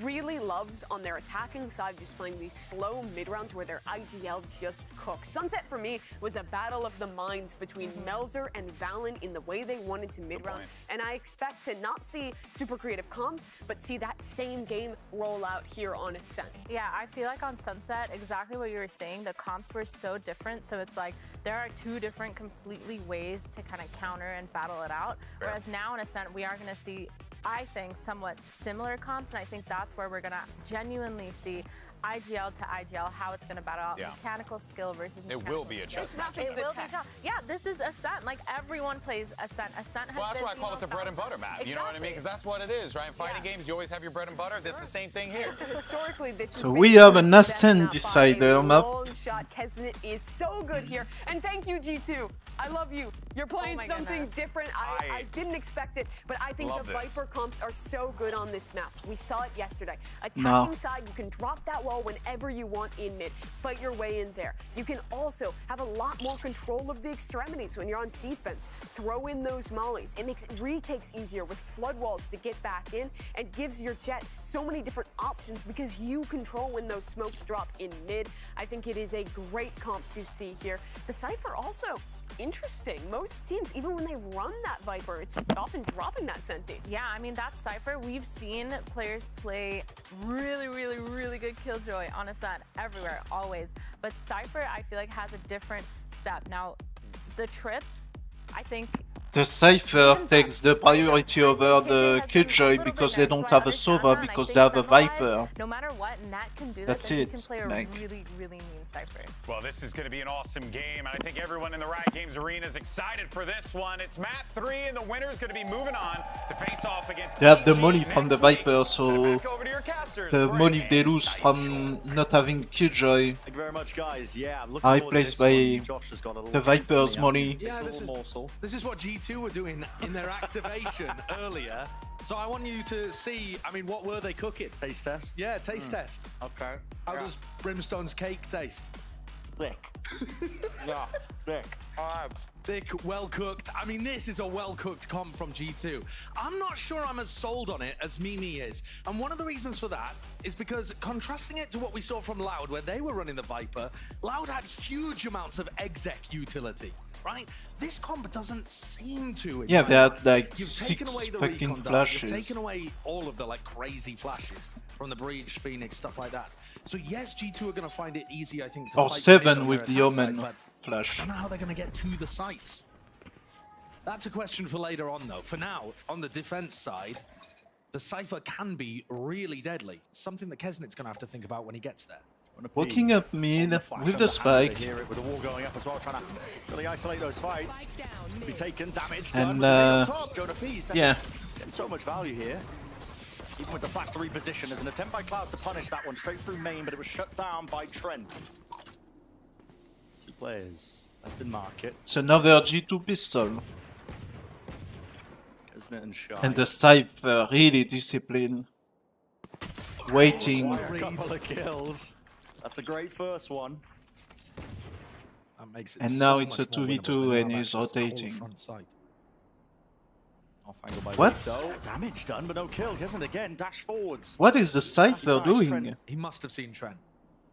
really loves on their attacking side just playing these slow mid-rounds where their IGL just cooks. Sunset for me was a battle of the minds between Melzer and Valen in the way they wanted to mid-round, and I expect to not see super creative comps, but see that same game roll out here on Ascent. Yeah, I feel like on Sunset, exactly what you were saying, the comps were so different, so it's like there are two different completely ways to kind of counter and battle it out, whereas now in Ascent, we are going to see, I think, somewhat similar comps, and I think that's where we're going to genuinely see IGL to IGL, how it's going to battle out mechanical skill versus It will be a chess match. It will be tough. Yeah, this is Ascent. Like, everyone plays Ascent. Ascent has Well, that's been why I call it the bread and butter map. You know what I mean? Because that's what it is, right? In fighting games, you always have your bread and butter. This is the same thing here. Historically, this So we have an Ascent decider map. long shot. Kesnet is so good here. And thank you, G2. I love you. You're playing something different. I didn't expect it, but I think the Viper comps are so good on this map. We saw it yesterday. Attacking side, you can drop that wall whenever you want in mid. Fight your way in there. You can also have a lot more control of the extremities when you're on defense. Throw in those mollies. It makes retakes easier with flood walls to get back in and gives your Jet so many different options because you control when those smokes drop in mid. I think it is a great comp to see here. The Cypher also interesting. Most teams, even when they run that Viper, it's often dropping that Senti. Yeah, I mean, that Cypher, we've seen players play really, really, really good Killjoy on Ascent everywhere, always. But Cypher, I feel like, has a different step. Now, the trips, I think... The Cypher takes the priority over the Killjoy because they don't have a Sova, because they have a Viper. No matter what, Nat can do That's that. it. He can play a Like, really, really mean Cypher. Well, this is going to be an awesome game, and I think everyone in the Riot Games arena is excited for this one. It's map 3, and the winner is going to be moving on to face off against they have the money from the Viper, so the money they lose from not having Killjoy Thank you very much, guys. Yeah, I'm are looking forward to replaced this by one. Josh has got a the little Viper's something money. Yeah, morsel. this is what G2 were doing in their activation earlier. So I want you to see, I mean, what were they cooking? Taste test? Yeah, taste test. Okay. How does Brimstone's cake taste? Thick. Yeah, thick. Thick, well cooked. I mean, this is a well cooked comp from G2. I'm not sure I'm as sold on it as Mimi is. And one of the reasons for that is because contrasting it to what we saw from Loud, where they were running the Viper, Loud had huge amounts of exec utility, right? This comp doesn't seem to. Yeah, they had like You've taken 6 away the fucking recon dart, flashes. You've taken away all of the like crazy flashes from the Breach, Phoenix, stuff like that. So yes, G2 are going to find it easy, I think, to Or fight 7 mid with on the their Omen attack side, but flash. I don't know how they're going to get to the sites. That's a question for later on, though. For now, on the defense side, the Cypher can be really deadly. Something that Kesnet's going to have to think about when he gets there. Walking up mid with the spike. Hear it with the wall going up as well, trying to really isolate those fights. Be taken, damage And, done. With the top. Jonah Pease, yeah. Getting so much value here. Even with the flash to reposition, there's an attempt by Clouds to punish that one straight through main, but it was shut down by Trent. 2 players left in market. It's another G2 pistol. Kesnet and Shy. And the Cypher really disciplined. Waiting. A couple of kills. That's a great first one. That makes it And so now it's a much more 2v2 winnable. and They he's have access to the whole rotating. front side. Off angle by What? Rico. Damage done, but no kill. Kesnet again, dash forwards. What is the Cypher doing? He must have seen Trent.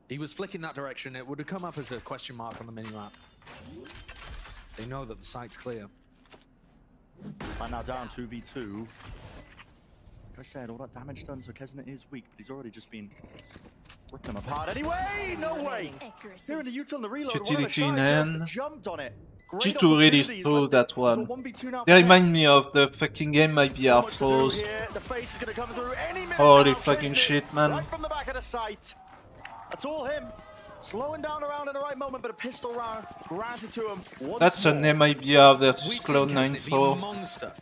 He was flicking that direction. It would have come up as a question mark on the minimap. They know that the site's clear. And now down 2v2. Like I said, all that damage done, so Kesnet is weak, but he's already just been ripping them apart anyway! No way! Here in the util and the reload, Utility in one of the shy hand. just jumped on it. Great G2 really opportunities threw left that it to one. a 1v2 now They for remind Nets. me of the fucking game might be our foes. Here, the face is gonna come through any minute Holy now. fucking Kesnet, shit, man. Right from the back of the site. That's all him. Slowing down around in the right moment, but a pistol round granted to him. Once That's an more. MIBR versus We've seen Cloud9 Kesnet be a for. monster.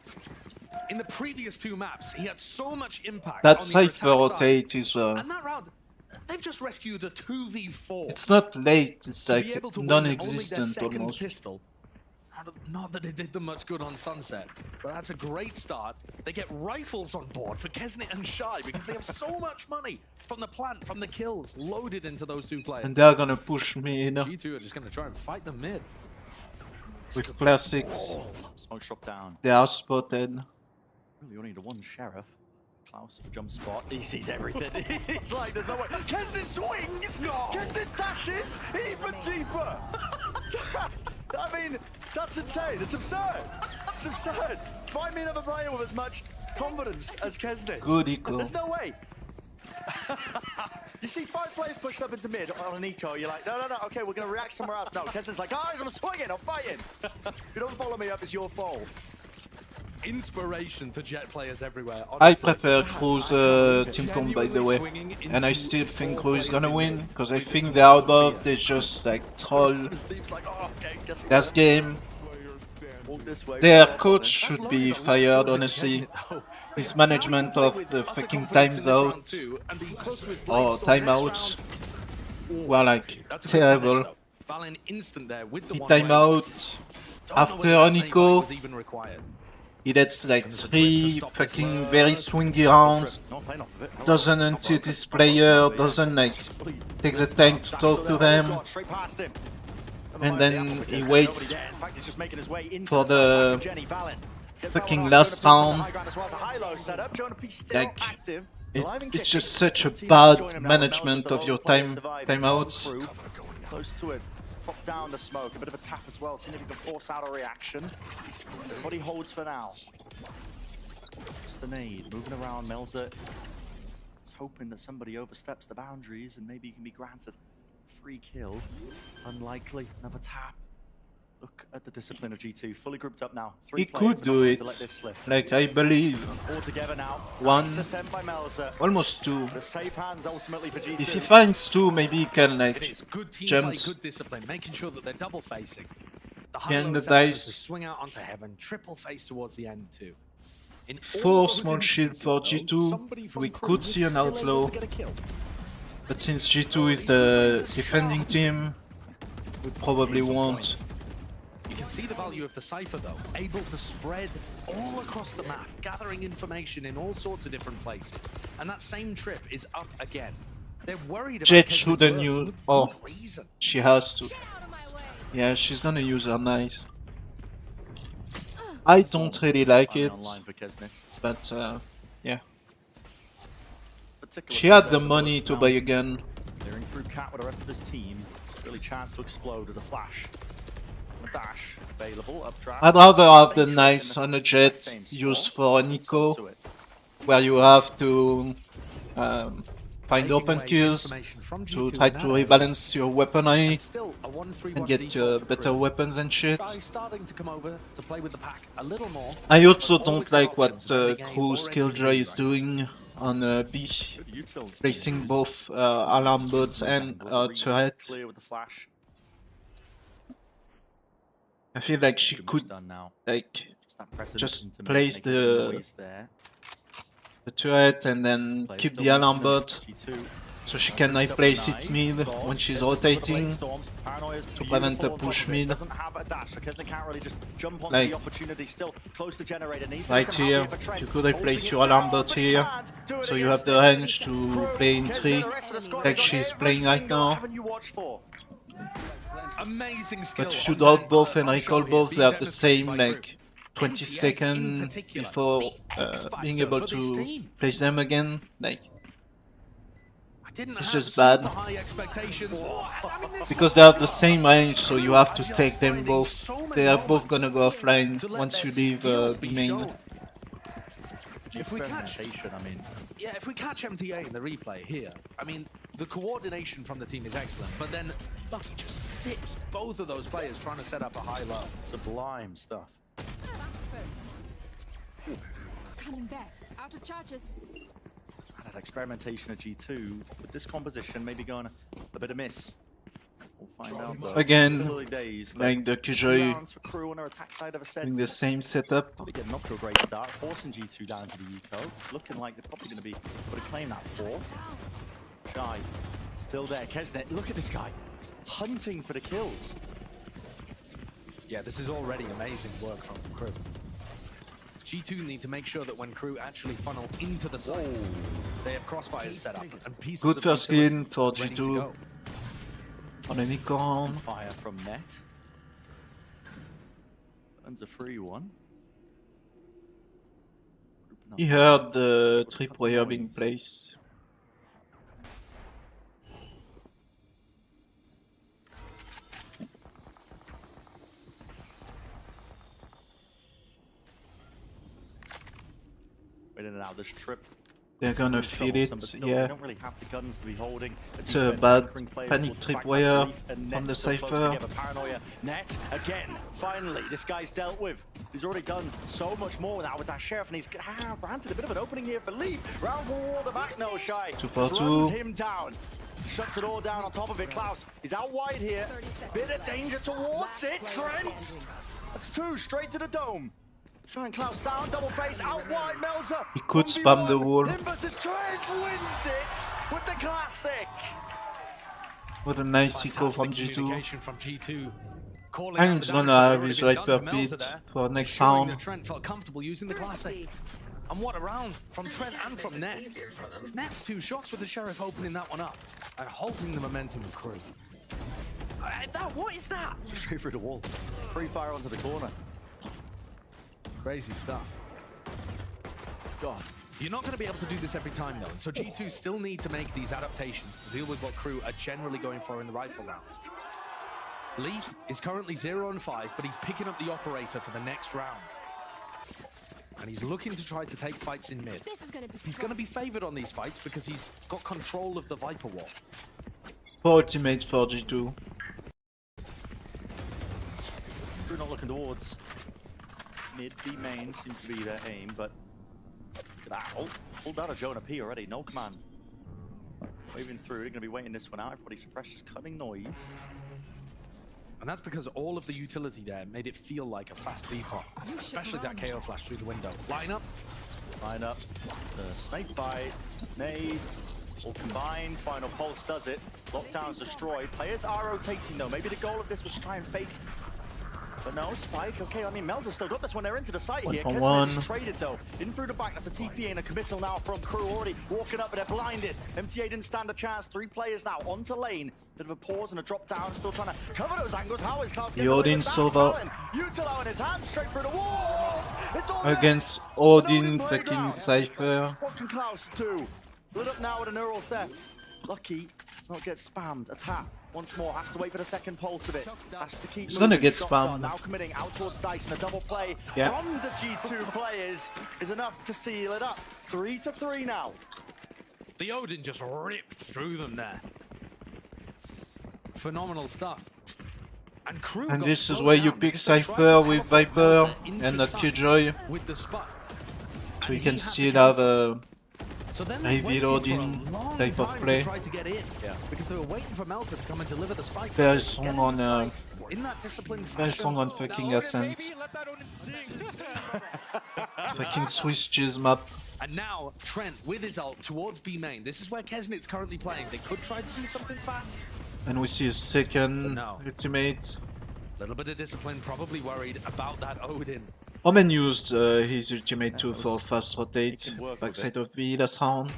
In the previous 2 maps, he had so much impact That on the Cypher attack rotate side. is And that round, they've just rescued a 2v4. it's not late, it's To be like able to win only their non-existent second almost. pistol. Not that it did them much good on Sunset, but that's a great start. They get rifles on board for Kesnet and Shy because they have so much money from the plant, from the kills, loaded into those 2 players. And they're gonna push me in G2 are just going to try and fight the mid. with plastics. Smoke shot down. They are spotted. Really only the one sheriff. Klaus for jump spot. He sees everything. He's like, there's no way. Keston swings! No! Keston dashes even deeper! I mean, that's insane. It's absurd. It's absurd. Find me another player with as much confidence as Keston. Good eco. There's no way. You see 5 players pushed up into mid on an eco, you're like, no, okay, we're going to react somewhere else. No, Keston's like, guys, I'm swinging, I'm fighting. If you don't follow me up, it's your fault. Inspiration for Jet players everywhere. I prefer Crew's team comp, by the way, and I still think Crew is gonna win because I think they are above. They just like troll last game. Their coach should be fired, honestly. His management of the fucking times out or timeouts were like terrible. He timeout after an eco. He lets like 3 fucking very swingy rounds, doesn't until this player, doesn't like take the time to talk to them, and then he waits for the fucking last round. Like, it's just such a bad management of your timeouts. Close to it. Pop down the smoke, a bit of a tap as well, seeing if he can force out a reaction. Everybody holds for now. Just the nade, moving around, Melzer is hoping that somebody oversteps the boundaries and maybe he can be granted a free kill. Unlikely, another tap. Look at the discipline of G2, fully grouped up now. He could do it, like I believe. All together now. 1, Nice attempt by Melzer. almost 2. The safe hands ultimately for G2. If he finds 2, maybe he can like It's good team jump. play, good discipline, making sure that they're double facing. The And the high-low setup is dice. to swing out onto heaven, triple face towards the end too. In all 4 those small shield instances, for though, G2. somebody from We Crew could was see an still able outlaw. to get a kill. But since G2 is the defending team, we probably won't. You can see the value of the Cypher though, able to spread all across the map, gathering information in all sorts of different places. And that same trip is up again. They're worried about Jet Keston's shouldn't burst use. with Oh, good reason. she has to. Yeah, she's gonna use her knife. I don't really like it, but yeah. She had the money to buy a gun. Clearing through Cat with the rest of his team. Really chance to explode with a flash. A dash available, updraft. I'd rather have the knives on a Jet used for an eco, where you have to find open kills to try to rebalance your weaponry and get better weapons and shit. Starting to come over to play with the pack a little more. I also don't like what Crew's Killjoy is doing on B, placing both alarm bots and turret. Clear with the flash. I feel like she could like just place the turret and then keep the alarm bot so she can replace it mid when she's rotating to prevent a push mid. Like right here, you could replace your alarm bot here so you have the range to play in 3 like she's playing right now. Amazing skill. But if you drop both and recall both, they have the same like 20 seconds before being able to place them again. Like, it's just bad. Because they have the same range, so you have to take them both. They are both gonna go offline once you leave B main. If we catch, if we catch MTA in the replay here, I mean, the coordination from the team is excellent, but then Lucky just sips both of those players trying to set up a high-low. Sublime stuff. Coming back. Out of charges. And that experimentation at G2 with this composition maybe going a bit amiss. We'll find out though. Again, Still early days, but like the Killjoy rounds for Crew on our attack side of a set. doing the same setup. Probably getting off to a great start, forcing G2 down to the eco. Looking like they're probably going to be able to claim that 4th. Shy, still there. Kesnet, look at this guy, hunting for the kills. Yeah, this is already amazing work from Crew. G2 need to make sure that when Crew actually funnel into the sites, they have crossfires set up and pieces Good of first utility skin for ready to G2 go. on an icon. Fire from Net. Earns a free one. Grouping He heard the tripwire being placed. In and out this trip. They're gonna feel it, yeah. Don't really have the guns to be holding. It's a bad panic tripwire from the Cypher. Paranoia. Net again. Finally, this guy's dealt with. He's already done so much more now with that sheriff, and he's granted a bit of an opening here for Leaf. Round for the back, no shy. 2-4-2. Runs him down. Shuts it all down on top of it. Klaus, he's out wide here. Bit of danger towards it. Trent. That's two straight to the dome. Shine Klaus down, double face, out wide, Melzer. He could spam the wall. Nimbus' Trent wins it with the classic. What a nice eco from G2. From G2. Hang's gonna have his right per beat for next round. Trent felt comfortable using the classic. And what a round from Trent and from Net. Net's 2 shots with the Sheriff opening that one up and halting the momentum of Crew. What is that? Straight through the wall. Free fire onto the corner. Crazy stuff. God. You're not going to be able to do this every time, though. So G2 still need to make these adaptations to deal with what Crew are generally going for in the rifle rounds. Leaf is currently 0-5, but he's picking up the operator for the next round. And he's looking to try to take fights in mid. He's going to be favored on these fights because he's got control of the Viper wall. 4 ultimates for G2. We're not looking towards mid. B main seems to be their aim, but look at that. Hold out of Jonah P already. No command. Waving through. They're going to be waiting this one out. Everybody suppressed, just cutting noise. And that's because all of the utility there made it feel like a fast B-pop, especially that KO flash through the window. Line up. Line up. The snake bite. Nades. All combined. Final pulse does it. Lockdown's destroyed. Players are rotating though. Maybe the goal of this was to try and fake. But no, Spike. Okay, I mean, Mel's still got this one. They're into the site here. Kesner's traded though. In through the back. That's a TP and a committal now from Crew. Already walking up, but they're blinded. MTA didn't stand a chance. 3 players now onto lane. Bit of a pause and a drop down. Still trying to cover those angles. How is Klaus getting Odin Silva Utilo in his hand straight through the wall. It's all against Odin fucking Cypher. What can Klaus do? Lit up now with a neural theft. Lucky to not get spammed. A tap. Once more, has to wait for the second pulse of it. Has to keep He's gonna moving. get spammed. Now committing out towards Dice and a double play from the G2 players is enough to seal it up. 3-3 now. The Odin just ripped through them there. Phenomenal stuff. And Crew And this is where you pick Cypher with Viper and not Killjoy. With the spot. So you can still have a heavy Odin type of play. To get in, because they were waiting for Melter to come and deliver the spikes. Very strong on in that disciplined very strong on fucking Ascent. Fucking Swiss cheese map. And now Trent with his ult towards B main. This is where Kesnit's currently playing. They could try to do something fast. And we see a second ultimate. A little bit of discipline, probably worried about that Odin. Omen used his ultimate too for fast rotate backside of B last round.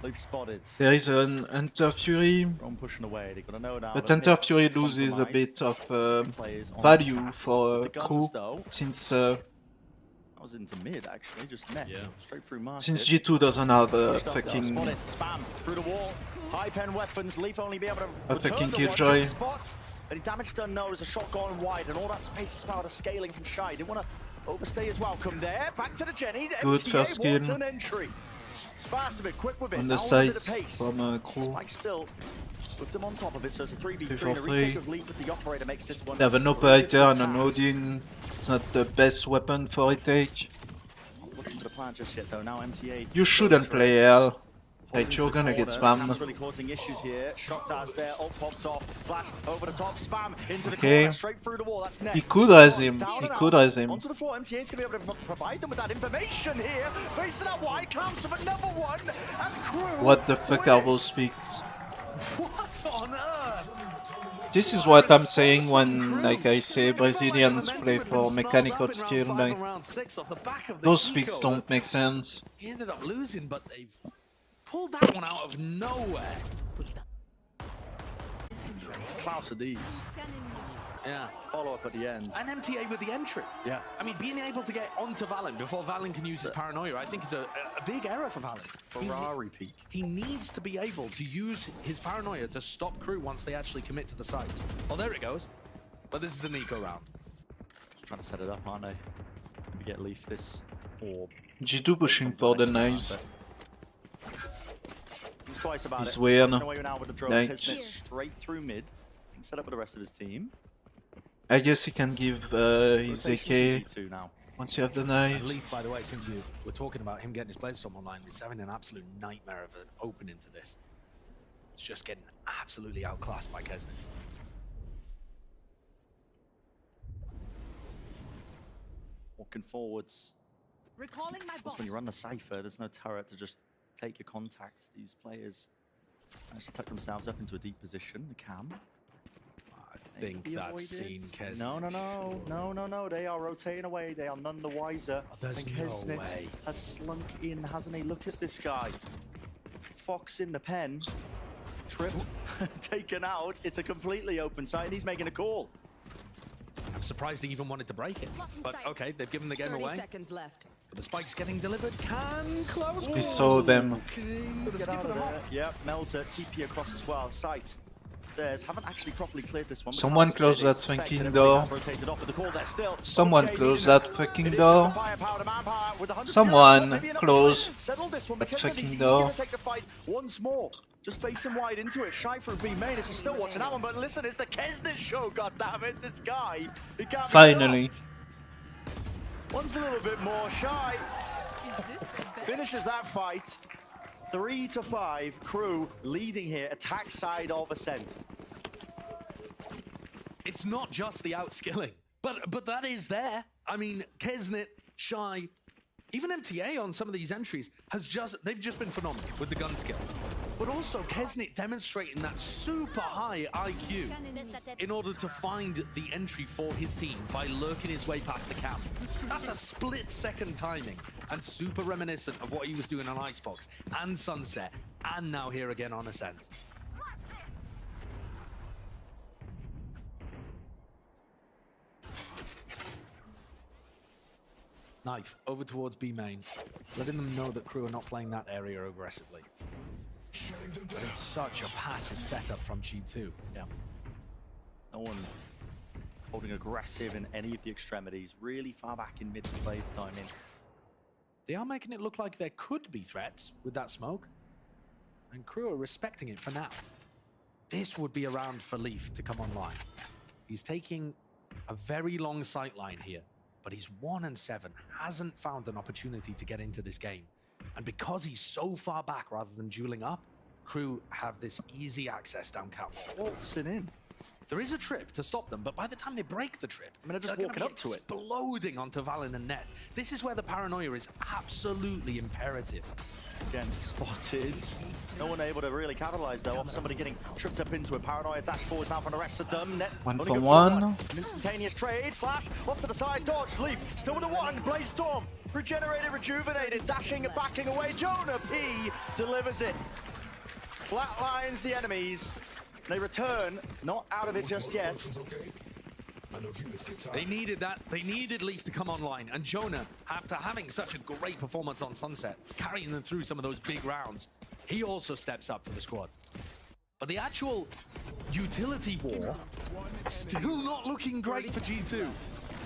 They've spotted. There is an Hunter Fury, pushing away. They're gonna know now but Hunter Fury loses a bit of value for Crew since I was into mid actually, just met straight through market. Since G2 doesn't have a fucking spam through the wall. High pen weapons. Leaf only be able to a fucking Killjoy. Any damage done? No, there's a shot going wide, and all that space is powered to scaling from Shy. Didn't want to overstay his welcome there. Back to the Jenny. Good first kill. An entry. It's fast with it, quick with it. On the side from Crew. Spike still with them on top of it, so it's a 3v3. And a retake of Leaf with the operator makes this one. They have an operator and an Odin. It's not the best weapon for retake. Looking for the plan just yet though. Now MTA. You shouldn't play L. Like you're gonna get spammed. That's really causing issues here. Shock dash there, ult popped off, flash over the top, spam into the Okay. corner, straight through the wall. That's next. He could rise him. He could rise him. Onto the floor. MTA's gonna be able to provide them with that information here. Facing that wide clamps of another one, and Crew. What the fuck are those speaks? What on earth? This is what I'm saying when, like I say, Brazilians play for mechanical skill. Like those speaks don't make sense. He ended up losing, but they've pulled that one out of nowhere. Klaus of these. Yeah. Follow up at the end. And MTA with the entry. Yeah. I mean, being able to get onto Valen before Valen can use his paranoia, I think is a big error for Valen. Ferrari peak. He needs to be able to use his paranoia to stop crew once they actually commit to the site. Oh, there it goes. But this is an eco round. Trying to set it up, aren't they? Maybe get Leaf this orb. G2 pushing for the knives. He's twice about He's it. weird. Away now with the drone. Like, Kismet straight through mid. Set up with the rest of his team. I guess he can give his AK now. once you have the knife. And Leaf, by the way, since you were talking about him getting his Blazestorm online, he's having an absolute nightmare of an opening to this. It's just getting absolutely outclassed by Kesnet. Walking forwards. Recalling my boss. When you run the Cypher, there's no turret to just take your contact. These players manage to tuck themselves up into a deep position. The cam. I think that's seen Kesnet. No. They are rotating away. They are none the wiser. There's and no Kesnet way. has slunk in, hasn't he? Look at this guy. Fox in the pen. Trip taken out. It's a completely open site, and he's making a call. I'm surprised he even wanted to break it. But okay, they've given the game 30 away. seconds left. But the spike's getting delivered. Can close. He saw them. Get out of there. Yep, Melzer, TP across as well. Sight. Stairs haven't actually properly cleared this one. Someone close that fucking door. Someone close that fucking door. Someone close that fucking door. Take the fight once more. Just face him wide into it. Shy for a B main. This is still watching that one, but listen, it's the Kesnet show. God damn it, this guy. He can't be Finally. stopped. One's a little bit more shy. Finishes that fight. 3-5. Crew leading here. Attack side of Ascent. It's not just the outskilling, but that is there. I mean, Kesnet, Shy, even MTA on some of these entries they've just been phenomenal with the gun skill. But also Kesnet demonstrating that super high IQ in order to find the entry for his team by lurking his way past the camp. That's a split-second timing and super reminiscent of what he was doing on Icebox and Sunset and now here again on Ascent. Knife over towards B main, letting them know that crew are not playing that area aggressively. But it's such a passive setup from G2. Yeah. No one holding aggressive in any of the extremities. Really far back in mid to play timing. They are making it look like there could be threats with that smoke. And crew are respecting it for now. This would be a round for Leaf to come online. He's taking a very long sight line here, but he's 1-7, hasn't found an opportunity to get into this game. And because he's so far back rather than dueling up, crew have this easy access down cap. Waltzing in. There is a trip to stop them, but by the time they break the trip, they're just walking up to it. Exploding onto Valen and Net. This is where the paranoia is absolutely imperative. Again, spotted. No one able to really capitalize though off somebody getting tripped up into a paranoia. Dash forwards now from the rest of them. Net 1 only for good 1. An instantaneous trade. Flash off to the side. Dodge. Leaf still with the one. Blaze Storm. Regenerated, rejuvenated. Dashing and backing away. Jonah P delivers it. Flatlines the enemies. They return. Not out of it just yet. They needed that. They needed Leaf to come online. And Jonah, after having such a great performance on Sunset, carrying them through some of those big rounds, he also steps up for the squad. But the actual utility war, still not looking great for G2.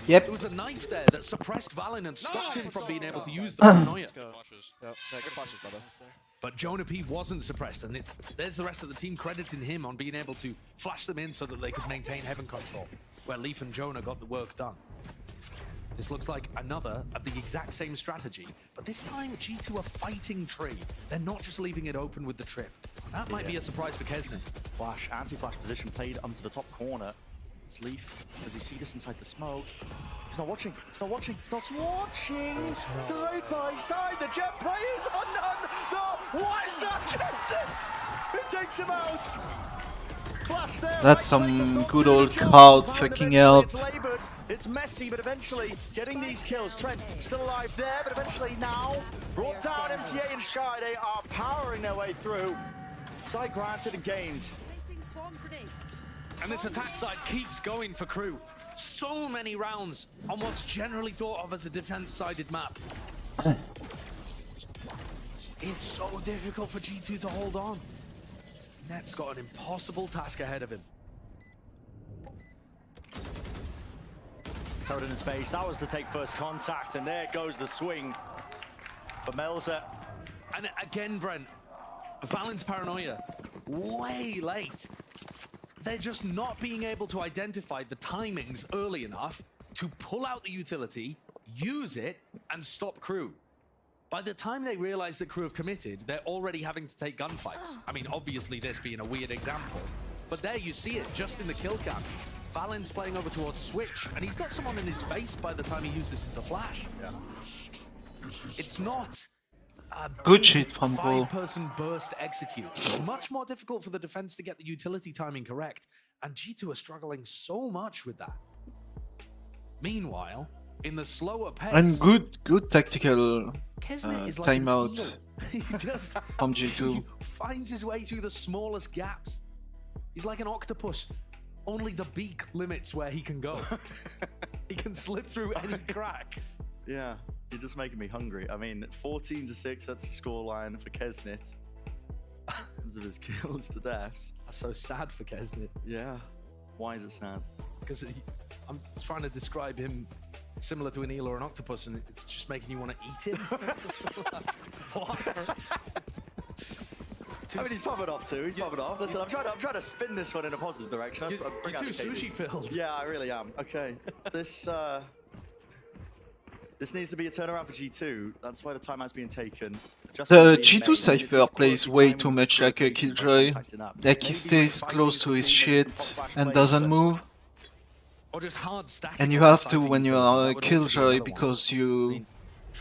Yep. There was a knife there that suppressed Valen and stopped him from being able to use the paranoia. Good flashes, brother. But Jonah P wasn't suppressed, and there's the rest of the team crediting him on being able to flash them in so that they could maintain heaven control, where Leaf and Jonah got the work done. This looks like another of the exact same strategy, but this time G2 are fighting tree. They're not just leaving it open with the trip. That might be a surprise for Kesnet. Flash, anti-flash position played onto the top corner. It's Leaf. Does he see this inside the smoke? He's not watching. He's not watching. He's not watching. Side by side, the Jet players are none. The wiser Kesnet. It takes him out. Flash there. That's some good old card fucking help. It's labored. It's messy, but eventually getting these kills. Trent still alive there, but eventually now brought down. MTA and Shy. They are powering their way through. Side granted and gained. And this attack side keeps going for Crew. So many rounds on what's generally thought of as a defense-sided map. It's so difficult for G2 to hold on. Net's got an impossible task ahead of him. Toad in his face. That was to take first contact, and there goes the swing for Melzer. And again, Brent, Valen's paranoia, way late. They're just not being able to identify the timings early enough to pull out the utility, use it, and stop Crew. By the time they realize that Crew have committed, they're already having to take gunfights. I mean, obviously this being a weird example, but there you see it just in the kill cam. Valen's playing over towards Switch, and he's got someone in his face by the time he uses the flash. Yeah. It's not a Good shit from Bro. five-person burst execute. It's much more difficult for the defense to get the utility timing correct, and G2 are struggling so much with that. Meanwhile, in the slower pace, And good tactical Kesnet is like an timeout eel. He just from G2. he finds his way through the smallest gaps. He's like an octopus. Only the beak limits where he can go. He can slip through any crack. Yeah, you're just making me hungry. I mean, 14-6, that's the scoreline for Kesnet. In terms of his kills to deaths. That's so sad for Kesnet. Yeah. Why is it sad? Because I'm trying to describe him similar to an eel or an octopus, and it's just making you want to eat him. What? I mean, he's popping off too. He's popping off. Listen, I'm trying to spin this one in a positive direction. You're too sushi pilled. Yeah, I really am. Okay, this needs to be a turnaround for G2. That's why the timeout's being taken. The G2 Cypher plays way too much like a Killjoy. Like he stays close to his shit and doesn't move. Or just hard stacking. And you have to when you are a Killjoy because you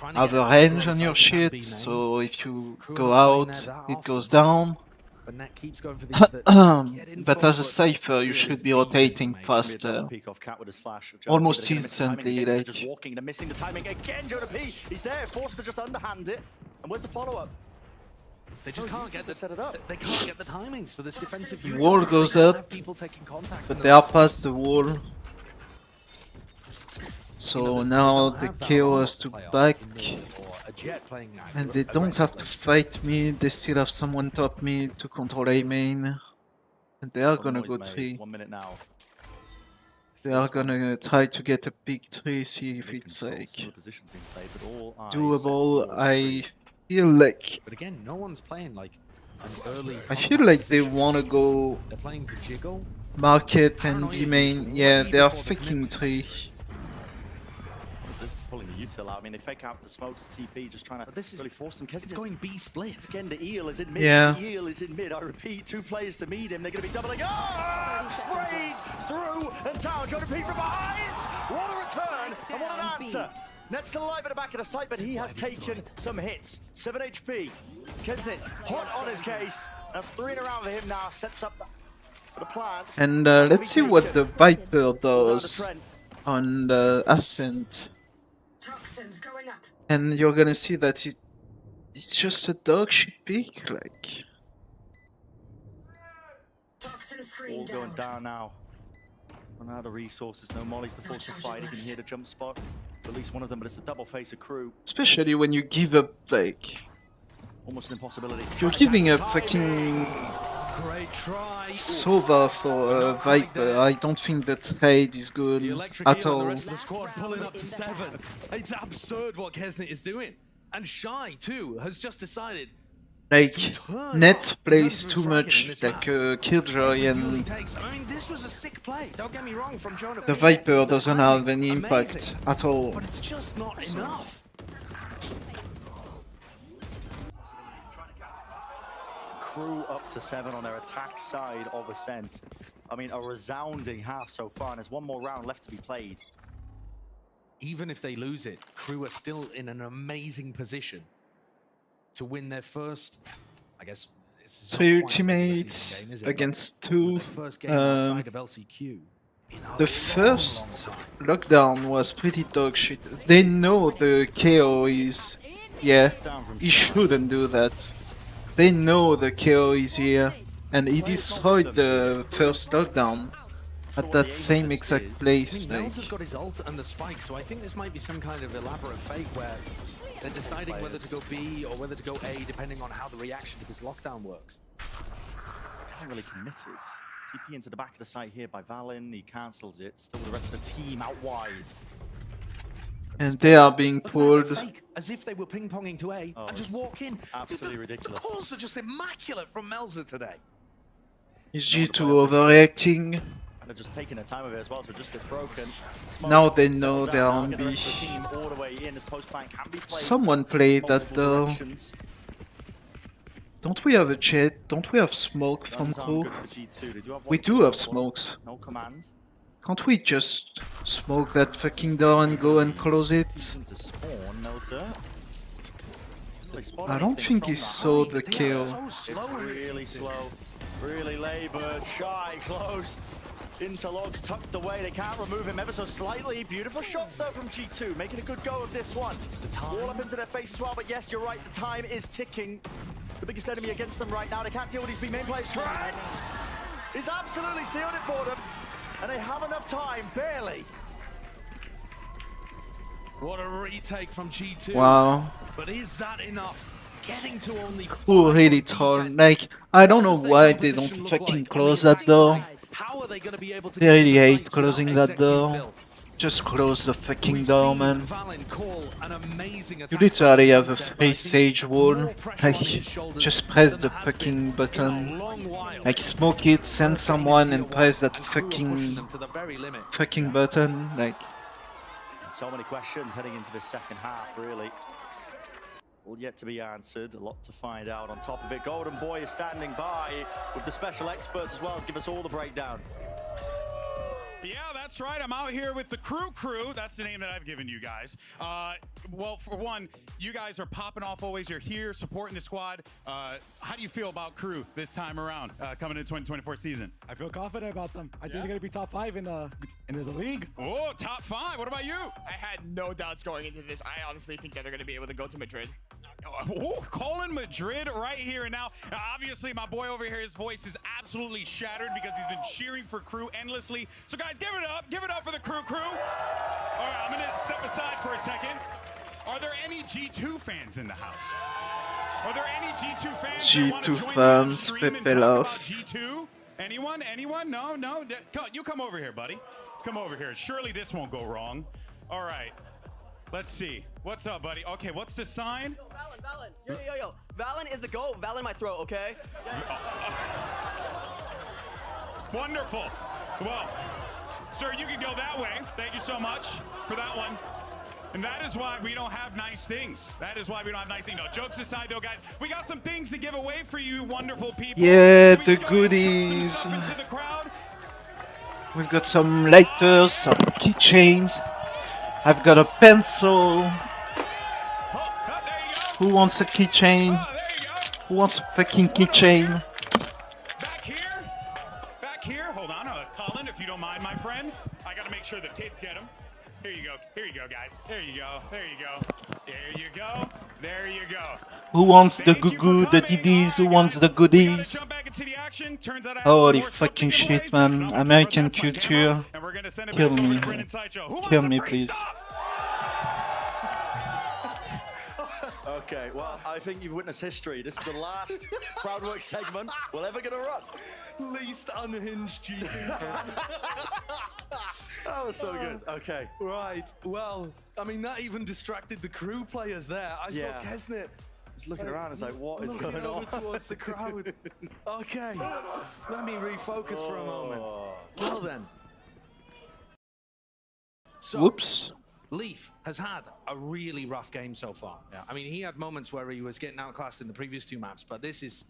have a range on your shit, so if you go out, it goes down. But Net keeps going for these that get in But as a forward. Cypher, you should be rotating faster. Almost instantly, like. Just walking and missing the timing again. Jonah P. He's there, forced to just underhand it. And where's the follow-up? They just can't get set it up. They can't get the timings for this defensive. The unit. wall They goes can't up, have people taking contact but in they the are last past the wall. So now the KO has to back, and they don't have to fight me, they still have someone top me to control A main, and they are gonna go 3. 1 minute now. They are gonna try to get a big 3, see if it's like doable. I feel like But again, no one's playing like an early. I feel like they wanna go They're playing to jiggle. market and B main. Yeah, they are faking 3. This is pulling the util out. I mean, they fake out the smokes, TP, just trying to really force them. It's going B split. Again, the eel is in mid. Yeah. The eel is in mid. I repeat, 2 players to meet him. They're going to be doubling. Oh! Sprayed through and down. Jonah P from behind. What a return and what an answer. Net's still alive at the back of the site, but he has taken some hits. 7 HP. Kesnet hot on his case. That's 3 in a round for him now. Sets up for the plant. And let's see what the Viper does on the Ascent. And you're gonna see that it's just a dog shit pick, like. All going down now. Run out of resources, no mollies to force the fight. You can hear the jump spot. At least one of them, but it's the double face of Crew. Especially when you give up, like. Almost an impossibility. You're giving up fucking Sova for Viper. I don't think that trade is good at all. The rest of the squad pulling up to 7. It's absurd what Kesnet is doing. And Shy, too, has just decided. Like, Net plays too much like a Killjoy, and I mean, this was a sick play. Don't get me wrong from Jonah. the Viper doesn't have any impact at all. But it's just not enough. Crew up to 7 on their attack side of Ascent. I mean, a resounding half so far, and there's one more round left to be played. Even if they lose it, Crew are still in an amazing position to win their first, I guess. 3 ultimates against 2. The first lockdown was pretty dog shit. They know the KO is. Yeah, he shouldn't do that. They know the KO is here, and he destroyed the first lockdown. at that same exact I place. mean, Like, Nels has got his ult and the spike, so I think this might be some kind of elaborate fake where they're deciding whether to go B or whether to go A, depending on how the reaction to this lockdown works. Not really committed. TP into the back of the site here by Valen. He cancels it. Still the rest of the team out wide. and they are being pulled. Fake, as if they were ping-ponging to A and just walk in. Absolutely The ridiculous. calls are just immaculate from Melzer today. Is G2 overreacting? And they're just taking their time with it as well, so it just gets broken. Now they know they're on Get the B. rest of the team all the way in as post-plant can be played. Someone played that though. Directions. Don't we have a jet? Don't we have smoke from Guns aren't crew? good for G2. They do have We one do kill, have but smokes. No command. Can't we just smoke that fucking door and go and close it? To spawn, Melzer. I don't think he saw the kill. It's really slow, really laboured, shy, close. Interlogs tucked away, they can't remove him ever so slightly. Beautiful shots though from G2, making a good go of this one. All up into their face as well, but yes, you're right, the time is ticking. The biggest enemy against them right now, they can't deal with these big main players. Trent is absolutely sealed it for them, and they have enough time, barely. What a retake from G2. Wow. But is that enough? Getting to only Who really troll? Like, I don't know why they don't fucking close that door. How are they going to be able to They really hate closing that door. Just close the fucking door, man. You literally have a free sage wall. Like, just press the fucking button. Like, smoke it, send someone and press that fucking button. Like, So many questions heading into this second half, really. All yet to be answered, a lot to find out. On top of it, Golden Boy is standing by with the special experts as well, give us all the breakdown. Yeah, that's right. I'm out here with the crew. That's the name that I've given you guys. Well, for one, you guys are popping off always. You're here supporting the squad. How do you feel about crew this time around, coming into 2024 season? I feel confident about them. I think they're going to be top 5 in the league. Oh, top 5. What about you? I had no doubts going into this. I honestly think that they're going to be able to go to Madrid. Oh, calling Madrid right here and now. Obviously, my boy over here, his voice is absolutely shattered because he's been cheering for crew endlessly. So, guys, give it up. Give it up for the crew. All right, I'm going to step aside for a second. Are there any G2 fans in the house? Are there any G2 fans? G2 fans, Pepe Love. G2? Anyone? Anyone? No? You come over here, buddy. Come over here. Surely this won't go wrong. All right. Let's see. What's up, buddy? Okay, what's the sign? Valen. Yo. Valen is the GOAT. Valen my throat, okay? Wonderful. Well, sir, you can go that way. Thank you so much for that one. And that is why we don't have nice things. That is why we don't have nice things. No, jokes aside, though, guys, we got some things to give away for you wonderful people. yeah, the goodies. We've got some lighters, some keychains. I've got a pencil. Who wants a keychain? Who wants a fucking keychain? Back here. Hold on, Colin, if you don't mind, my friend. I got to make sure the kids get them. Here you go. Here you go, guys. There you go. There you go. There you go. There you go. Who wants the goo-goo, the DDs? Who wants the goodies? Holy fucking shit, man. American culture. Kill me. Kill me, please. Okay, well, I think you've witnessed history. This is the last crowd work segment we're ever going to run. Least unhinged G2. That was so good. Okay. Right. Well, I mean, that even distracted the crew players there. I saw Kesnet Just looking around, it's like, what is going on? Looking over towards the crowd. Okay. Let me refocus for a moment. Well then. So, Whoops. Leaf has had a really rough game so far. Yeah. I mean, he had moments where he was getting outclassed in the previous 2 maps, but this is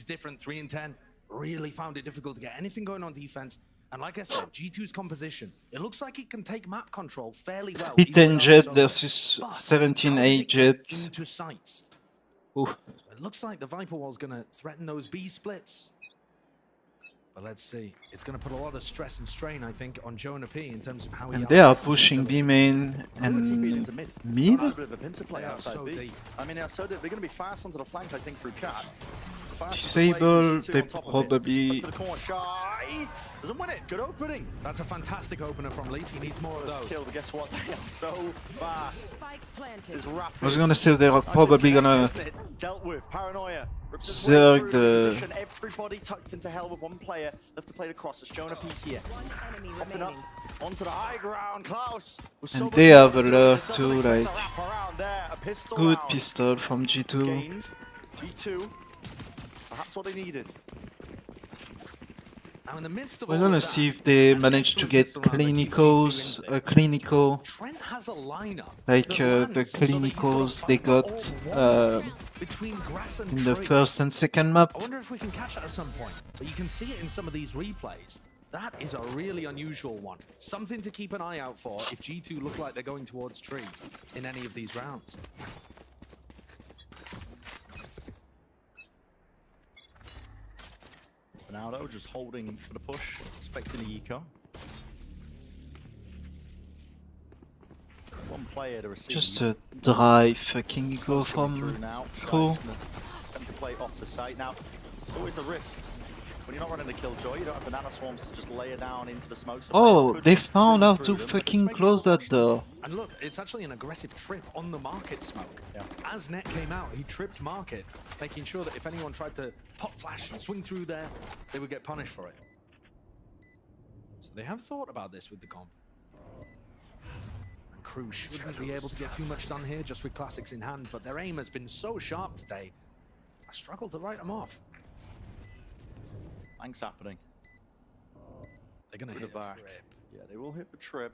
different. 3 and 10 really found it difficult to get anything going on defense. And like I said, G2's composition, it looks like it can take map control fairly well. 10 jet versus 17-8 jet. Into sights. Oof. It looks like the Viper Wall's going to threaten those B splits. But let's see. It's going to put a lot of stress and strain, I think, on Jonah P in terms of how he... And they are pushing B main and mid? A bit of a pincer play outside B. I mean, they're going to be fast onto the flank, I think, through Cat. disable, they probably... Doesn't win it. Good opening. That's a fantastic opener from Leaf. He needs more of those. Kill, but guess what? They are so fast. I was gonna say they're probably gonna dealt with paranoia. zerg the... Everybody tucked into hell with one player. Left to play the cross. It's showing a peek here. Popping up onto the high ground. Klaus. And they have alert too, like... Good pistol from G2. G2. Perhaps what they needed. Now in the midst of We're all gonna of see that, if they manage to get clinicals, clinical, Trent has a lineup like that the lands so that he's clinicals got they all got one between grass and in the tree. first and second map. I wonder if we can catch that at some point. But you can see it in some of these replays. That is a really unusual one. Something to keep an eye out for if G2 look like they're going towards tree in any of these rounds. Ronaldo just holding for the push, expecting the eco. One player to receive. Just a dry fucking eco from Crew. Them to play off the site. Now, it's always the risk. When you're not running the killjoy, you don't have banana swarms to just layer down into the smoke. Oh, they found how to fucking close that door. And look, it's actually an aggressive trip on the market smoke. Yeah. As Net came out, he tripped market, making sure that if anyone tried to pop flash and swing through there, they would get punished for it. So they have thought about this with the comp. And Crew shouldn't be able to get too much done here just with classics in hand, but their aim has been so sharp today, I struggle to write them off. Thanks happening. They're going to hit the back. Yeah, they will hit the trip.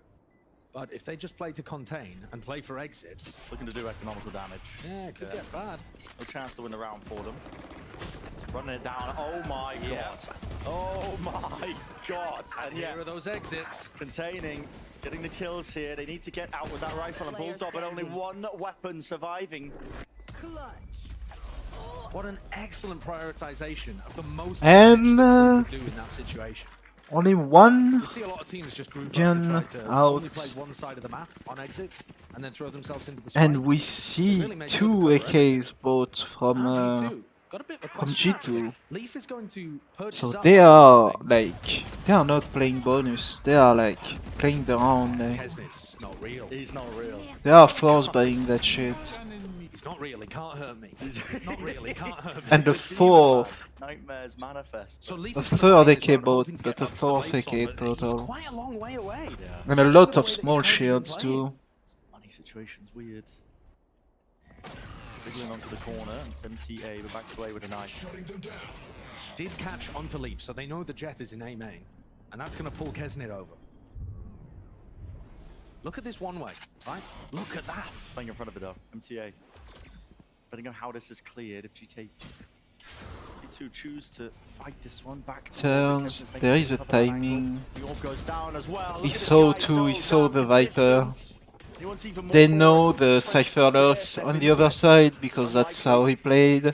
But if they just play to contain and play for exits... Looking to do economical damage. Yeah, it could get bad. No chance to win the round for them. Running it down. Oh my god. Oh my god. And here are those exits. Containing, getting the kills here. They need to get out with that rifle and bulldog, but only one weapon surviving. What an excellent prioritization of the most And damage to do in that situation. only one You see a lot of teams just group gun up to try to only play out. one side of the map on exits and then throw themselves into the And strike. we see two AKs bought from G2. Leaf is going to purchase So up they are like, they are not playing bonus, they are like playing their own. Like, Kesnit's not real. He's not real. they are forced buying that shit. He's not real, he can't hurt me. He's not real, he can't hurt me. And the fourth, Nightmares manifest. So Leaf a is gonna third play as AK well, bought, hoping to but get a up to the fourth base AK on, but he's total. quite a long way away. And a lot of small shields too. Money situation's weird. Wiggling onto the corner and MTA, but backs away with a knife. Did catch onto Leaf, so they know the Jet is in A main. And that's going to pull Kesnit over. Look at this one way, right? Look at that. Playing in front of it though, MTA. Depending on how this is cleared, if G2 choose to fight this one back. Turns, there is a timing. The orb goes down as well. He saw too, he saw the Viper. They know the Cypher alerts on the other side because that's how he played.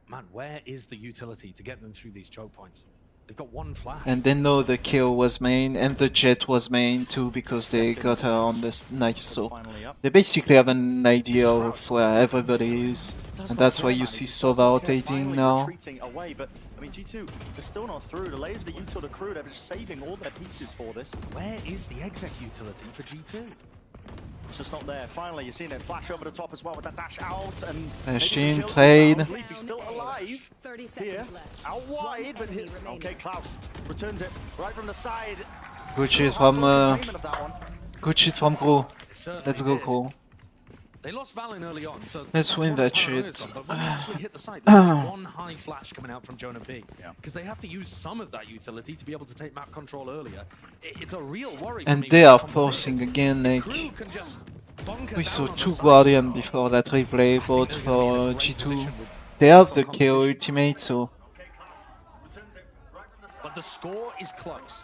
Man, where is the utility to get them through these choke points? They've got one flash. And they know the kill was main and the Jet was main too because they got her on this knife, so they basically have an idea of where everybody is. And that's why you see Sova rotating now. Away, but I mean G2, they're still not through. The layers of the util, the crew, they're just saving all their pieces for this. Where is the exec utility for G2? It's just not there. Finally, you're seeing it flash over the top as well with that dash out and Dash in, trade. Leaf is still alive. 30 Here, seconds left. out wide, but hit. Okay, Klaus returns it right from the side. Good shit from good shit from Crew. Let's go Crew. They lost Valen early on, so let's win that shit. But when they actually hit the site, there's one high flash coming out from Jonah B. Because they have to use some of that utility to be able to take map control earlier. It's a real worry. And they are forcing again, like we saw two Guardian before that replay, both for G2. They have the KO ultimate, so. But the score is close.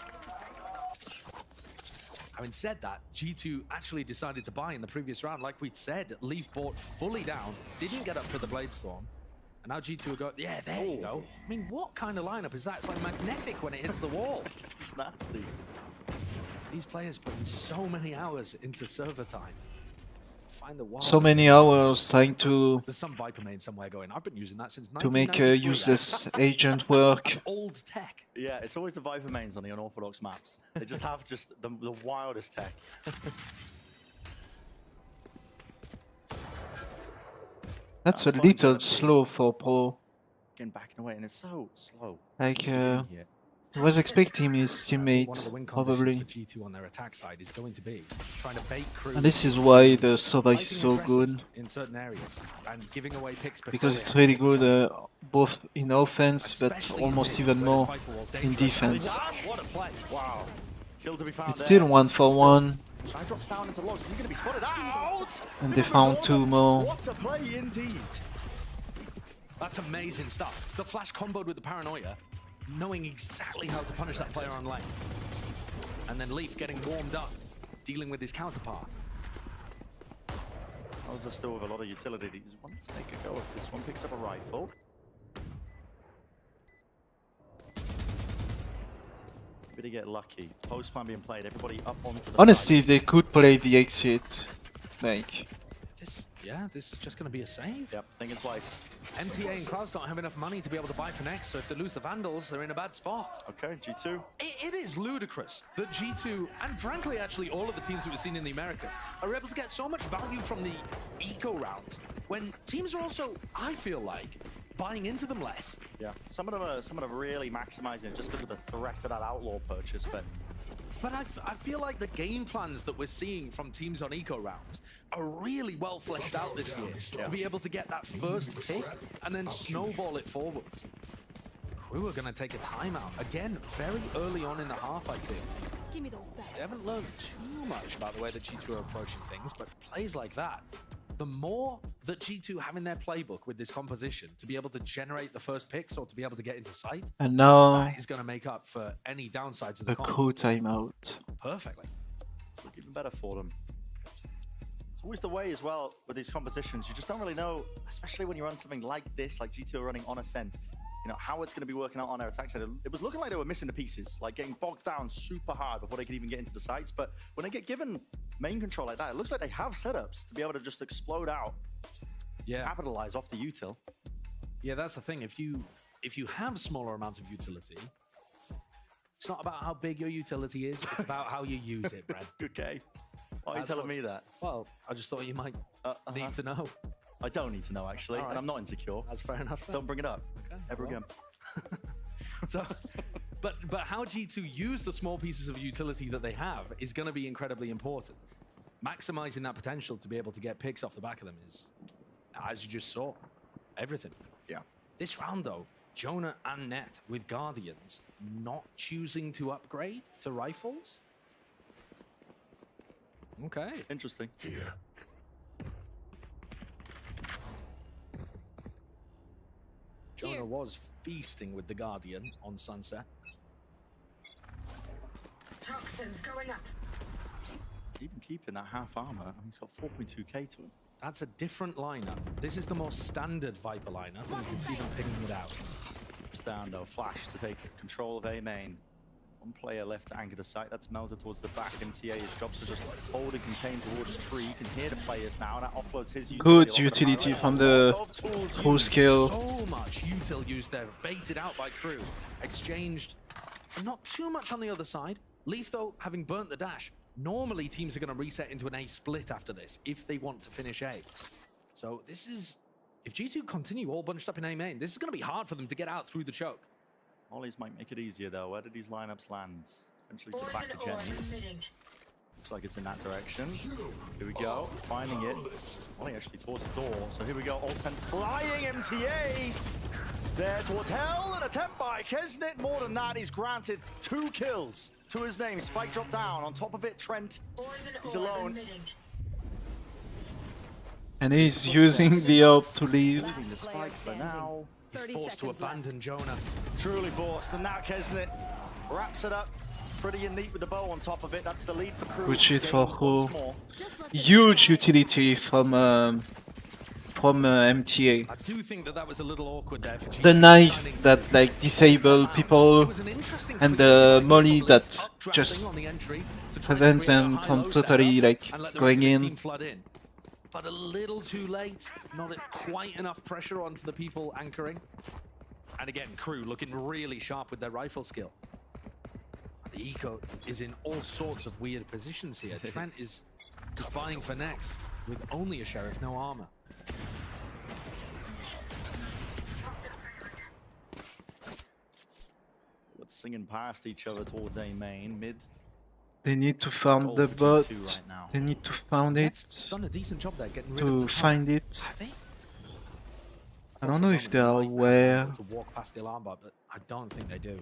Having said that, G2 actually decided to buy in the previous round. Like we'd said, Leaf bought fully down, didn't get up for the Blade Storm. And now G2 go, yeah, there you go. I mean, what kind of lineup is that? It's like magnetic when it hits the wall. It's nasty. These players putting so many hours into server time. so many hours trying to There's some Viper main somewhere going. I've been using that since make a 1993. useless agent work. Old tech. Yeah, it's always the Viper mains on the unorthodox maps. They just have the wildest tech. That's a little slow for Pro. Getting back away, and it's so slow. Like, I was expecting his teammate, probably. G2 on their attack side is going to be trying to bait crew. And this is why the Sova is so good. In certain areas and giving away picks Because it's really good both in offense, but almost even more in defense. What a play. Wow. Kill to be found It's there. still 1-for-1, Shy drops down into logs. Is he going to be spotted out? and they found 2 more. What a play indeed. That's amazing stuff. The flash comboed with the paranoia, knowing exactly how to punish that player on lane. And then Leaf getting warmed up, dealing with his counterpart. Others are still with a lot of utility. He's wanting to make a go of this one. Picks up a rifle. Really get lucky. Post plan being played. Everybody up onto the Honestly, side. if they could play the exit, like... This is just going to be a save. Yep, thinking twice. MTA and Kraus don't have enough money to be able to buy for next, so if they lose the Vandals, they're in a bad spot. Okay, G2. It is ludicrous that G2, and frankly, actually, all of the teams that we've seen in the Americas, are able to get so much value from the eco rounds, when teams are also, I feel like, buying into them less. Yeah, some of them are really maximizing it just because of the threat of that outlaw purchase, but I feel like the game plans that we're seeing from teams on eco rounds are really well fleshed out this year to be able to get that first pick and then snowball it forwards. Crew are going to take a timeout again very early on in the half, I feel. Give me those back. They haven't learned too much about the way that G2 are approaching things, but plays like that, the more that G2 have in their playbook with this composition to be able to generate the first picks or to be able to get into sight, And now, that is going to make up for any downsides of the a comp. crew timeout. Perfectly. look even better for them. It's always the way as well with these compositions. You just don't really know, especially when you run something like this, like G2 are running on Ascent, you know, how it's going to be working out on their attack side. It was looking like they were missing the pieces, like getting bogged down super hard before they could even get into the sites. But when they get given main control like that, it looks like they have setups to be able to just explode out, capitalize off the util. Yeah, that's the thing. If you have smaller amounts of utility, it's not about how big your utility is, it's about how you use it, Brad. Okay. Why are you telling me that? Well, I just thought you might need to know. I don't need to know, actually, All right. and I'm not insecure. That's fair enough. Then. Don't bring it up ever well. again. So, but how G2 use the small pieces of utility that they have is going to be incredibly important. Maximizing that potential to be able to get picks off the back of them is, as you just saw, everything. Yeah. This round, though, Jonah and Net with Guardians not choosing to upgrade to rifles. Okay. Interesting. Here. Jonah was feasting with the Guardian on Sunset. Toxins going up. Even keeping that half armor, I mean, he's got 4.2k to him. That's a different lineup. This is the more standard Viper lineup, and you can see them picking it out. Down though, Flash to take control of A main. One player left to anchor the site. That's melted towards the back. MTA, his job's to just hold and contain towards tree. You can hear the players now. That offloads his Good utility from the full skill. So much util used there, baited out by crew. Exchanged, not too much on the other side. Leaf, though, having burnt the dash. Normally, teams are going to reset into an A split after this if they want to finish A. So this is, if G2 continue all bunched up in A main, this is going to be hard for them to get out through the choke. Mollies might make it easier though. Where did these lineups land? Potentially to the back of Jenny. Looks like it's in that direction. Here we go, finding it. Molly actually towards the door. So here we go, Alt sent flying MTA. There towards hell, an attempt by Kesnit. More than that, he's granted 2 kills to his name. Spike dropped down. On top of it, Trent. He's alone. And he's using the AWP to leave. The spike for now. He's forced to abandon Jonah. Truly forced, and now Kesnit wraps it up pretty and neat with the bow on top of it. That's the lead for crew. Good shit for who. Huge utility from MTA. I do think that was a little awkward there for G2. The knife that like disable people and the molly that just prevents them from totally like going in. but a little too late. Not quite enough pressure onto the people anchoring. And again, Crew looking really sharp with their rifle skill. The Eco is in all sorts of weird positions here. Trent is vying for next with only a Sheriff, no armor. Singing past each other towards A main, mid. They need to find the bot. They need to find it. Done a decent job there getting rid To of the find it. Have they? I don't know if they are aware. To walk past the alarm bot, but I don't think they do.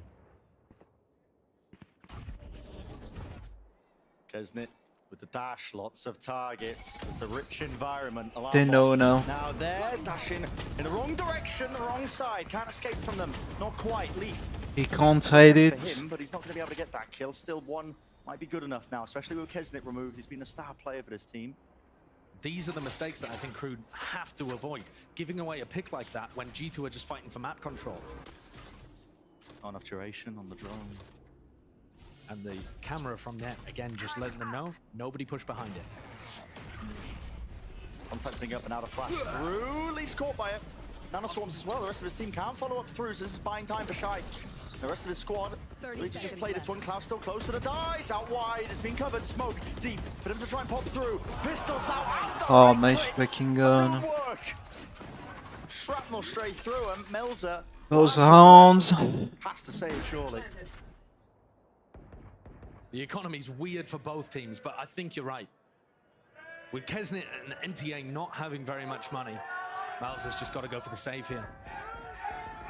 Kesnit with the dash, lots of targets. It's a rich environment. Alarm They know bot. now. Now they're dashing in the wrong direction, the wrong side. Can't escape from them. Not quite. Leaf. He can't hide For it. him, but he's not going to be able to get that kill. Still one might be good enough now, especially with Kesnit removed. He's been a star player for this team. These are the mistakes that I think Crew have to avoid. Giving away a pick like that when G2 are just fighting for map control. Not enough duration on the drone. And the camera from net, again, just letting them know, nobody push behind it. Contacting up and out of flash through. Leaf's caught by it. Nano swarms as well. The rest of his team can follow up through, so this is buying time for Shy. The rest of his squad, ready to just play this one. Klaus still close to the dice. Out wide, it's been covered. Smoke deep for them to try and pop through. Pistols now out. Oh, nice flicking gun. Work. Shrapnel straight through him. Melzer. Those hounds. Has to save, surely. The economy's weird for both teams, but I think you're right. With Kesnit and NTA not having very much money, Miles has just got to go for the save here.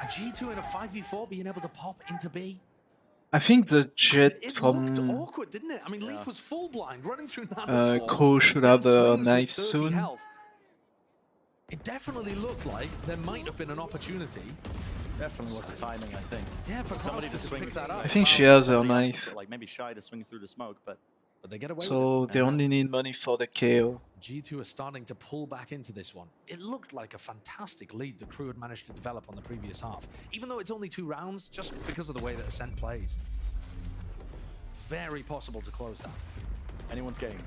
And G2 in a 5v4 being able to pop into B. I think the jet It from looked awkward, didn't it? I mean, Leaf was full blind, running through Nano Ko should have a swings with knife 30 soon. health. It definitely looked like there might have been an opportunity. Definitely was the timing, I think. Yeah, for somebody Klaus to to swing pick that up. I think she has her knife. Like maybe Shy to swing through the smoke, but they get away So with it. they only need money for the KO. G2 are starting to pull back into this one. It looked like a fantastic lead the Crew had managed to develop on the previous half. Even though it's only 2 rounds, just because of the way that Ascent plays. Very possible to close that. Anyone's game.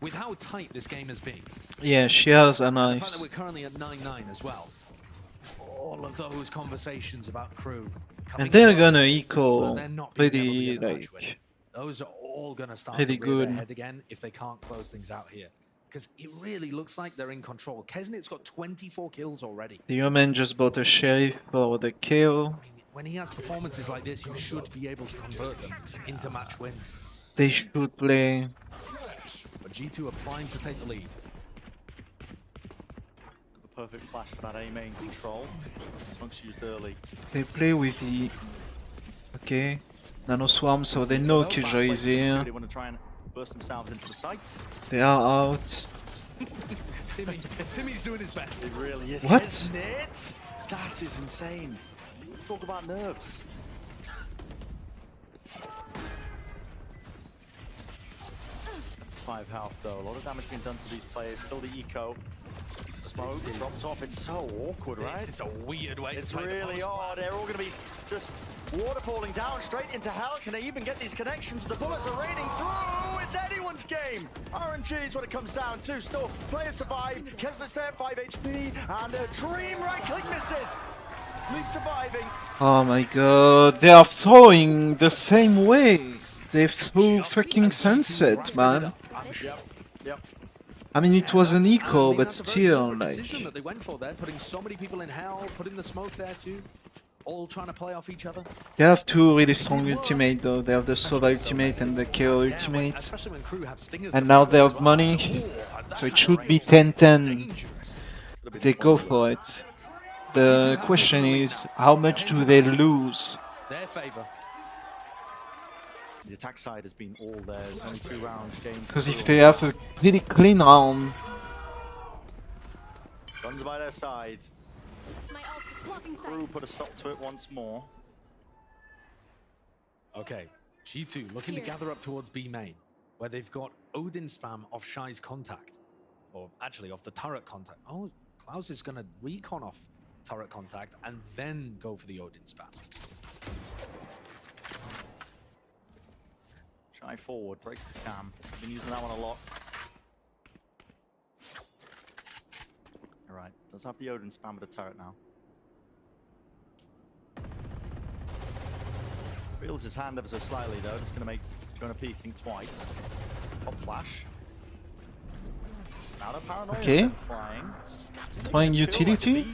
With how tight this game has been. Yeah, she has a The knife. fact that we're currently at 9-9 as well. All of those conversations about Crew. And they're close, gonna but equal they're not being able to pretty, get the match win. like, Those are all going to start pretty to rear their good. head again if they can't close things out here. Because it really looks like they're in control. Kesnit's got 24 kills already. The Omen just bought a sheriff for the KO. When he has performances like this, you should be able to convert them into match wins. They should play. But G2 are primed to take the lead. The perfect flash for that A main control. Smoke's used early. They play with the... Okay. Nano Swarm, so they know Killjoy is here. They want to try and burst themselves into the site. They are out. Timmy's doing his best. It really is. What? Kesnit? That is insane. Talk about nerves. 5 health though. A lot of damage being done to these players. Still the eco. Smoke drops off. It's so awkward, right? This is a weird way It's to play the really post odd. They're all going to be just waterfalling down straight into hell. Can they even get these connections? The bullets are raining through. It's anyone's game. RNG is what it comes down to. Still, players survive. Kesnit's there, 5 HP. And a dream right click misses. Leaf surviving. Oh my god, they are throwing the same way. They threw fucking Sunset, man. Yep. I mean, it was an eco, but still, like... Decision that they went for there, putting so many people in hell, putting the smoke there too. All trying to play off each other. They have 2 really strong ultimate though. They have the Sova ultimate and the KO ultimate. Especially when Crew have stingers. And now they have money. So it should be 10-10. They go for it. The question is, how much do they lose? Their favor. The attack side has been all theirs. Only 2 rounds. Game. Because if they have a pretty clean round... Guns by their side. Crew put a stop to it once more. Okay, G2 looking to gather up towards B main, where they've got Odin spam off Shy's contact. Or actually off the turret contact. Oh, Klaus is going to recon off turret contact and then go for the Odin spam. Drive forward, breaks the cam. Been using that one a lot. Alright, does have the Odin spam with the turret now. Reveals his hand ever so slightly though, just gonna make Jonah P think twice. Pop flash. Now the paranoia Okay. flying. Throwing utility.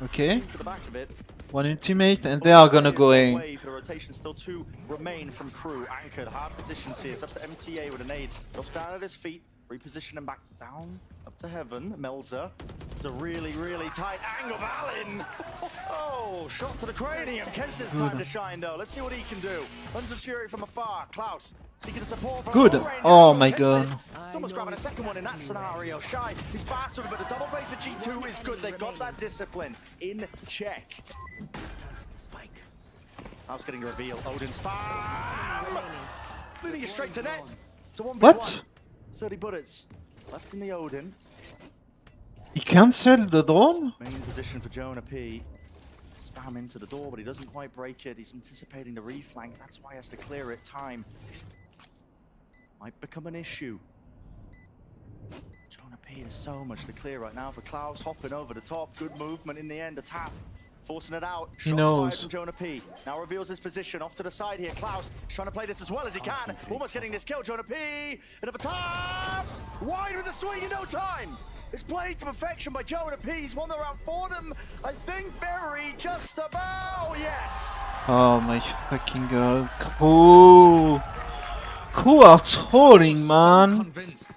Okay. To the back of it. One ultimate, and they are gonna go in. Way for the rotation, still 2 remain from crew. Anchored, hard positions here. It's up to MTA with a nade. Up down at his feet. Reposition him back down. Up to heaven. Melzer. It's a really, really tight angle. Valen! Oh, shot to the cranium. Kesner's time to shine though. Let's see what he can do. Hunter's Fury from afar. Klaus seeking the support from Good. Oh my god. It's almost grabbing a second one in that scenario. Shy, he's faster, but the double face of G2 is good. They've got that discipline in check. Spike. I was getting a reveal. Odin spam! Leading it straight to net. It's a 1v1. What? 30 bullets left in the Odin. He cancelled the drone? Main position for Jonah P. Spam into the door, but he doesn't quite break it. He's anticipating the reflank. That's why he has to clear it. Time might become an issue. Jonah P, there's so much to clear right now for Klaus. Hopping over the top. Good movement in the end. The tap. Forcing it out. He Shots knows. fired from Jonah P. Now reveals his position. Off to the side here. Klaus trying to play this as well as he can. Almost getting this kill. Jonah P. Another time. Wide with the swing in no time. It's played to perfection by Jonah P. He's won the round for them. I think very just about. Yes. Oh my fucking god. Cool. Cool are trolling, man. Convinced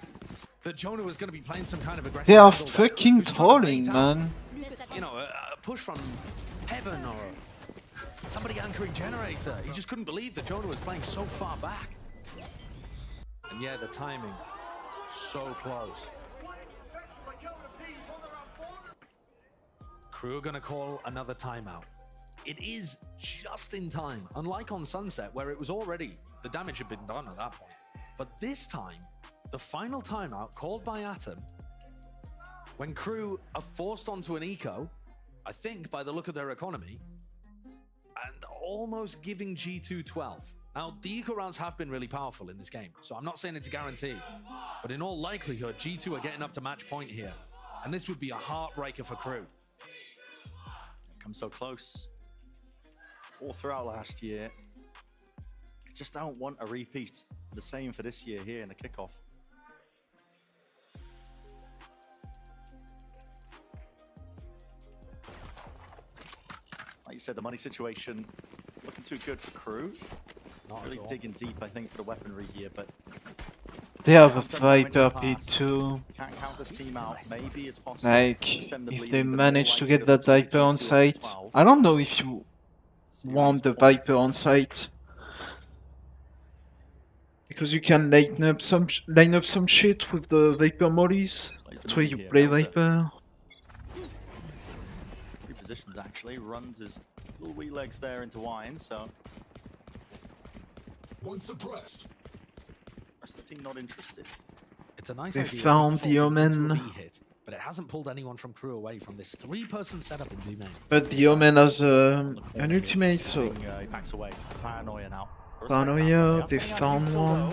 that Jonah was going to be playing some kind of aggressive. They are middle deck, fucking who's trying to bait trolling, out, man. You know, a push from heaven or somebody anchoring generator. He just couldn't believe that Jonah was playing so far back. And yeah, the timing, so close. Crew are going to call another timeout. It is just in time, unlike on Sunset, where it was already, the damage had been done at that point. But this time, the final timeout called by Atom, when Crew are forced onto an eco, I think by the look of their economy, and almost giving G2 12. Now, the eco rounds have been really powerful in this game, so I'm not saying it's a guarantee, but in all likelihood, G2 are getting up to match point here, and this would be a heartbreaker for Crew. Come so close. All throughout last year. I just don't want a repeat. The same for this year here in the kickoff. Like you said, the money situation looking too good for Crew. Not really digging deep, I think, for the weaponry here, but They have a Viper P2. can't count this team out. Maybe it's possible. Like, if they manage to get that Viper on site. I don't know if you want the Viper on site. Because you can line up some shit with the Viper mollies. That's why you play Viper. Repositions actually, runs his little wee legs there into wine, so. One suppressed. Rest of the team not interested. It's a nice They idea. found the Omen. Into a B hit, but it hasn't pulled anyone from Crew away from this 3-person setup in B main. But the Omen has an ultimate, so. He backs away. Paranoia now. Paranoia, they found one.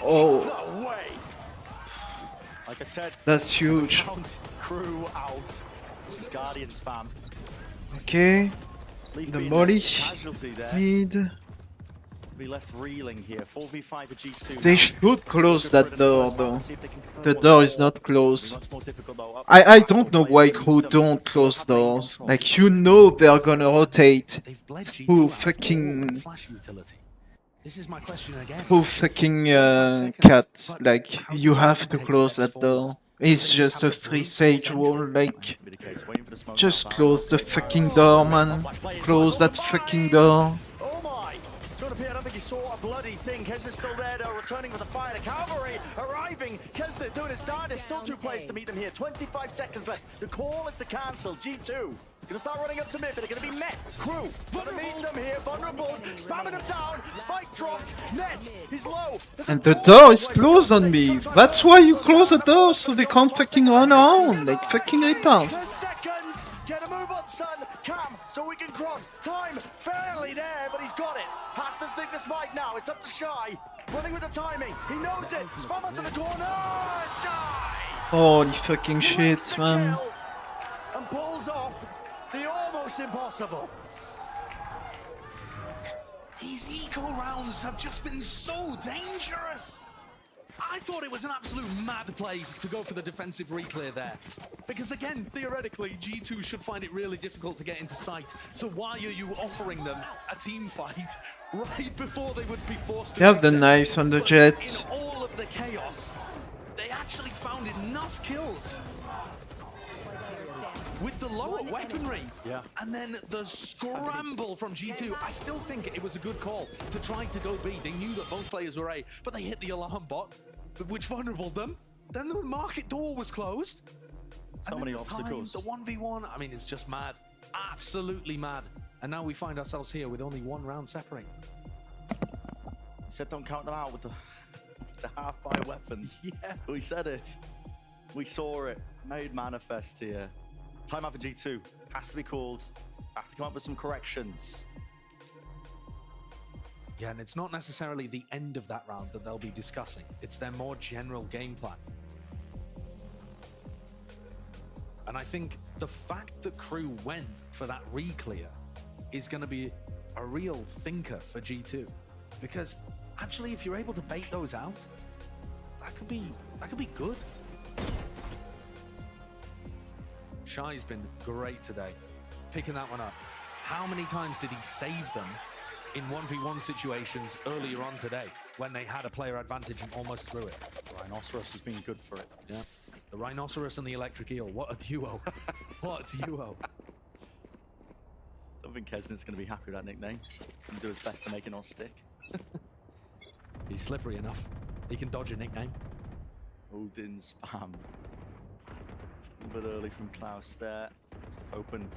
Oh, No way! Like I said, that's huge. count Crew out. She's Guardian spam. Okay, Leaf the being molly casualty there. mid. Be left reeling here. 4v5 for G2. They now. should close that door though. See if they can confirm The what's door going is on. not closed. Much more difficult, though. I don't know why Crew don't close doors. Like, you know they're gonna rotate. Who fucking... Flash utility. This is my question again. Who fucking cat. Like, you have to close that door. It's just a free sage wall, like... Just close the fucking door, man. Close that fucking door. Oh my! Jonah P, I don't think he saw a bloody thing. Kesner's still there though, returning with a fire. The cavalry arriving. Kesner doing his darn. There's still 2 players to meet them here. 25 seconds left. The call is to cancel. G2 gonna start running up to mid, but they're gonna be met. Crew gonna meet them here. Vulnerable, spamming them down. Spike dropped. Net, he's low. And the door is closed on me. That's why you close the door, so they can't fucking run around like fucking retards. 10 seconds. Get a move on, son. Cam, so we can cross. Time Barely there, but he's got it. Has to stick this right now. It's up to Shy. Running with the timing. He knows it. Spam onto the corner. Shy! Holy fucking shit, man. And pulls off the almost impossible. These eco rounds have just been so dangerous. I thought it was an absolute mad play to go for the defensive reclear there. Because again, theoretically, G2 should find it really difficult to get into sight. So why are you offering them a team fight right before they would be forced to... You have the knives on the jet. In all of the chaos, they actually found enough kills with the lower weaponry. Yeah. And then the scramble from G2. I still think it was a good call to try to go B. They knew that both players were A, but they hit the alarm bot, which vulnerable them. Then the market door was closed. So many obstacles. The 1v1, I mean, it's just mad. Absolutely mad. And now we find ourselves here with only one round separating. We said don't count them out with the half-fire weapon. Yeah. We said it. We saw it. Made manifest here. Timeout for G2. Has to be called. Have to come up with some corrections. Yeah, and it's not necessarily the end of that round that they'll be discussing. It's their more general game plan. And I think the fact that Crew went for that re-clear is going to be a real thinker for G2. Because actually, if you're able to bait those out, that could be good. Shy's been great today, picking that one up. How many times did he save them in 1v1 situations earlier on today when they had a player advantage and almost threw it? Rhinoceros has been good for it. Yeah. The Rhinoceros and the Electric Eel. What a duo. What a duo. I don't think Kesnit's going to be happy with that nickname. He'll do his best to make it not stick. He's slippery enough. He can dodge a nickname. Odin spam. A little bit early from Klaus there. Just open.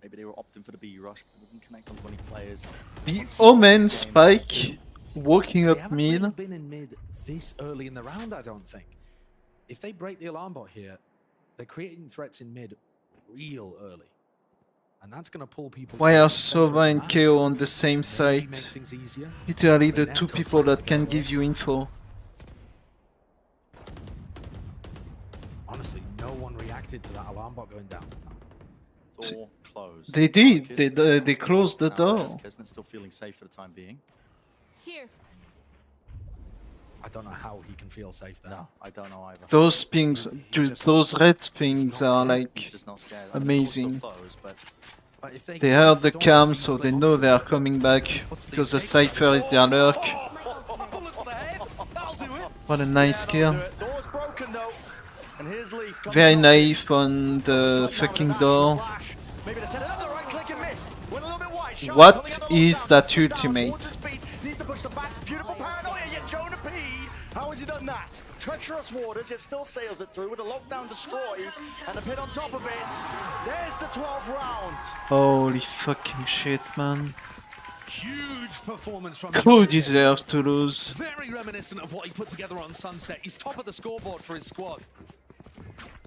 Maybe they were opting for the B rush, but it doesn't connect on 20 players. The Omen Spike walking up They haven't really mid. been in mid this early in the round, I don't think. If they break the alarm bot here, they're creating threats in mid real early. And that's going to pull people... Why are Sova and KO on the same site? things easier. Literally the two people that can give you info. Honestly, no one reacted to that alarm bot going down. Door closed. They did. They closed the door. Kesnit's still feeling safe for the time being. Here. I don't know how he can feel safe there. No, I don't know either. Those pings, dude, those red pings are like amazing. They heard the cam, so they know they are coming back because the Cypher is their lurk. What a nice kill. Door's broken though. And here's Leaf. Very naive on the fucking door. Maybe to set another right click and missed. Went a little bit wide. What is that ultimate? Needs to push the back. Beautiful paranoia, yet Jonah P. How has he done that? Treacherous waters, yet still sails it through with the lockdown destroyed and a pit on top of it. There's the 12th round. Holy fucking shit, man. Huge performance from Crew deserves to lose. Very reminiscent of what he put together on Sunset. He's top of the scoreboard for his squad.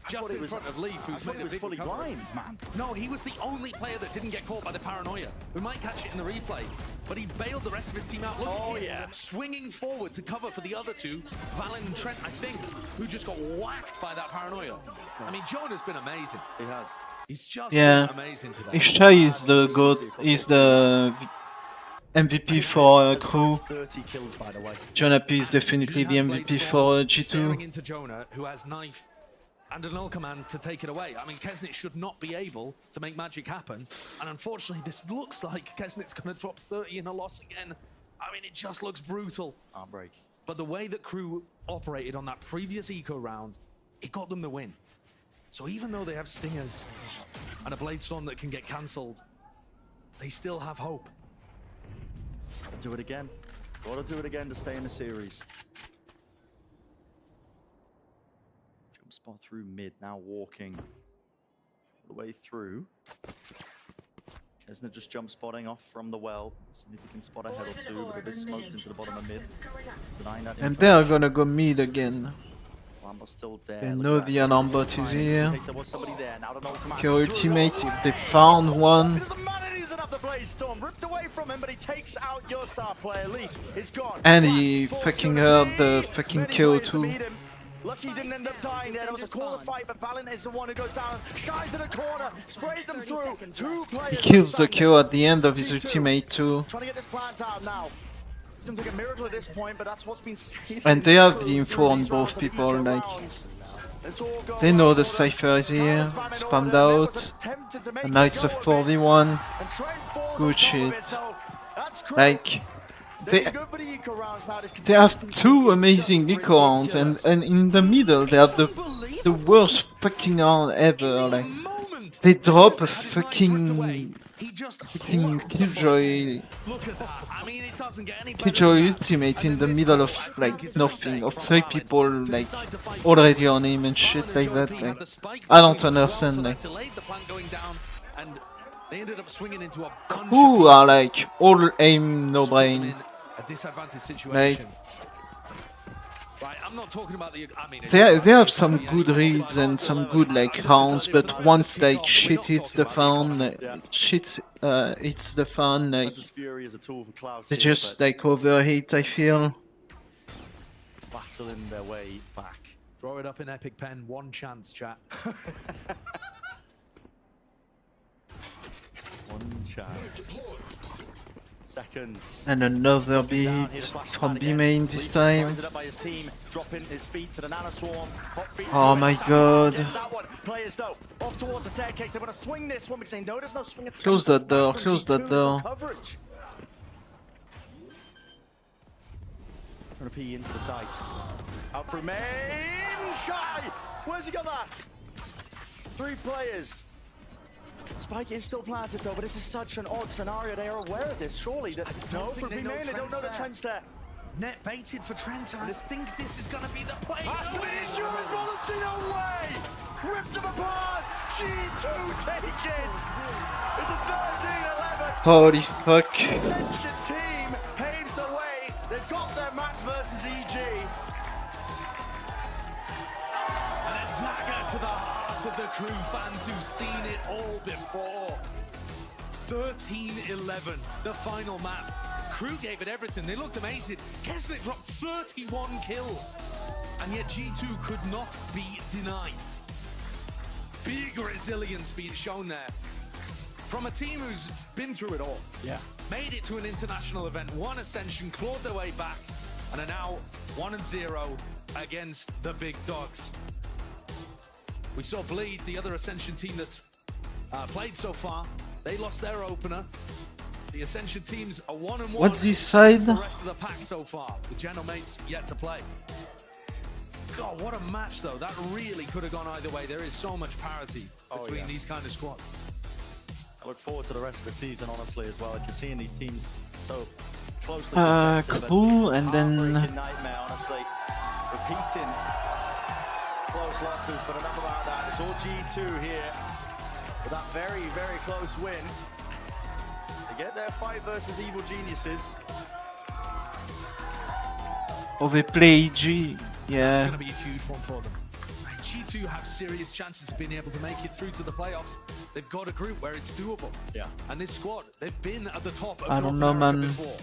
Just in front of Leaf, who's made a big fully recovery. blind, man. No, he was the only player that didn't get caught by the paranoia. We might catch it in the replay, but he bailed the rest of his team out. Look at him, swinging forward to cover for the other two, Valen and Trent, I think, who just got whacked by that paranoia. I mean, Jonah's been amazing. He has. He's just Yeah. been amazing today. Ishai is the god, is the MVP for Crew. 30 kills, by the way. Jonah P is definitely the MVP for Staring G2. into Jonah, who has knife and an null command to take it away. I mean, Kesnit should not be able to make magic happen. And unfortunately, this looks like Kesnit's going to drop 30 in a loss again. I mean, it just looks brutal. Heartbreak. But the way that Crew operated on that previous eco round, it got them the win. So even though they have stingers and a blade storm that can get cancelled, they still have hope. Gotta do it again. Gotta do it again to stay in the series. Jump spot through mid, now walking all the way through. Kesnit just jump spotting off from the well. See if he can spot a head or two, but a bit smoked into the bottom of mid. Denying that And they are gonna go mid again. They know the alarm bot is here. Okay, ultimate, if they found one. And he fucking heard the fucking KO2. Lucky didn't end up dying there. There was a corner fight, but Valent is the one who goes down, shies to the corner, sprayed them through. Two players. He kills the KO at the end of his ultimate too. Trying to get this plant out now. It's gonna take a miracle at this point, but that's what's been saved. And they have the info on both people, like they know the Cypher is here, spammed out, and now it's a 4v1. Good shit. Like they have two amazing eco rounds, and in the middle they have the worst fucking round ever. Like they drop a fucking Killjoy ultimate in the middle of like nothing, of 3 people like already on him and shit like that. Like I don't understand. Like who are like all aim no brain. Like I'm not talking about the. I mean, they have some good reads and some good like rounds, but once like shit hits the fan, hits the fan, like they just like overheat. I feel. Battling their way back. Draw it up in Epic Pen. One chance, chat. One chance. Seconds. And another beat from B main this time. Oh my god. Close that door, close that door. Gonna pee into the site. Out for main. Shy! Where's he got that? 3 players. Spike is still planted though, but this is such an odd scenario. They are aware of this, surely. No, for B main, they don't know the Trent's there. Net baited for Trent, and I think this is going to be the play. Has to be the insurance policy, no way! Ripped them apart! G2 take it! It's a 13-11. Holy fuck. Ascension team paves the way. They've got their match versus EG. And a dagger to the heart of the Crew fans who've seen it all before. 13-11, the final map. Crew gave it everything. They looked amazing. Kesnet dropped 31 kills, and yet G2 could not be denied. Big resilience being shown there from a team who's been through it all. Yeah. Made it to an international event, won Ascension, clawed their way back, and are now 1-0 against the big dogs. We saw Bleed, the other Ascension team that played so far. They lost their opener. The Ascension teams are 1-1. What's this side? The rest of the pack so far. The Genomates yet to play. God, what a match though. That really could have gone either way. There is so much parity between these kind of squads. I look forward to the rest of the season, honestly, as well. If you're seeing these teams so closely. Cool, and then nightmare, honestly. Repeating close losses, but enough about that. It's all G2 here with that very, very close win. They get their fight versus Evil Geniuses. oh, they play G. Yeah. It's going to be a huge one for them. G2 have serious chances of being able to make it through to the playoffs. They've got a group where it's doable. Yeah. And this squad, they've been at the top of I don't North know, America man. before.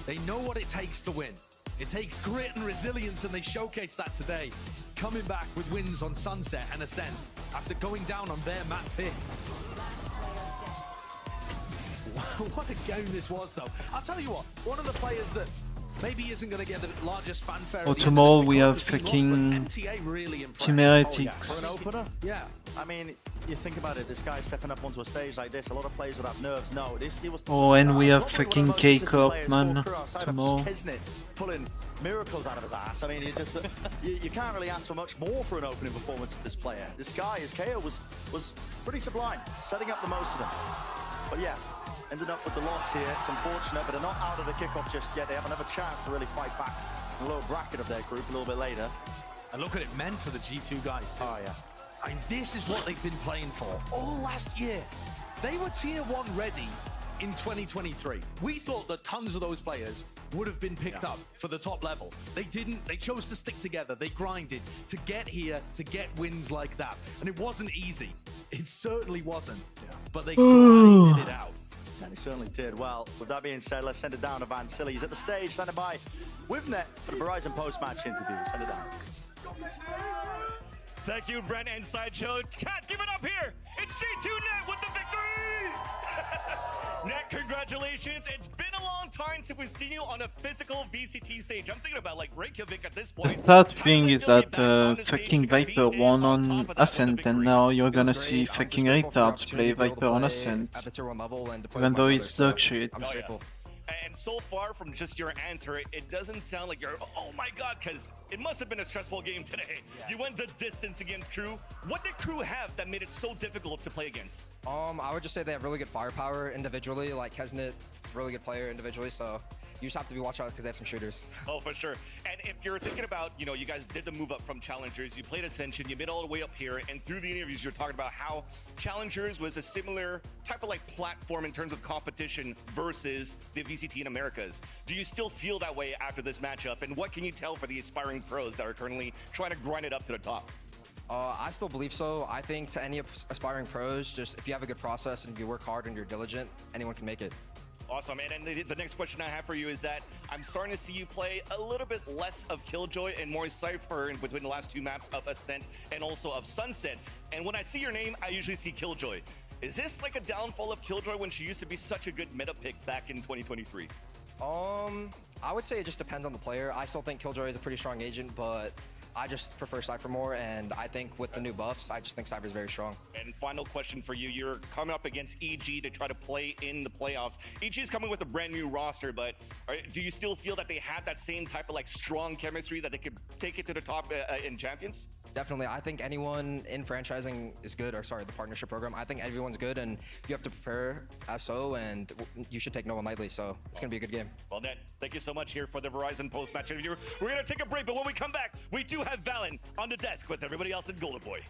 They know what it takes to win. It takes grit and resilience, and they showcase that today. Coming back with wins on Sunset and Ascent after going down on their map pick. What a game this was, though. I'll tell you what, one of the players that maybe isn't going to get the largest fanfare. Oh, tomorrow we have fucking Team Heretics. For an opener? Yeah. I mean, you think about it, this guy stepping up onto a stage like this, a lot of players would have nerves. No, he was. Oh, and we have fucking K-Corp, man, tomorrow. Kesnet pulling miracles out of his ass. I mean, you can't really ask for much more for an opening performance of this player. This guy, his KO was pretty sublime, setting up the most of them. But yeah, ended up with the loss here. It's unfortunate, but they're not out of the kickoff just yet. They have another chance to really fight back in the lower bracket of their group a little bit later. And look what it meant for the G2 guys too. Oh, yeah. I mean, this is what they've been playing for all last year. They were tier 1 ready in 2023. We thought that tons of those players would have been picked up for the top level. They didn't. They chose to stick together. They grinded to get here, to get wins like that. And it wasn't easy. It certainly wasn't. But they grinded it out. And he certainly did. Well, with that being said, let's send it down to Van Silly. He's at the stage, standing by with Net for the Verizon post-match interview. Send it down. Thank you, Brent and Sideshow. Chat, give it up here. It's G2 Net with the victory. Net, congratulations. It's been a long time since we've seen you on a physical VCT stage. I'm thinking about like Reykjavik at this The point. third thing is that fucking Viper won on Ascent, and now you're gonna see fucking retards play Viper on Ascent. Even though it's dog shit. And so far from just your answer, it doesn't sound like you're, oh my god, because it must have been a stressful game today. You went the distance against Crew. What did Crew have that made it so difficult to play against? I would just say they have really good firepower individually. Like Kesnet is a really good player individually, so you just have to be watch out because they have some shooters. Oh, for sure. And if you're thinking about, you know, you guys did the move up from Challengers, you played Ascension, you made all the way up here, and through the interviews you're talking about how Challengers was a similar type of like platform in terms of competition versus the VCT in Americas. Do you still feel that way after this matchup? And what can you tell for the aspiring pros that are currently trying to grind it up to the top? I still believe so. I think to any aspiring pros, just if you have a good process and if you work hard and you're diligent, anyone can make it. Awesome, and then the next question I have for you is that I'm starting to see you play a little bit less of Killjoy and more Cypher in between the last two maps of Ascent and also of Sunset. And when I see your name, I usually see Killjoy. Is this like a downfall of Killjoy when she used to be such a good meta pick back in 2023? I would say it just depends on the player. I still think Killjoy is a pretty strong agent, but I just prefer Cypher more, and I think with the new buffs, I just think Cypher is very strong. And final question for you. You're coming up against EG to try to play in the playoffs. EG is coming with a brand new roster, but do you still feel that they have that same type of like strong chemistry that they could take it to the top in Champions? Definitely. I think anyone in franchising is good, or sorry, the partnership program. I think everyone's good, and you have to prepare as so, and you should take no one lightly, so it's going to be a good game. Well, Ned, thank you so much here for the Verizon post-match interview. We're going to take a break, but when we come back, we do have Valen on the desk with everybody else in Golden Boy.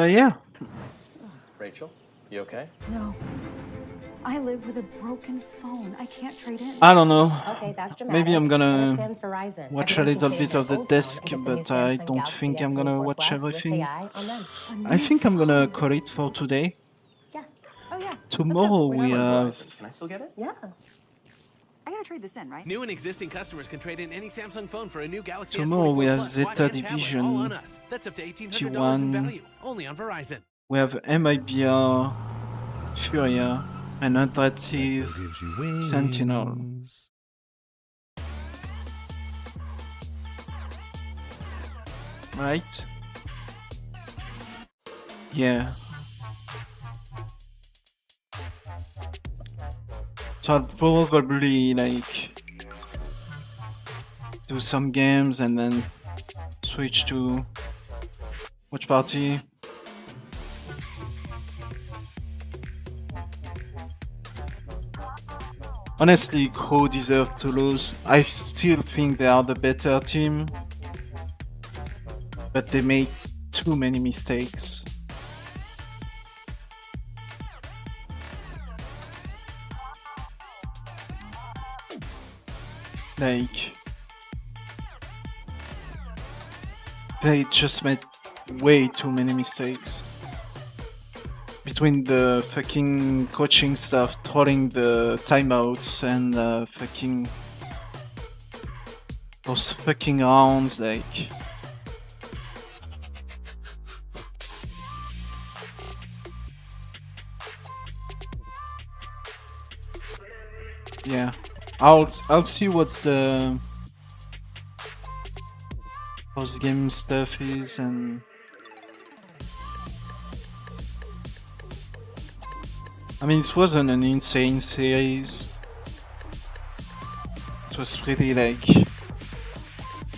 Yeah. Rachel, you okay? No. I live with a broken phone. I can't trade in. I don't know. Okay, that's dramatic. Maybe I'm gonna Understands Verizon. watch a little bit of the desk, but I don't think I'm gonna watch everything. I think I'm gonna call it for today. Yeah. Oh yeah. Tomorrow we have... Can I still get it? Yeah. I gotta trade this in, right? New and existing customers can trade in any Samsung phone for a new Galaxy Tomorrow we S24 have Plus Zeta wide-band tablet, Division all on us. That's up to $1,800 in T1. value, only on Verizon. We have MIBR, Furia, and Interactive Sentinel. Right? Yeah. So I'll probably like do some games and then switch to watch party. Honestly, Crow deserve to lose. I still think they are the better team, but they make too many mistakes. Like, they just made way too many mistakes. Between the fucking coaching stuff, trolling the timeouts, and fucking those fucking rounds, like... Yeah, I'll see what's the post-game stuff is, and I mean, it wasn't an insane series. It was pretty like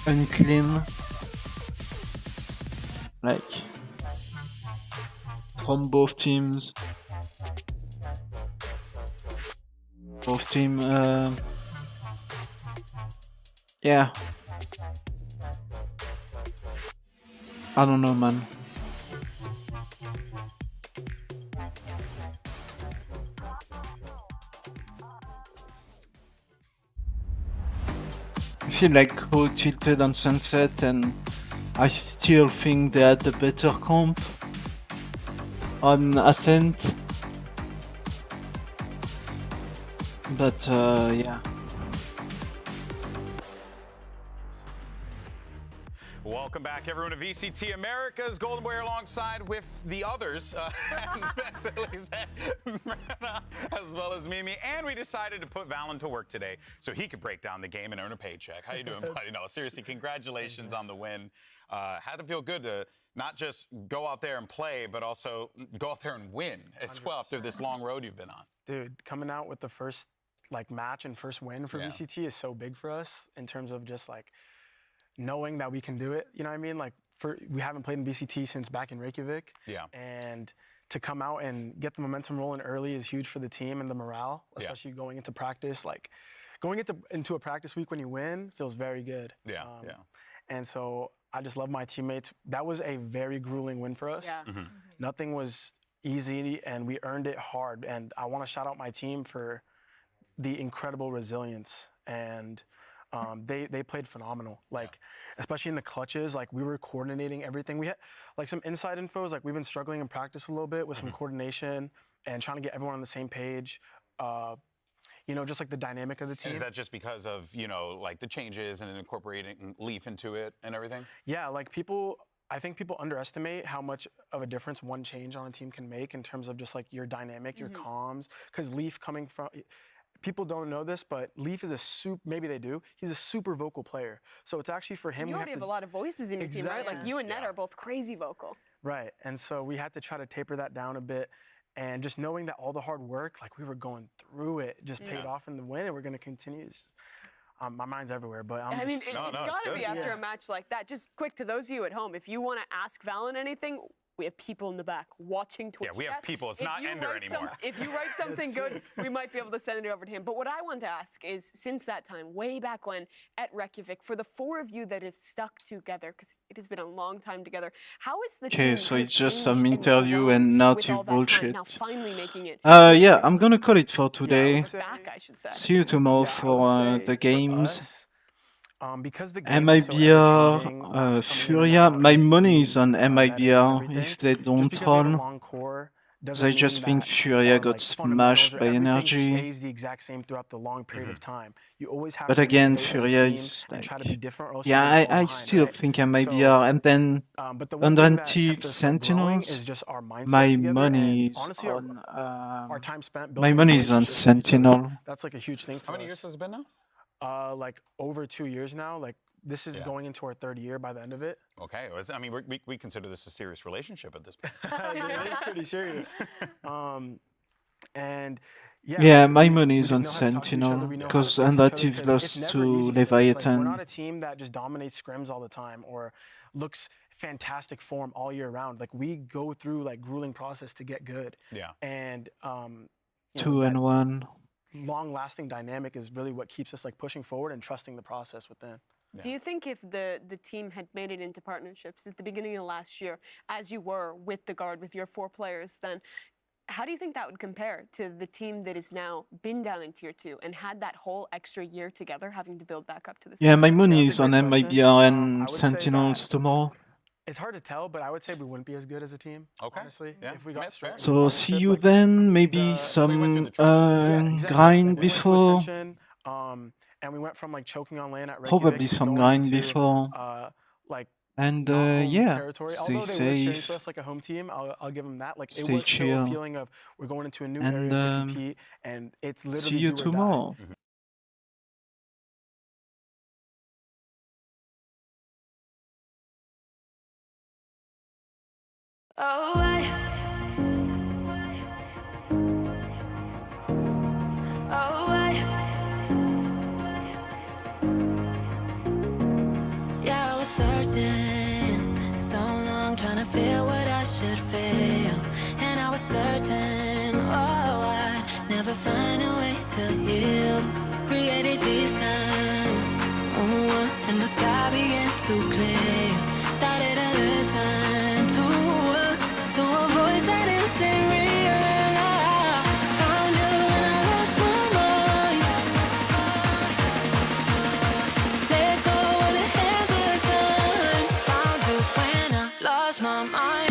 unclean, like from both teams. of team. Yeah. I don't know, man. I feel like Crew tilted on Sunset, and I still think they had the better comp on Ascent. But yeah. Welcome back, everyone, to VCT America's Golden Boy alongside with the others, as well as Mimi. And we decided to put Valen to work today so he could break down the game and earn a paycheck. How you doing, buddy? No, seriously, congratulations on the win. Had to feel good to not just go out there and play, but also go out there and win as well after this long road you've been on. Dude, coming out with the first match and first win for VCT is so big for us in terms of just knowing that we can do it. You know what I mean? We haven't played in VCT since back in Reykjavik. Yeah. And to come out and get the momentum rolling early is huge for the team and the morale, especially going into practice. Going into a practice week when you win feels very good. Yeah, And so I just love my teammates. That was a very grueling win for us. Yeah. Nothing was easy, and we earned it hard. And I want to shout out my team for the incredible resilience, and they played phenomenal. Especially in the clutches, we were coordinating everything. We had some inside info is we've been struggling in practice a little bit with some coordination and trying to get everyone on the same page. Just the dynamic of the team. And is that just because of the changes and incorporating Leaf into it and everything? Yeah, I think people underestimate how much of a difference one change on a team can make in terms of just your dynamic, your comms. Because Leaf coming from. People don't know this, but Leaf is maybe they do, he's a super vocal player. So it's actually for him. You already have a lot of voices in your team, right? You and Ned are both crazy vocal. Right, and so we had to try to taper that down a bit. And just knowing that all the hard work, we were going through it, just paid off in the win, and we're going to continue. My mind's everywhere, but it's got to be after a match like that. Just quick to those of you at home, if you want to ask Valen anything, we have people in the back watching Twitch. Yeah, we have people. It's not Ender anymore. If you write something good, we might be able to send it over to him. But what I want to ask is, since that time, way back when at Reykjavik, for the four of you that have stuck together, because it has been a long time together, how is the team? Okay, so it's just some interview and not you bullshit. Now finally making it. Yeah, I'm gonna call it for today. Back, I should say. See you tomorrow for the games. Because the MIBR, Furia, my money is on MIBR if they don't troll. Because I just think Furia got smashed by Energy. But again, Furia is yeah, I still think MIBR. And then Undaunted Sentinels, my money is on Sentinel. That's a huge thing for us. How many years has it been now? Over 2 years now. This is going into our third year by the end of it. Okay, we consider this a serious relationship at this point. It is pretty serious. And yeah, my money is on Sentinel because Undaunted lost to Leviathan. We're not a team that just dominates scrims all the time or looks fantastic form all year round. We go through grueling process to get good. Yeah. And 2-1. Long-lasting dynamic is really what keeps us pushing forward and trusting the process within. Yeah. Do you think if the team had made it into partnerships at the beginning of last year, as you were with the Guard, with your 4 players, then how do you think that would compare to the team that has now been down in Tier 2 and had that whole extra year together, having to build back up to this? Yeah, my money is on MIBR and Sentinels tomorrow. It's hard to tell, but I would say we wouldn't be as good as a team, honestly, if we got straight. So see you then, maybe some grind before. And we went from choking on lane at Reykjavik, probably some grind before. And yeah, stay safe. To us like a home team, I'll give them that. Stay it was chill. still a feeling of we're going into a new area to compete, and it's literally see you tomorrow. Oh, yeah, I was searching so long, trying to feel what I should feel, and I was certain, oh, I'd never find a way to to heal. Created distance, and the sky began to clear. Started to listen to a voice that isn't real, and I found you when I lost my mind. Let go of the hands of time. Found you when I lost my mind.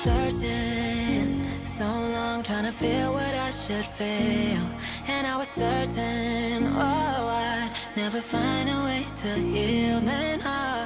Certain, so long trying to feel what I should feel, and I was certain, oh, I'd never find a way to heal. Then I